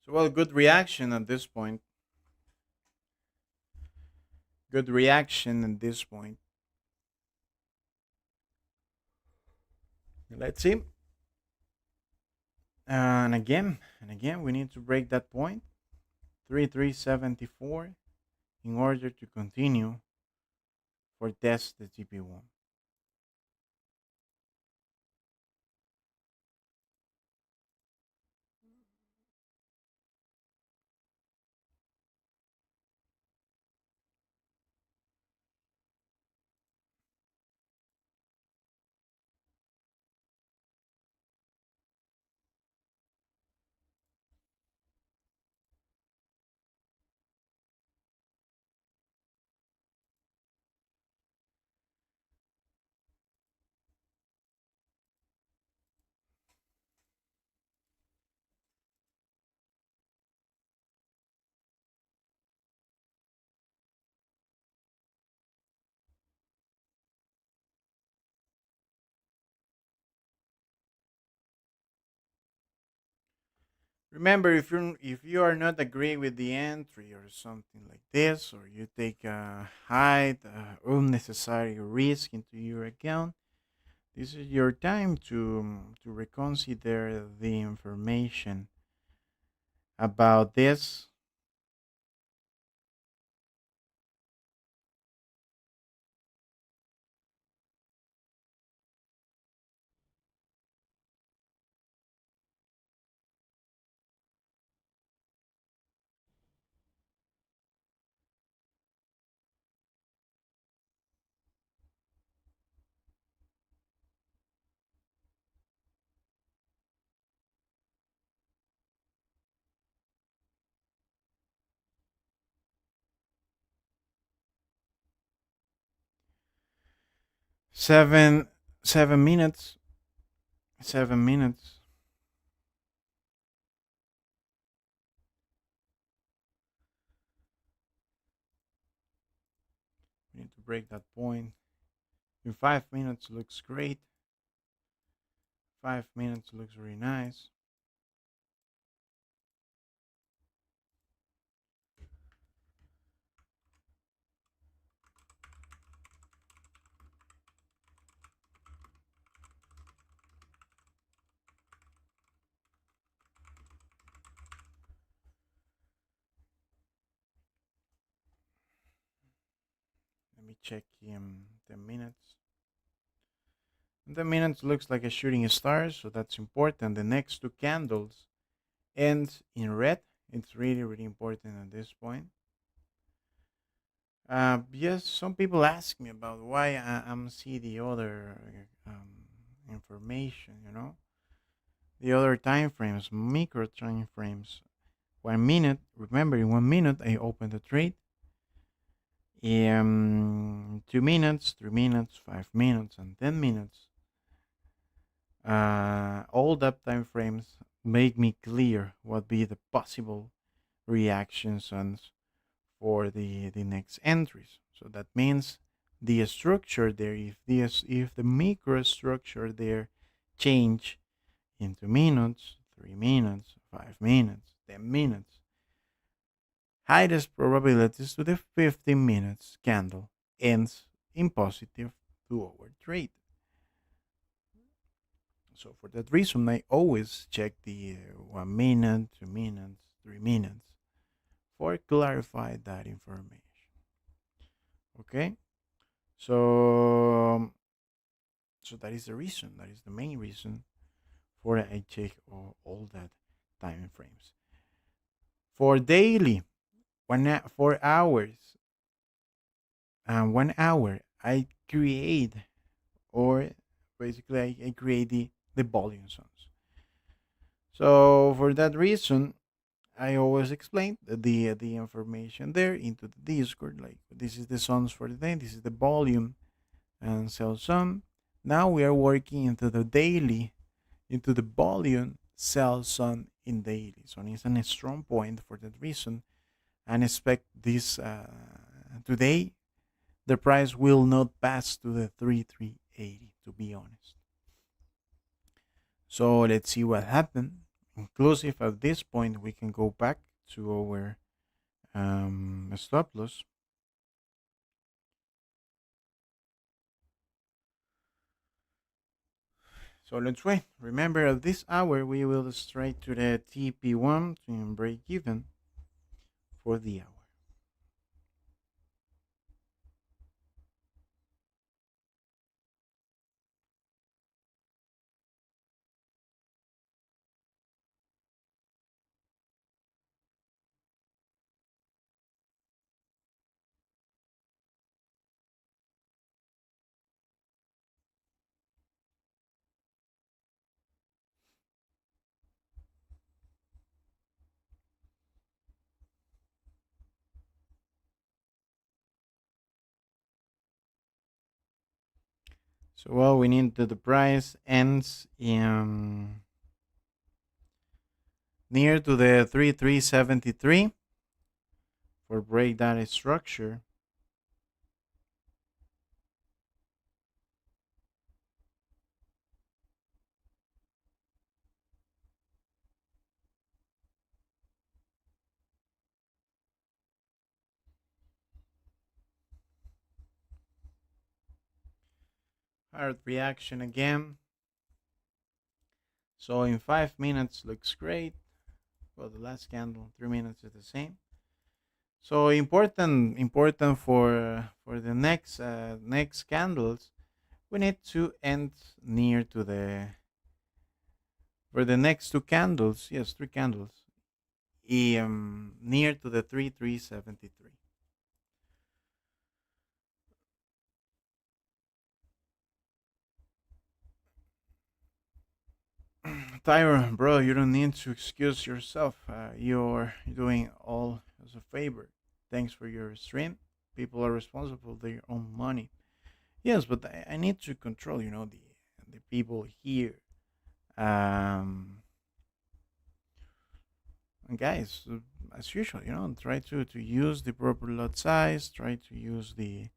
So well, good reaction at this point. Good reaction at this point. Let's see. And again, we need to break that point, 3374, in order to continue for test the TP1. 'Remember, if you are not agree with the entry or something like this, or you take a high unnecessary risk into your account, this is your time to reconsider the information about this. 7 7 minutes. 7 minutes. We need to break that point. In 5 minutes looks great. 5 minutes looks very nice. Let me check 10 minutes. 10 minutes looks like a shooting star, so that's important. The next two candles end in red. It's really important at this point. Yes, some people ask me about why I'm see the other information, the other time frames, micro time frames. 1 minute, remember in 1 minute I open the trade. 2 minutes, 3 minutes, 5 minutes, and 10 minutes. All that time frames make me clear what be the possible reactions and for the next entries. So that means the structure there, if the microstructure there change into minutes, 3 minutes, 5 minutes, 10 minutes, highest probabilities to the 15 minutes candle ends in positive to our trade. So for that reason, I always check the 1 minute, 2 minutes, 3 minutes for clarify that information. Okay, so so that is the reason. That is the main reason for I check all that time frames. For daily, 4 hours and 1 hour, I create or basically I create the volume zones. So for that reason, I always explain the information there into the Discord. Like this is the zones for the day, this is the volume and sell some. Now we are working into the daily, into the volume sell some in daily. So it's a strong point for that reason, and expect this today. The price will not pass to the 3380. To be honest. So let's see what happened. Inclusive at this point, we can go back to our stop loss. So let's wait. Remember, at this hour, we will straight to the TP1 to break even for the hour. So, well, we need that the price ends in near to the 3373 for break that structure. Hard reaction again. So in 5 minutes looks great. Well, the last candle, 3 minutes is the same. So important for the next candles, we need to end near to the for the next two candles. Yes, three candles. Near to the 3373. Tyron, bro, you don't need to excuse yourself. You're doing all as a favor. Thanks for your stream. People are responsible for their own money. Yes, but I need to control, the people here. Um, and guys, as usual, try to use the proper lot size. Try to use the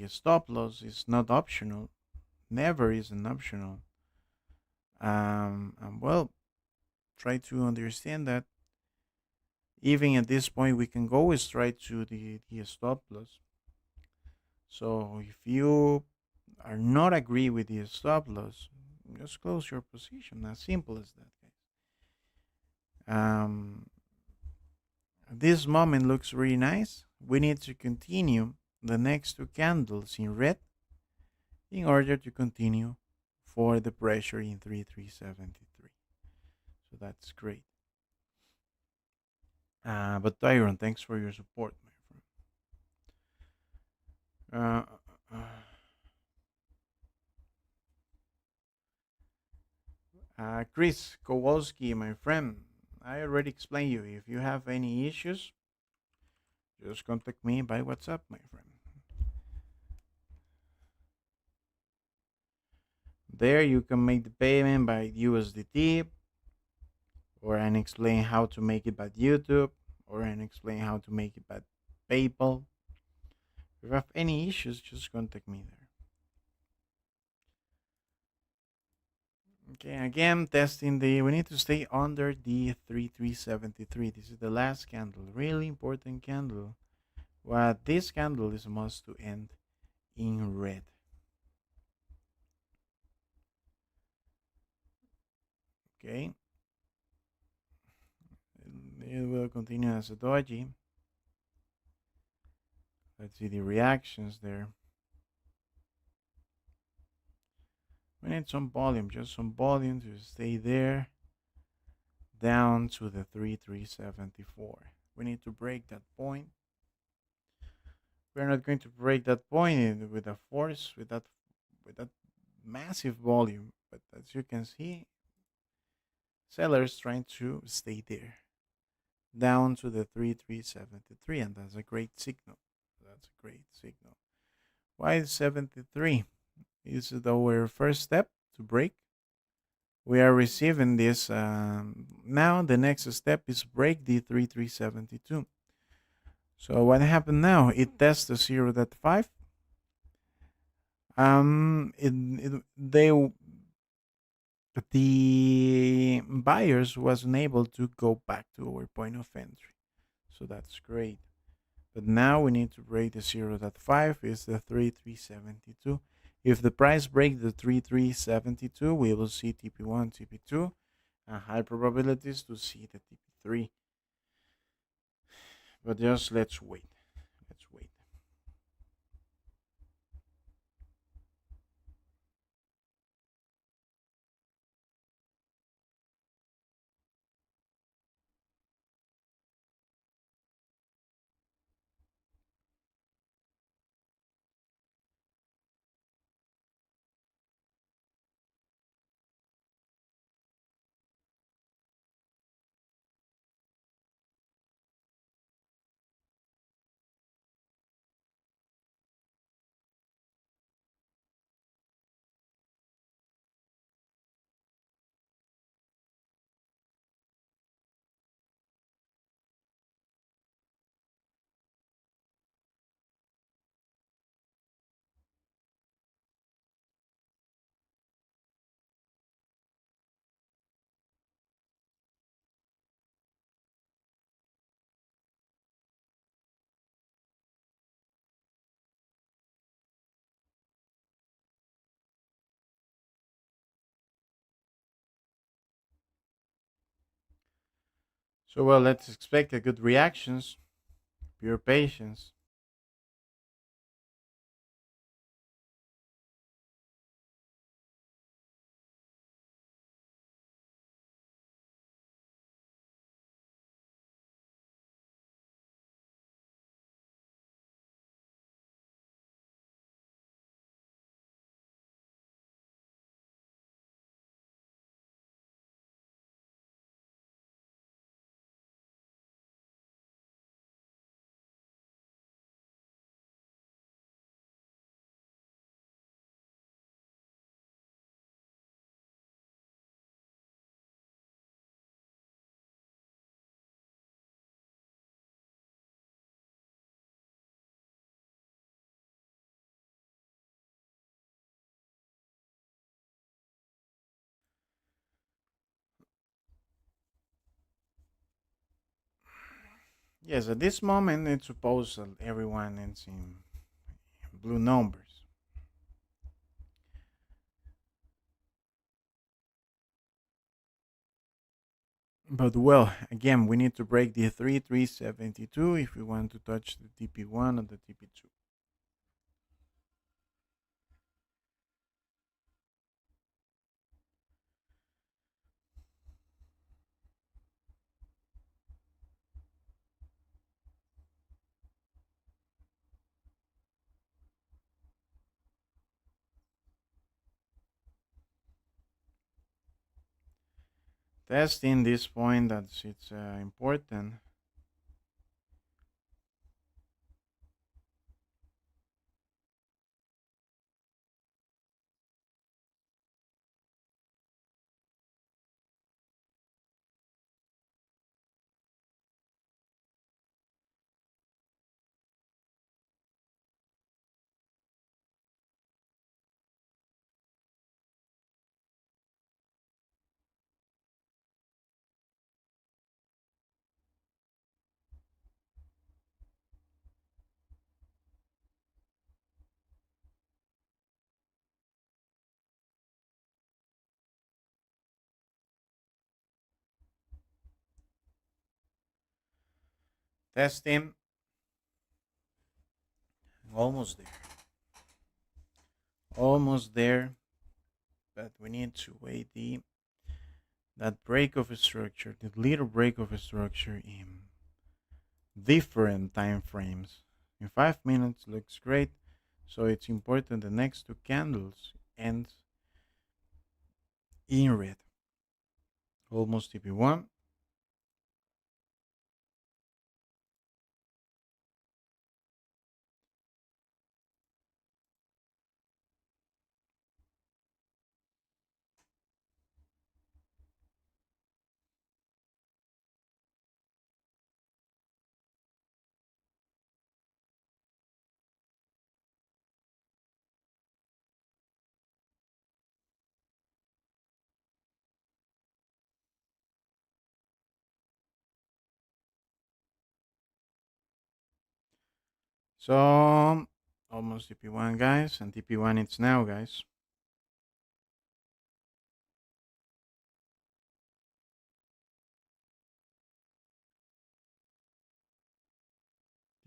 stop loss. It's not optional. Never is an optional. And well, try to understand that even at this point we can go straight to the stop loss. So if you are not agree with the stop loss, just close your position. As simple as that, guys. This moment looks really nice. We need to continue the next two candles in red in order to continue for the pressure in 3373. So that's great. But Tyron, thanks for your support, my friend. Uh, Chris Kowalski, my friend, I already explained you. If you have any issues, just contact me by WhatsApp, my friend. There you can make the payment by USDT, or and explain how to make it by YouTube, or and explain how to make it by PayPal. If you have any issues, just contact me there. Okay, again, testing we need to stay under the 3373. This is the last candle, really important candle. What this candle is must to end in red. Okay, it will continue as a doji. Let's see the reactions there. We need some volume, just some volume to stay there down to the 3374. We need to break that point. We're not going to break that point with a force, with that massive volume, but as you can see, sellers trying to stay there down to the 3373, and that's a great signal. That's a great signal. Why is 73? Is it our first step to break? We are receiving this. Now the next step is break the 3372. So what happened now? It tests the 0.5. The buyers wasn't able to go back to our point of entry, so that's great. But now we need to break the 0.5 is the 3372. If the price breaks the 3372, we will see TP1, TP2, and high probabilities to see the TP3. But just let's wait. Let's wait. So well, let's expect a good reactions. Pure patience. Yes, at this moment it's supposed that everyone is in blue numbers. But well, again, we need to break the 3372 if we want to touch the TP1 or the TP2. Testing this point that's it's important. Testing. Almost there. Almost there. But we need to wait the that break of a structure, the little break of a structure in different time frames. In 5 minutes looks great. So it's important the next two candles end in red. Almost TP1. So almost TP1 guys, and TP1 it's now guys.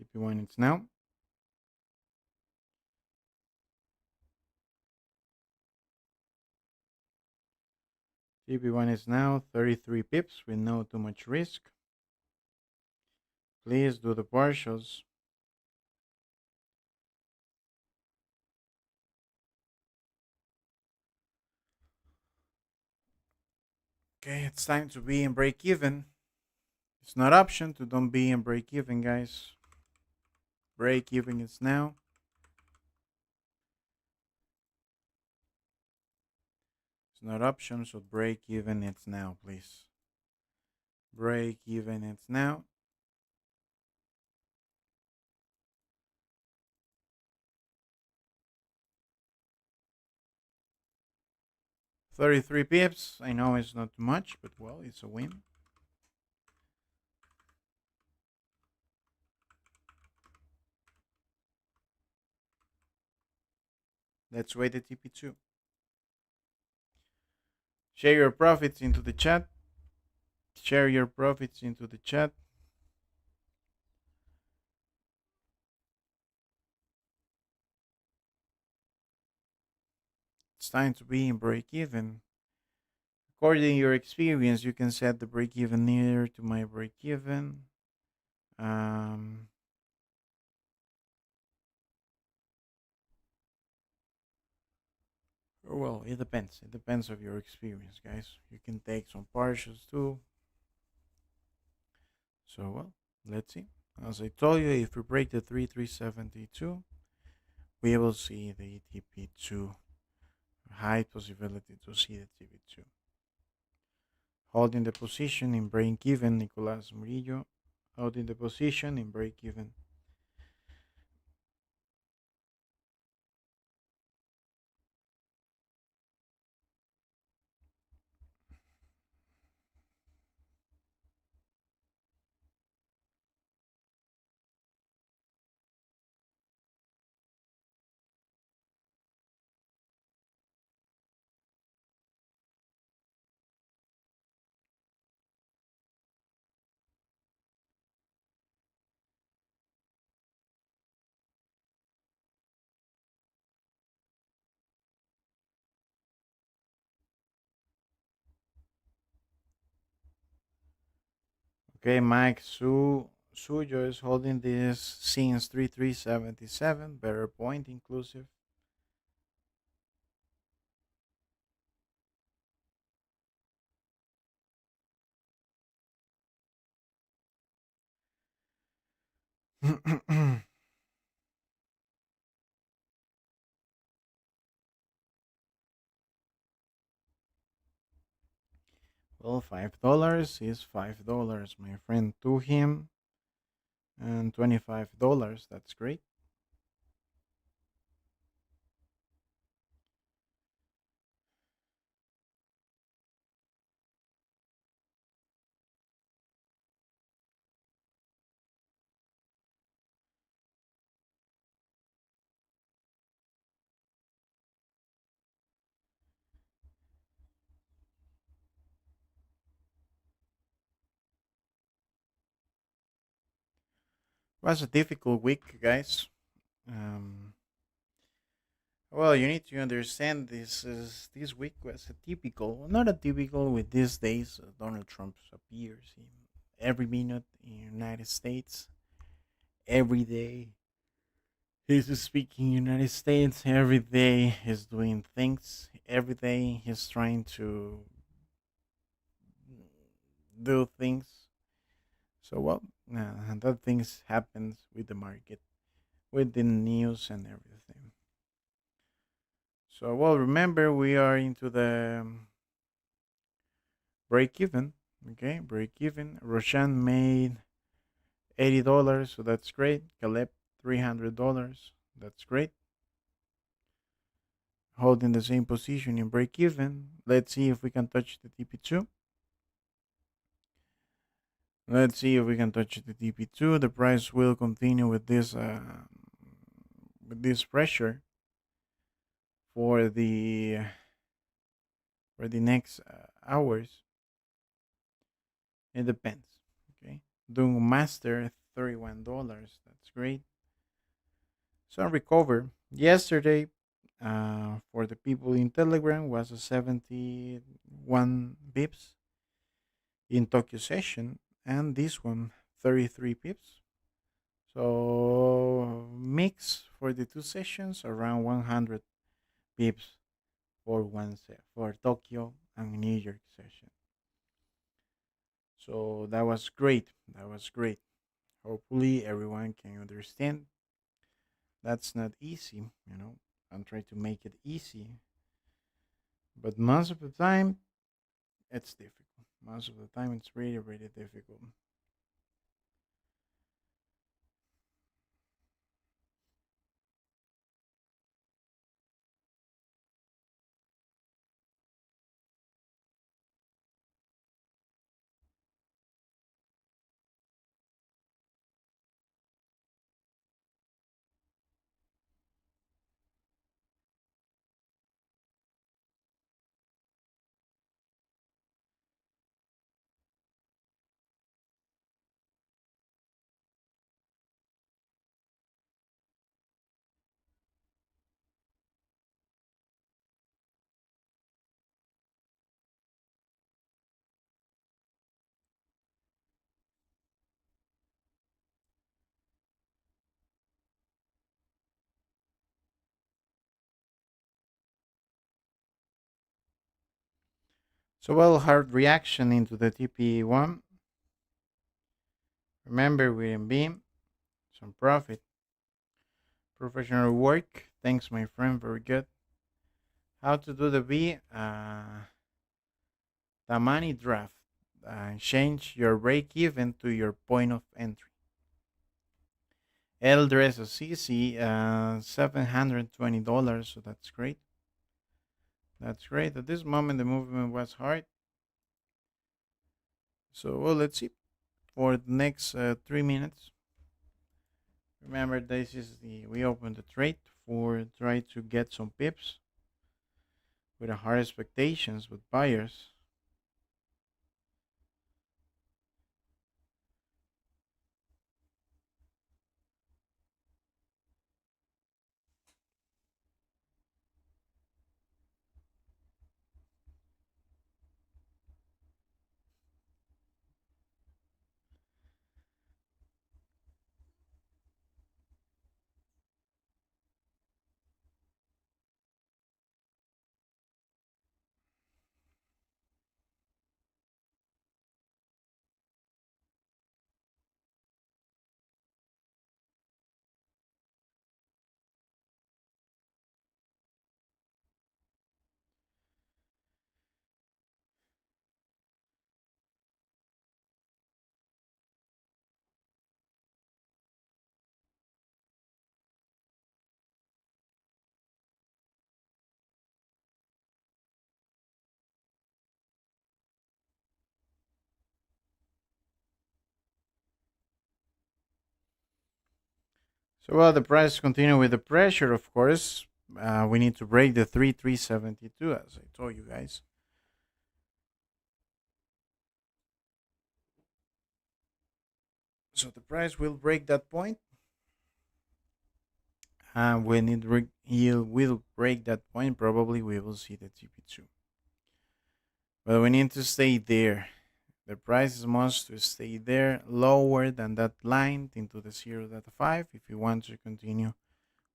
TP1 it's now. TP1 is now 33 pips with no too much risk. Please do the partials. Okay, it's time to be in break even. It's not option to don't be in break even, guys. Break even is now. It's not option, so break even it's now, please. Break even it's now. $33 pips. I know it's not too much, but well, it's a win. Let's wait the TP2. Share your profits into the chat. Share your profits into the chat. It's time to be in break even. According to your experience, you can set the break even near to my break even. Well, it depends. It depends of your experience, guys. You can take some partials too. So, well, let's see. As I told you, if we break the 3372, we will see the TP2. High possibility to see the TP2. Holding the position in break even, Nicolas Murillo. Holding the position in break even. Okay, Mike Sujo is holding this since 3377. Better point inclusive. Well, $5 is $5, my friend. To him, and $25. That's great. Was a difficult week, guys. Um, well, you need to understand this week was a typical, not a typical with these days. Donald Trump appears in every minute in United States, every day. He's speaking United States every day. He's doing things every day. He's trying to do things. So well, that things happens with the market, with the news and everything. So well, remember we are into the break even. Okay, break even. Roshan made $80, so that's great. Caleb $300, that's great. Holding the same position in break even. Let's see if we can touch the TP2. Let's see if we can touch the TP2. The price will continue with this pressure for the next hours. It depends. Okay, doing master $31. That's great. So recover yesterday. For the people in Telegram was a 71 bips in Tokyo session, and this one 33 pips. So mix for the two sessions around 100 pips for for Tokyo and New York session. So that was great. That was great. Hopefully everyone can understand. That's not easy, you know. I'm trying to make it easy, but most of the time it's difficult. Most of the time it's really really difficult. So well, hard reaction into the TP1. Remember, we're in Beam, some profit, professional work. Thanks, my friend. Very good. How to do the B? The money draft. Change your break even to your point of entry. Eldres CC, $720. So that's great. That's great. At this moment, the movement was hard. So well, let's see for the next 3 minutes. Remember, this is the we opened the trade for try to get some pips with a high expectations with buyers. So while the price continue with the pressure, of course, we need to break the 3372, as I told you guys. So the price will break that point, and when it will break that point, probably we will see the TP2. But we need to stay there. The price must to stay there lower than that line into the 0.5 if you want to continue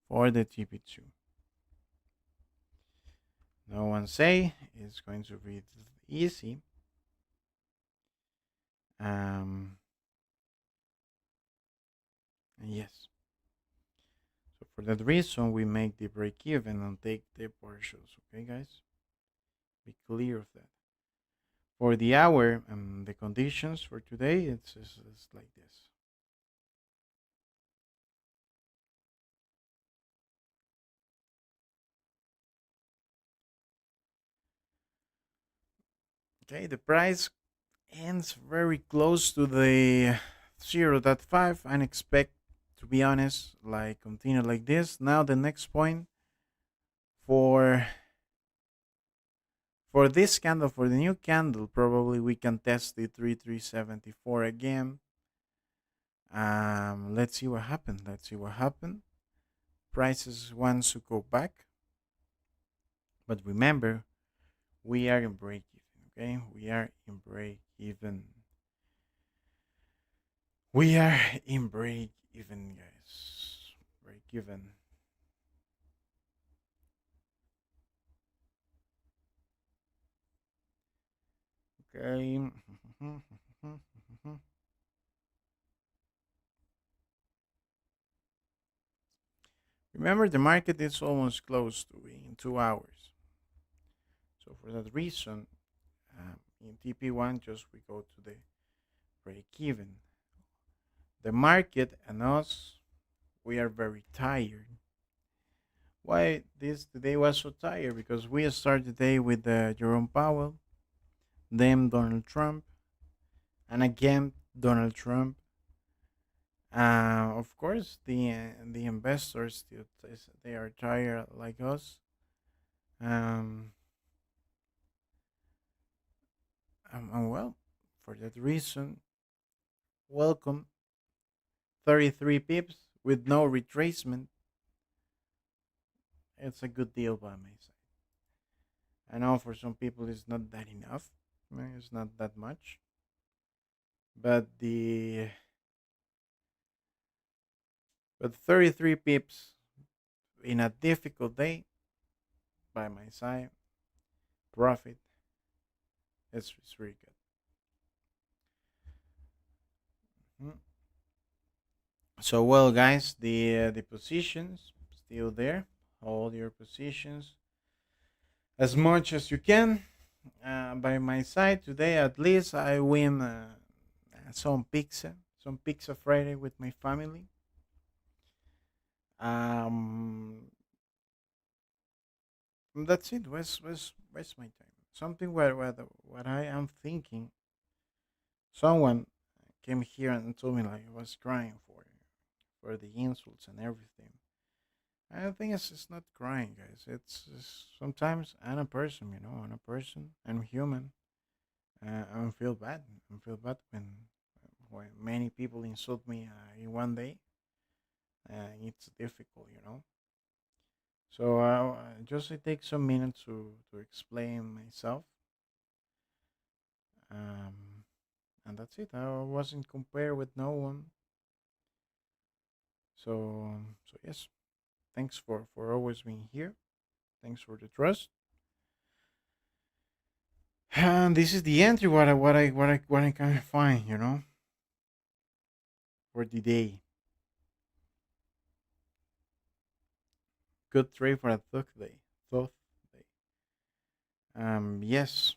for the TP2. No one say it's going to be easy. Um, yes. So for that reason, we make the break even and take the partials. Okay, guys, be clear of that. For the hour and the conditions for today, it's like this. Okay, the price ends very close to the 0.5 and expect, to be honest, like continue like this. Now the next point for this candle, for the new candle, probably we can test the 3374 again. Let's see what happened. Let's see what happened. Prices wants to go back, but remember, we are in break even. Okay, we are in break even. We are in break even, guys. Break even. Okay. Remember, the market is almost close to in 2 hours. So for that reason, in TP1, just we go to the break even. The market and us, we are very tired. Why this today was so tired? Because we started the day with Jerome Powell, then Donald Trump, and again Donald Trump. Of course, the investors still they are tired like us. Um, and well, for that reason, welcome 33 pips with no retracement. It's a good deal by my side. I know for some people it's not that enough. It's not that much, but the but 33 pips in a difficult day by my side, profit. It's really good. Mhm. So well, guys, the positions still there. Hold your positions as much as you can. By my side today, at least I win some pizza Friday with my family. Um, that's it. Where's my time? Something what I am thinking. Someone came here and told me like I was crying for the insults and everything. I think it's not crying, guys. It's sometimes I'm a person, I'm a person. I'm human. I feel bad. I feel bad when many people insult me in one day. It's difficult. So just I take some minutes to explain myself, um, and that's it. I wasn't compared with no one. So yes, thanks for always being here. Thanks for the trust. And this is the entry what I can find, for the day. Good trade for a third day. Third day. Yes,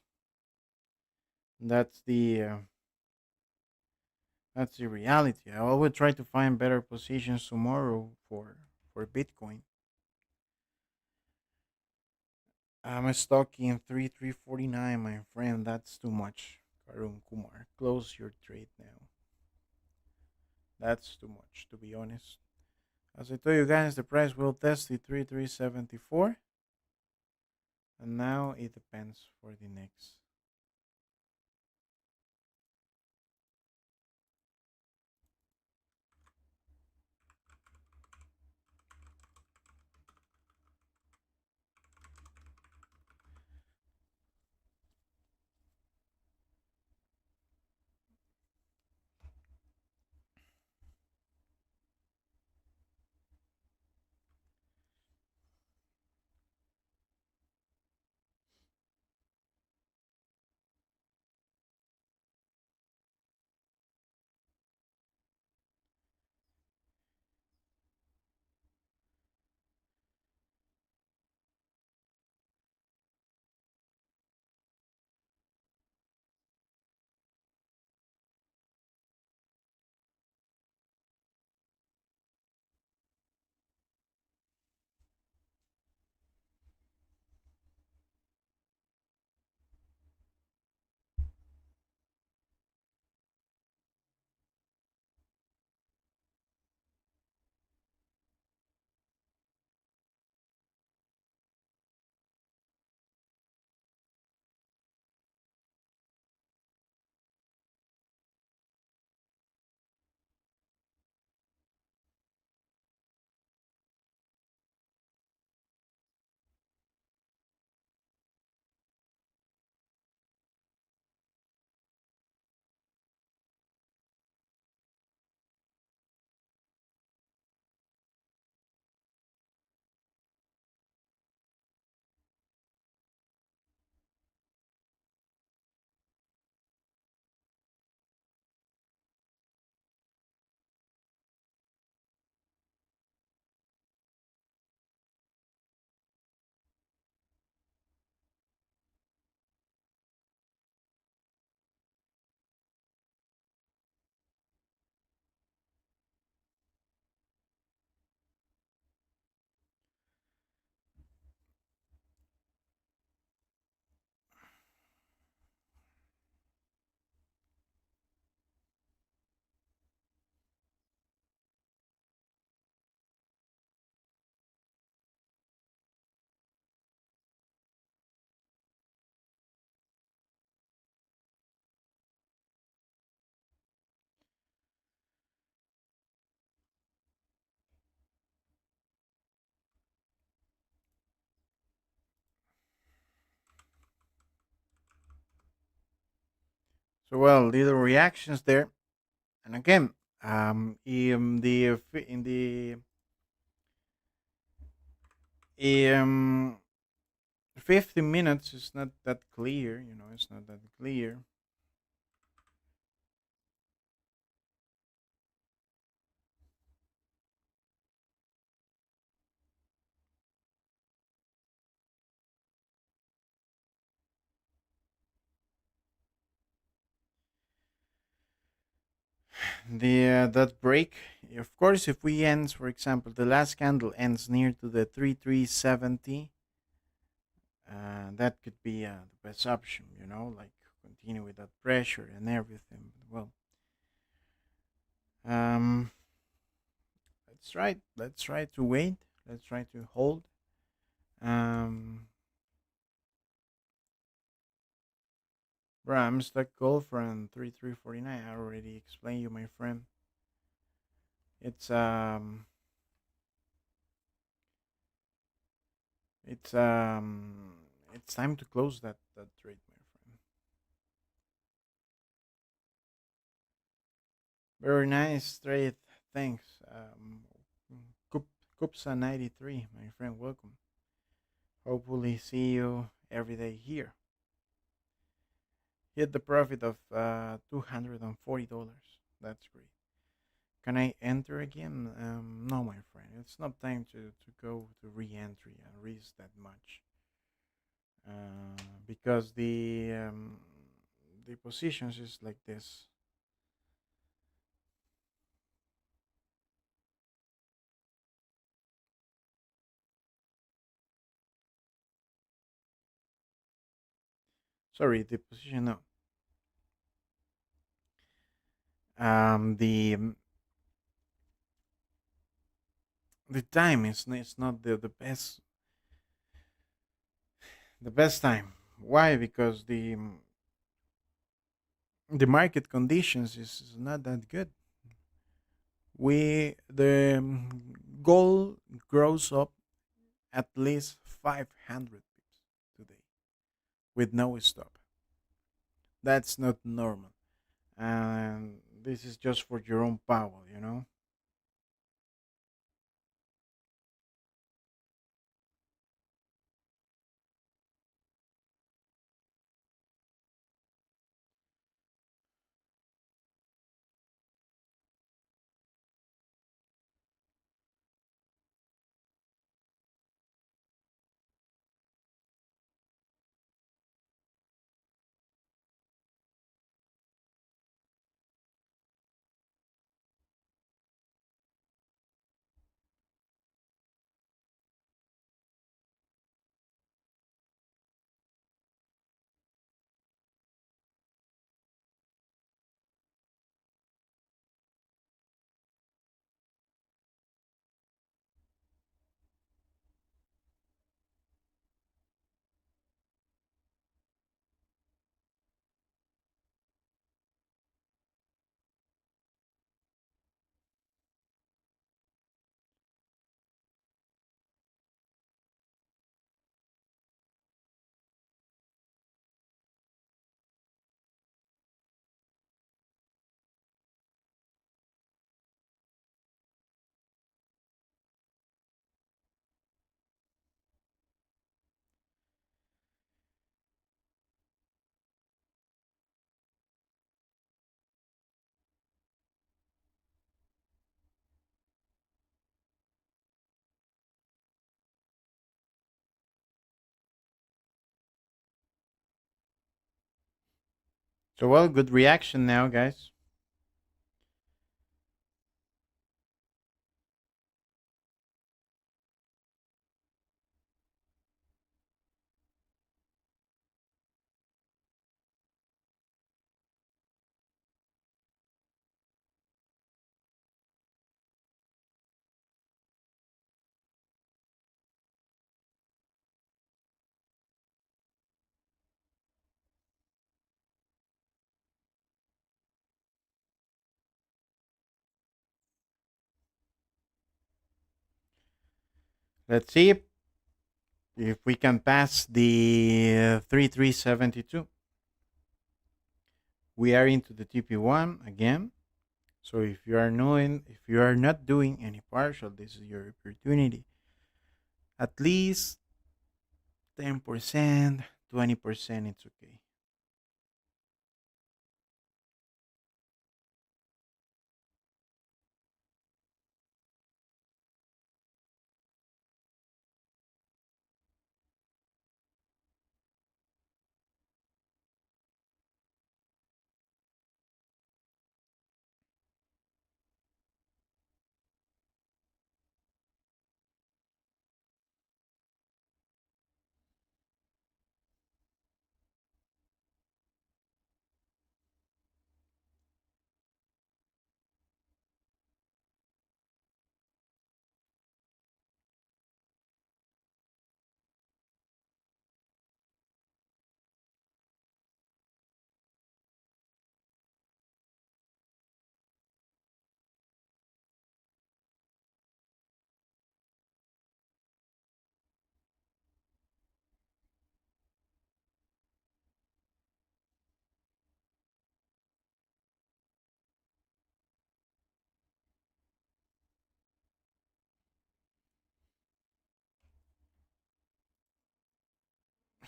that's the reality. I will try to find better positions tomorrow for Bitcoin. I'm stuck in 3349, my friend. That's too much. Karun Kumar, close your trade now. That's too much, to be honest. As I told you guys, the price will test the 3374, and now it depends for the next. So well, little reactions there, and again, in 50 minutes is not that clear. It's not that clear. The that break, of course, if we ends, for example, the last candle ends near to the 3370, that could be the best option. Like continue with that pressure and everything. Well, um, let's try to wait. Let's try to hold. Um, Bro, I'm stuck gold from 3349. I already explained you, my friend. It's um it's um it's time to close that trade, my friend. Very nice trade. Thanks. Kup- Kupsa 93, my friend. Welcome. Hopefully see you every day here. Hit the profit of $240. That's great. Can I enter again? No, my friend. It's not time to go to re-entry and risk that much. Because the positions is like this. Sorry, the position. No, the the time is it's not the best time. Why? Because the market conditions is not that good. The gold grows up at least 500 pips today with no stop. That's not normal, and this is just for your own power, you know. So well, good reaction now, guys. Let's see if we can pass the 3372. We are into the TP1 again. So if you are not doing any partial, this is your opportunity. At least 10%, 20%, it's okay.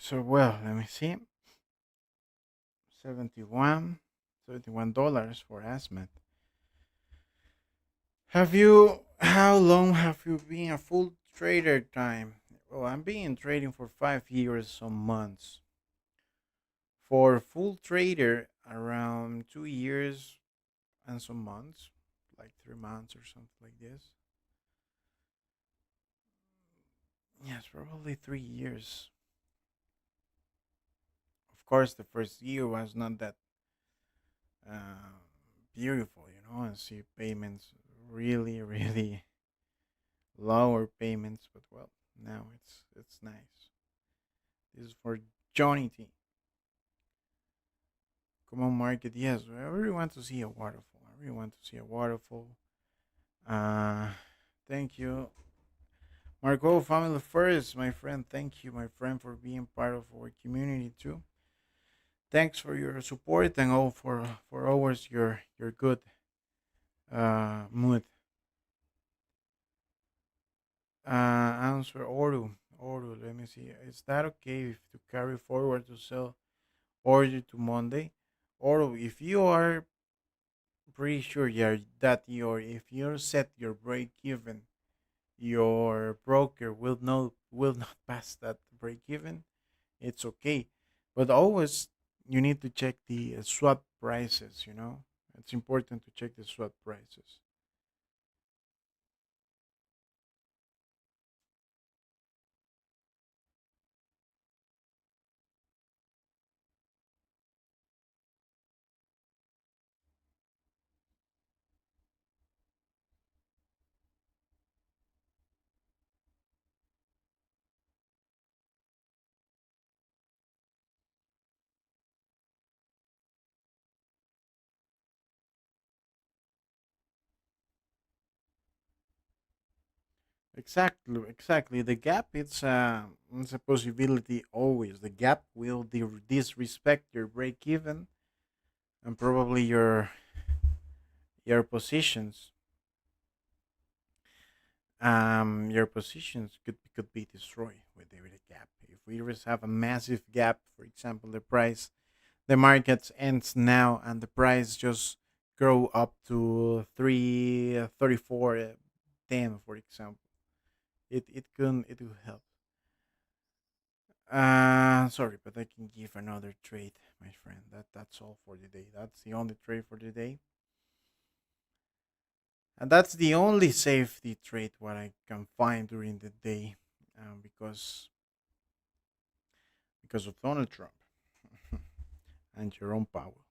So well, let me see. 71, $71 for Asmat. How long have you been a full trader time? Well, I'm been trading for 5 years, some months. For full trader, around 2 years and some months, like 3 months or something like this. Yes, probably 3 years. Of course, the first year was not that uh, beautiful, and see payments really, really lower payments, but well, now it's nice. This is for Johnny T. Come on, market. Yes, I really want to see a waterfall. I really want to see a waterfall. Uh, Thank you, Marco. Family first, my friend. Thank you, my friend, for being part of our community too. Thanks for your support and all for always your good mood. Answer Oru. Let me see. Is that okay if to carry forward to sell order to Monday? Or if you are pretty sure that your if you set your break even, your broker will not pass that break even. It's okay, but always you need to check the swap prices. It's important to check the swap prices. Exactly. The gap it's a possibility always. The gap will disrespect your break even and probably your positions. Your positions could be destroyed with a gap. If we just have a massive gap, for example, the market ends now and the price just grow up to 334 10, for example. It will help. Sorry, but I can give another trade, my friend. That's all for the day. That's the only trade for the day, and that's the only safety trade what I can find during the day, because of Donald Trump and Jerome Powell.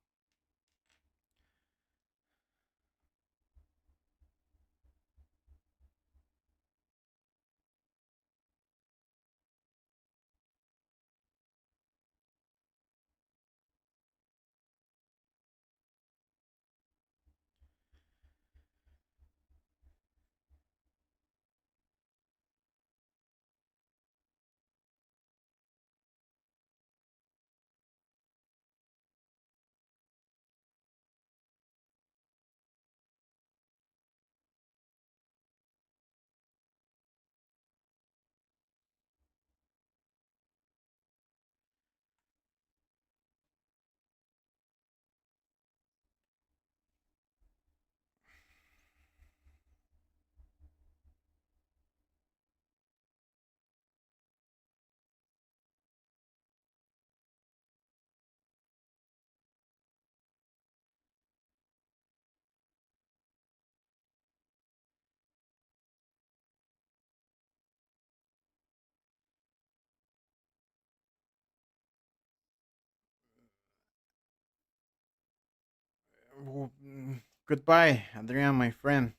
Goodbye, Adrian, my friend.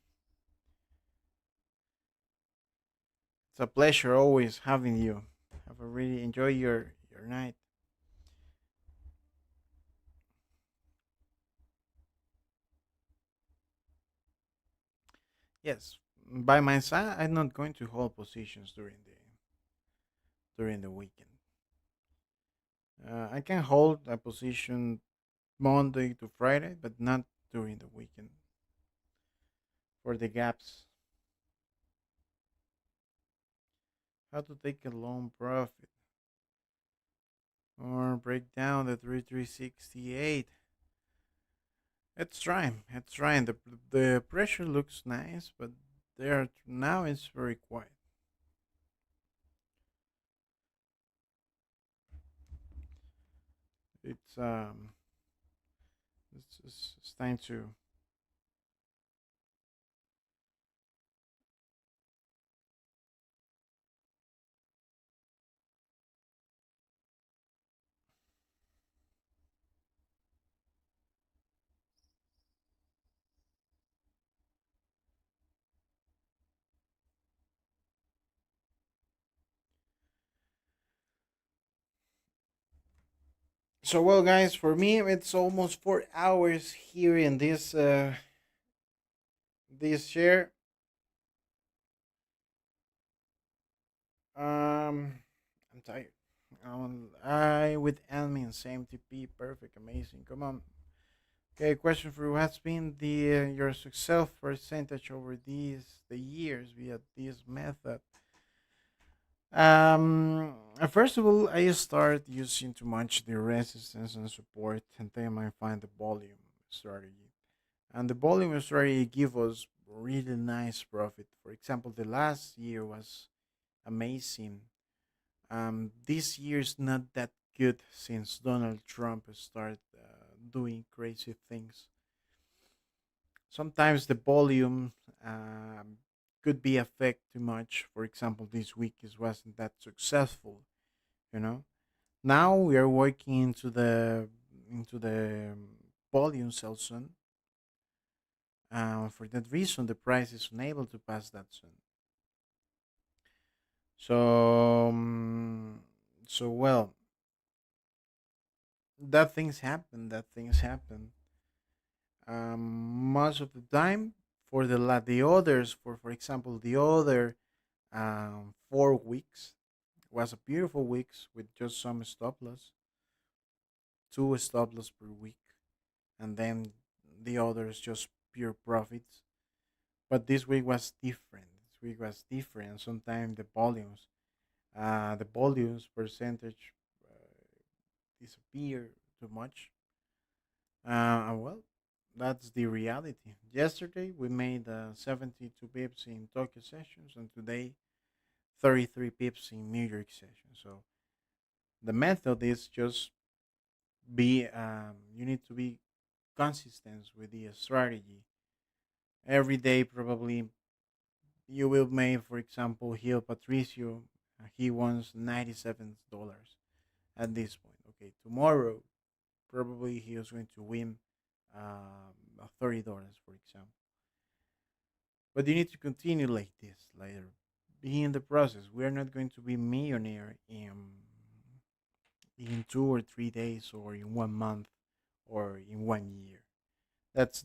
It's a pleasure always having you. Have a really enjoy your night. Yes, by my side, I'm not going to hold positions during the weekend. I can hold a position Monday to Friday, but not during the weekend for the gaps. How to take a long profit or break down the 3368. It's trying. It's trying. The pressure looks nice, but there now it's very quiet. It's it's time to So well, guys, for me it's almost 4 hours here in this share. I'm tired. I with enemy and same TP, perfect, amazing. Come on. Okay, question for you: what's been the your success percentage over the years via this method? First of all, I start using too much the resistance and support, and then I find the volume strategy. And the volume strategy give us really nice profit. For example, the last year was amazing. This year is not that good since Donald Trump started doing crazy things. Sometimes the volume could be affect too much. For example, this week it wasn't that successful. You know. Now we are working into the volume sell soon. For that reason, the price is unable to pass that soon. So, so well, that things happen. That things happen. Most of the time, for the others, for example, the other 4 weeks was a beautiful weeks with just some stop loss, two stop loss per week, and then the others just pure profits. But this week was different. This week was different. Sometimes the volumes percentage disappear too much. Well, that's the reality. Yesterday we made 72 pips in Tokyo sessions, and today 33 pips in New York sessions. So the method is just be you need to be consistent with the strategy. Every day probably you will make, for example, Hill Patricio. He wants $97 at this point. Okay, tomorrow probably he is going to win $30, for example. But you need to continue like this, later. Be in the process. We are not going to be millionaire in 2 or 3 days, or in 1 month, or in 1 year. That's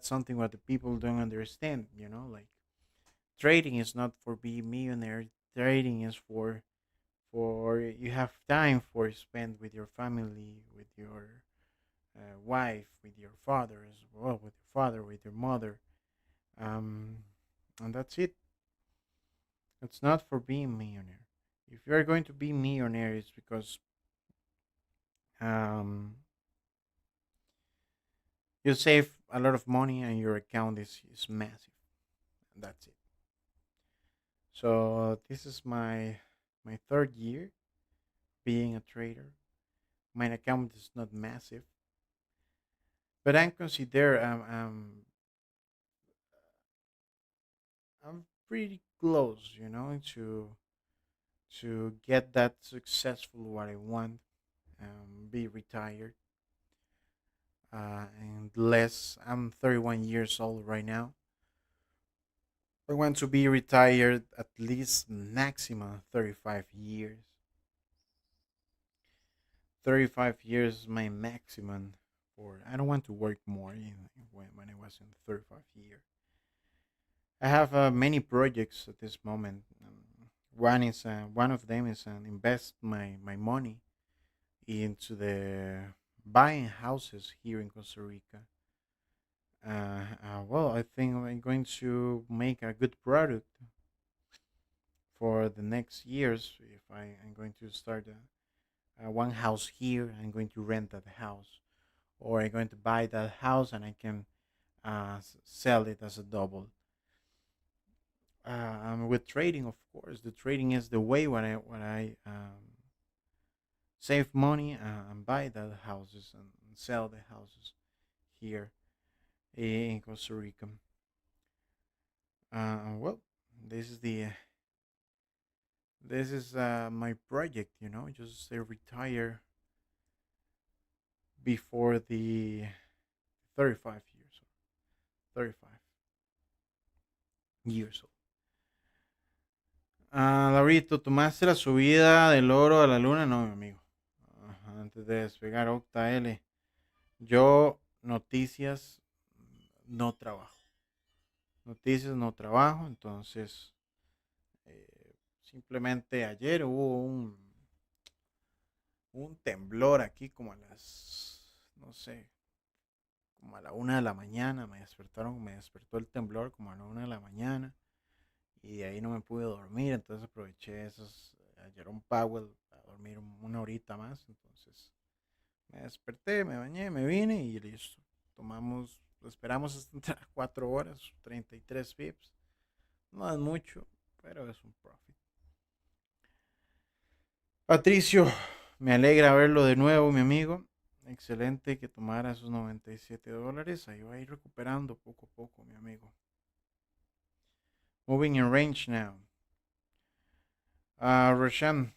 something what the people don't understand. Like trading is not for being millionaire. Trading is for you have time for spend with your family, with your wife, with your father as well, with your father, with your mother, um, and that's it. It's not for being millionaire. If you are going to be millionaire, it's because um, you save a lot of money and your account is massive. And that's it. So this is my third year being a trader. My account is not massive, but I consider I'm pretty close, to get that successful what I want, be retired. And less, I'm 31 years old right now. I want to be retired at least maximum 35 years. 35 years is my maximum for. I don't want to work more when I was in 35 year. I have many projects at this moment. One of them is invest my money into the buying houses here in Costa Rica. Well, I think I'm going to make a good product for the next years. If I'm going to start one house here, I'm going to rent that house, or I'm going to buy that house and I can sell it as a double. With trading, of course, the trading is the way when I save money and buy the houses and sell the houses here in Costa Rica. Well, this is my project. Just retire before the 35 years, 35 years old. Laurito, ¿tomaste la subida del oro a la luna? No, mi amigo. antes de despegar Octa L. Yo noticias no trabajo. Noticias no trabajo, entonces simplemente ayer hubo un temblor aquí como a las, no sé, como a la 1 de la mañana. Me despertó el temblor como a la 1 de la mañana y de ahí no me pude dormir, entonces aproveché esos, ayer un Powell a dormir una horita más, entonces me desperté, me bañé, me vine y listo. Tomamos, esperamos hasta 4 horas, 33 pips. No es mucho, pero es un profit. Patricio, me alegra verlo de nuevo, mi amigo. Excelente que tomara esos $97. Ahí va a ir recuperando poco a poco, mi amigo. Moving in range now. Roshan,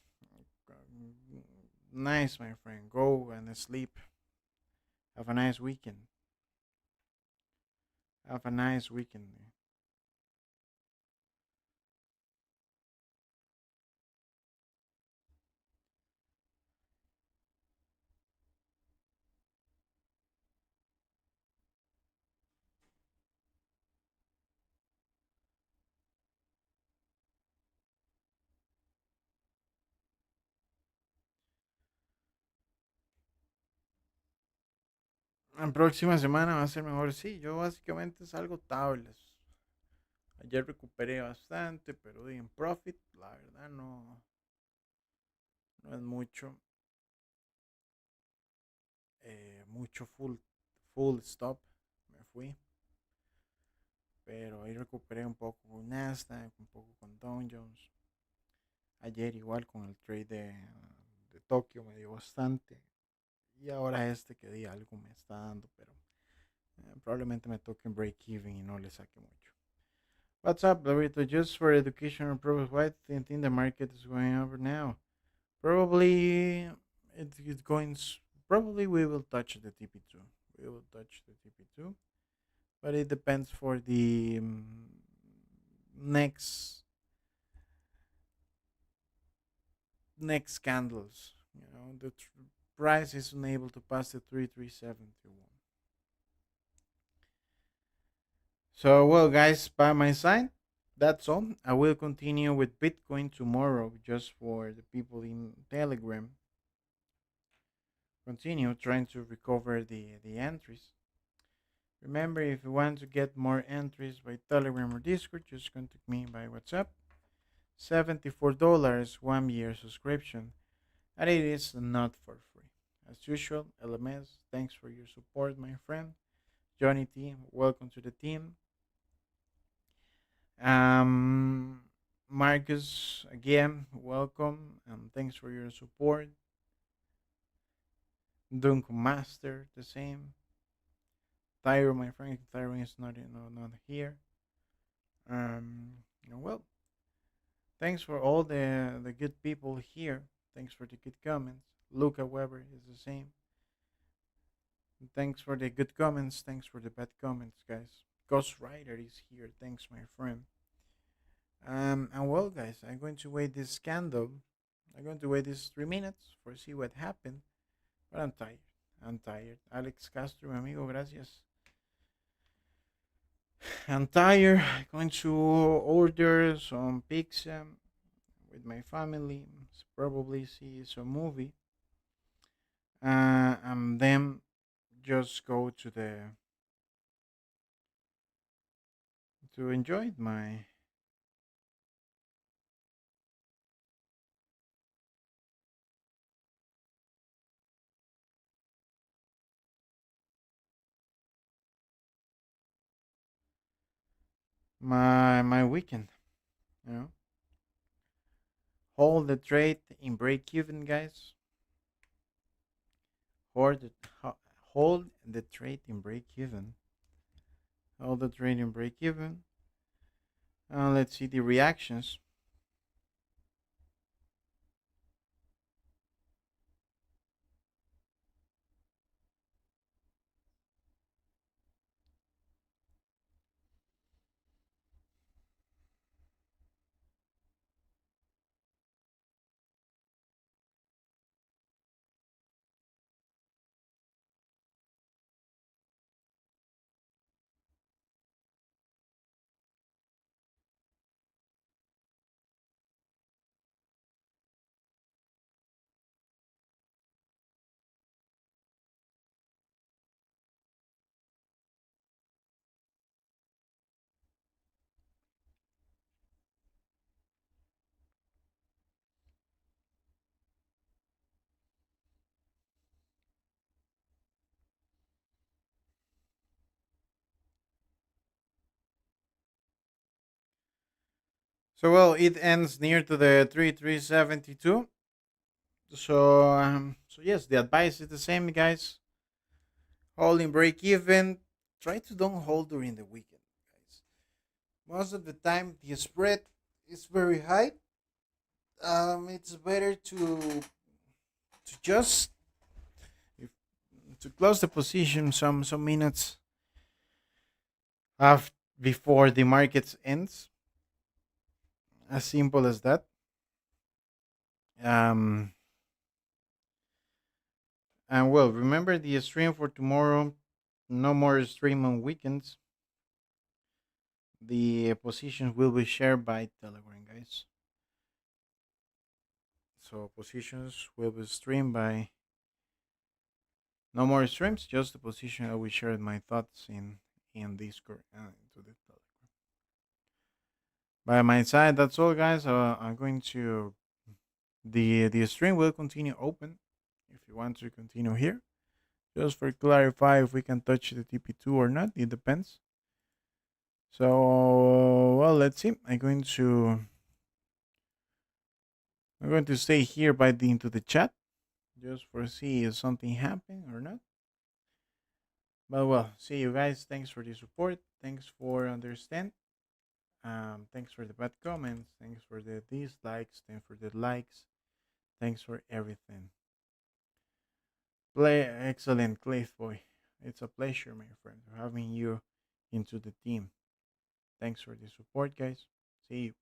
nice, my friend. Go and sleep. Have a nice weekend. Have a nice weekend. La próxima semana va a ser mejor. Sí, yo básicamente salgo tablas. Ayer recuperé bastante, pero en profit, la verdad no es mucho. Mucho full stop. Me fui. Pero ahí recuperé un poco con Nasdaq, un poco con Dow Jones. Ayer igual con el trade de Tokio me dio bastante. Y ahora este que di algo me está dando, pero probablemente me toque en break even y no le saque mucho. What's up, Lorito? Just for educational purpose, why do you think the market is going up now? Probably it's going. Probably we will touch the TP2. We will touch the TP2, but it depends for the next next candles. You know, the price is unable to pass the 3371. So, well, guys, by my side, that's all. I will continue with Bitcoin tomorrow just for the people in Telegram. Continue trying to recover the entries. Remember, if you want to get more entries by Telegram or Discord, just contact me by WhatsApp. $74, 1 year subscription, and it is not for free. As usual, LMS, thanks for your support, my friend. Johnny T, welcome to the team. Um, Marcus, again, welcome, and thanks for your support. Dunk Master, the same. Tyro, my friend, Tyro is not here. Well, thanks for all the good people here. Thanks for the good comments. Luca Weber is the same. Thanks for the good comments. Thanks for the bad comments, guys. Ghost Rider is here. Thanks, my friend. And well, guys, I'm going to wait this candle. I'm going to wait these 3 minutes for see what happened. But I'm tired. I'm tired. Alex Castro, mi amigo, gracias. I'm tired. I'm going to order some pizza with my family. Probably see some movie. And then just go to enjoy my weekend. You know, hold the trade in break even, guys. Hold the, hold the trade in break even. Hold the trade in break even. Let's see the reactions. So well, it ends near to the 3372. So yes, the advice is the same, guys. Holding break even. Try to don't hold during the weekend, guys. Most of the time, the spread is very high. It's better to just if, to close the position some minutes after before the market ends. As simple as that. Um, and well, remember the stream for tomorrow. No more stream on weekends. The positions will be shared by Telegram, guys. So positions will be streamed by no more streams, just the position I will share my thoughts in Discord into the Telegram. By my side, that's all, guys. I'm going to the stream will continue open if you want to continue here. Just for clarify if we can touch the TP2 or not, it depends. So well, let's see. I'm going to stay here by the into the chat just for see if something happened or not. But well, see you guys. Thanks for the support. Thanks for understand. Thanks for the bad comments. Thanks for the dislikes. Thanks for the likes. Thanks for everything. Play excellent, Cliff boy. It's a pleasure, my friend, having you into the team. Thanks for the support, guys. See you.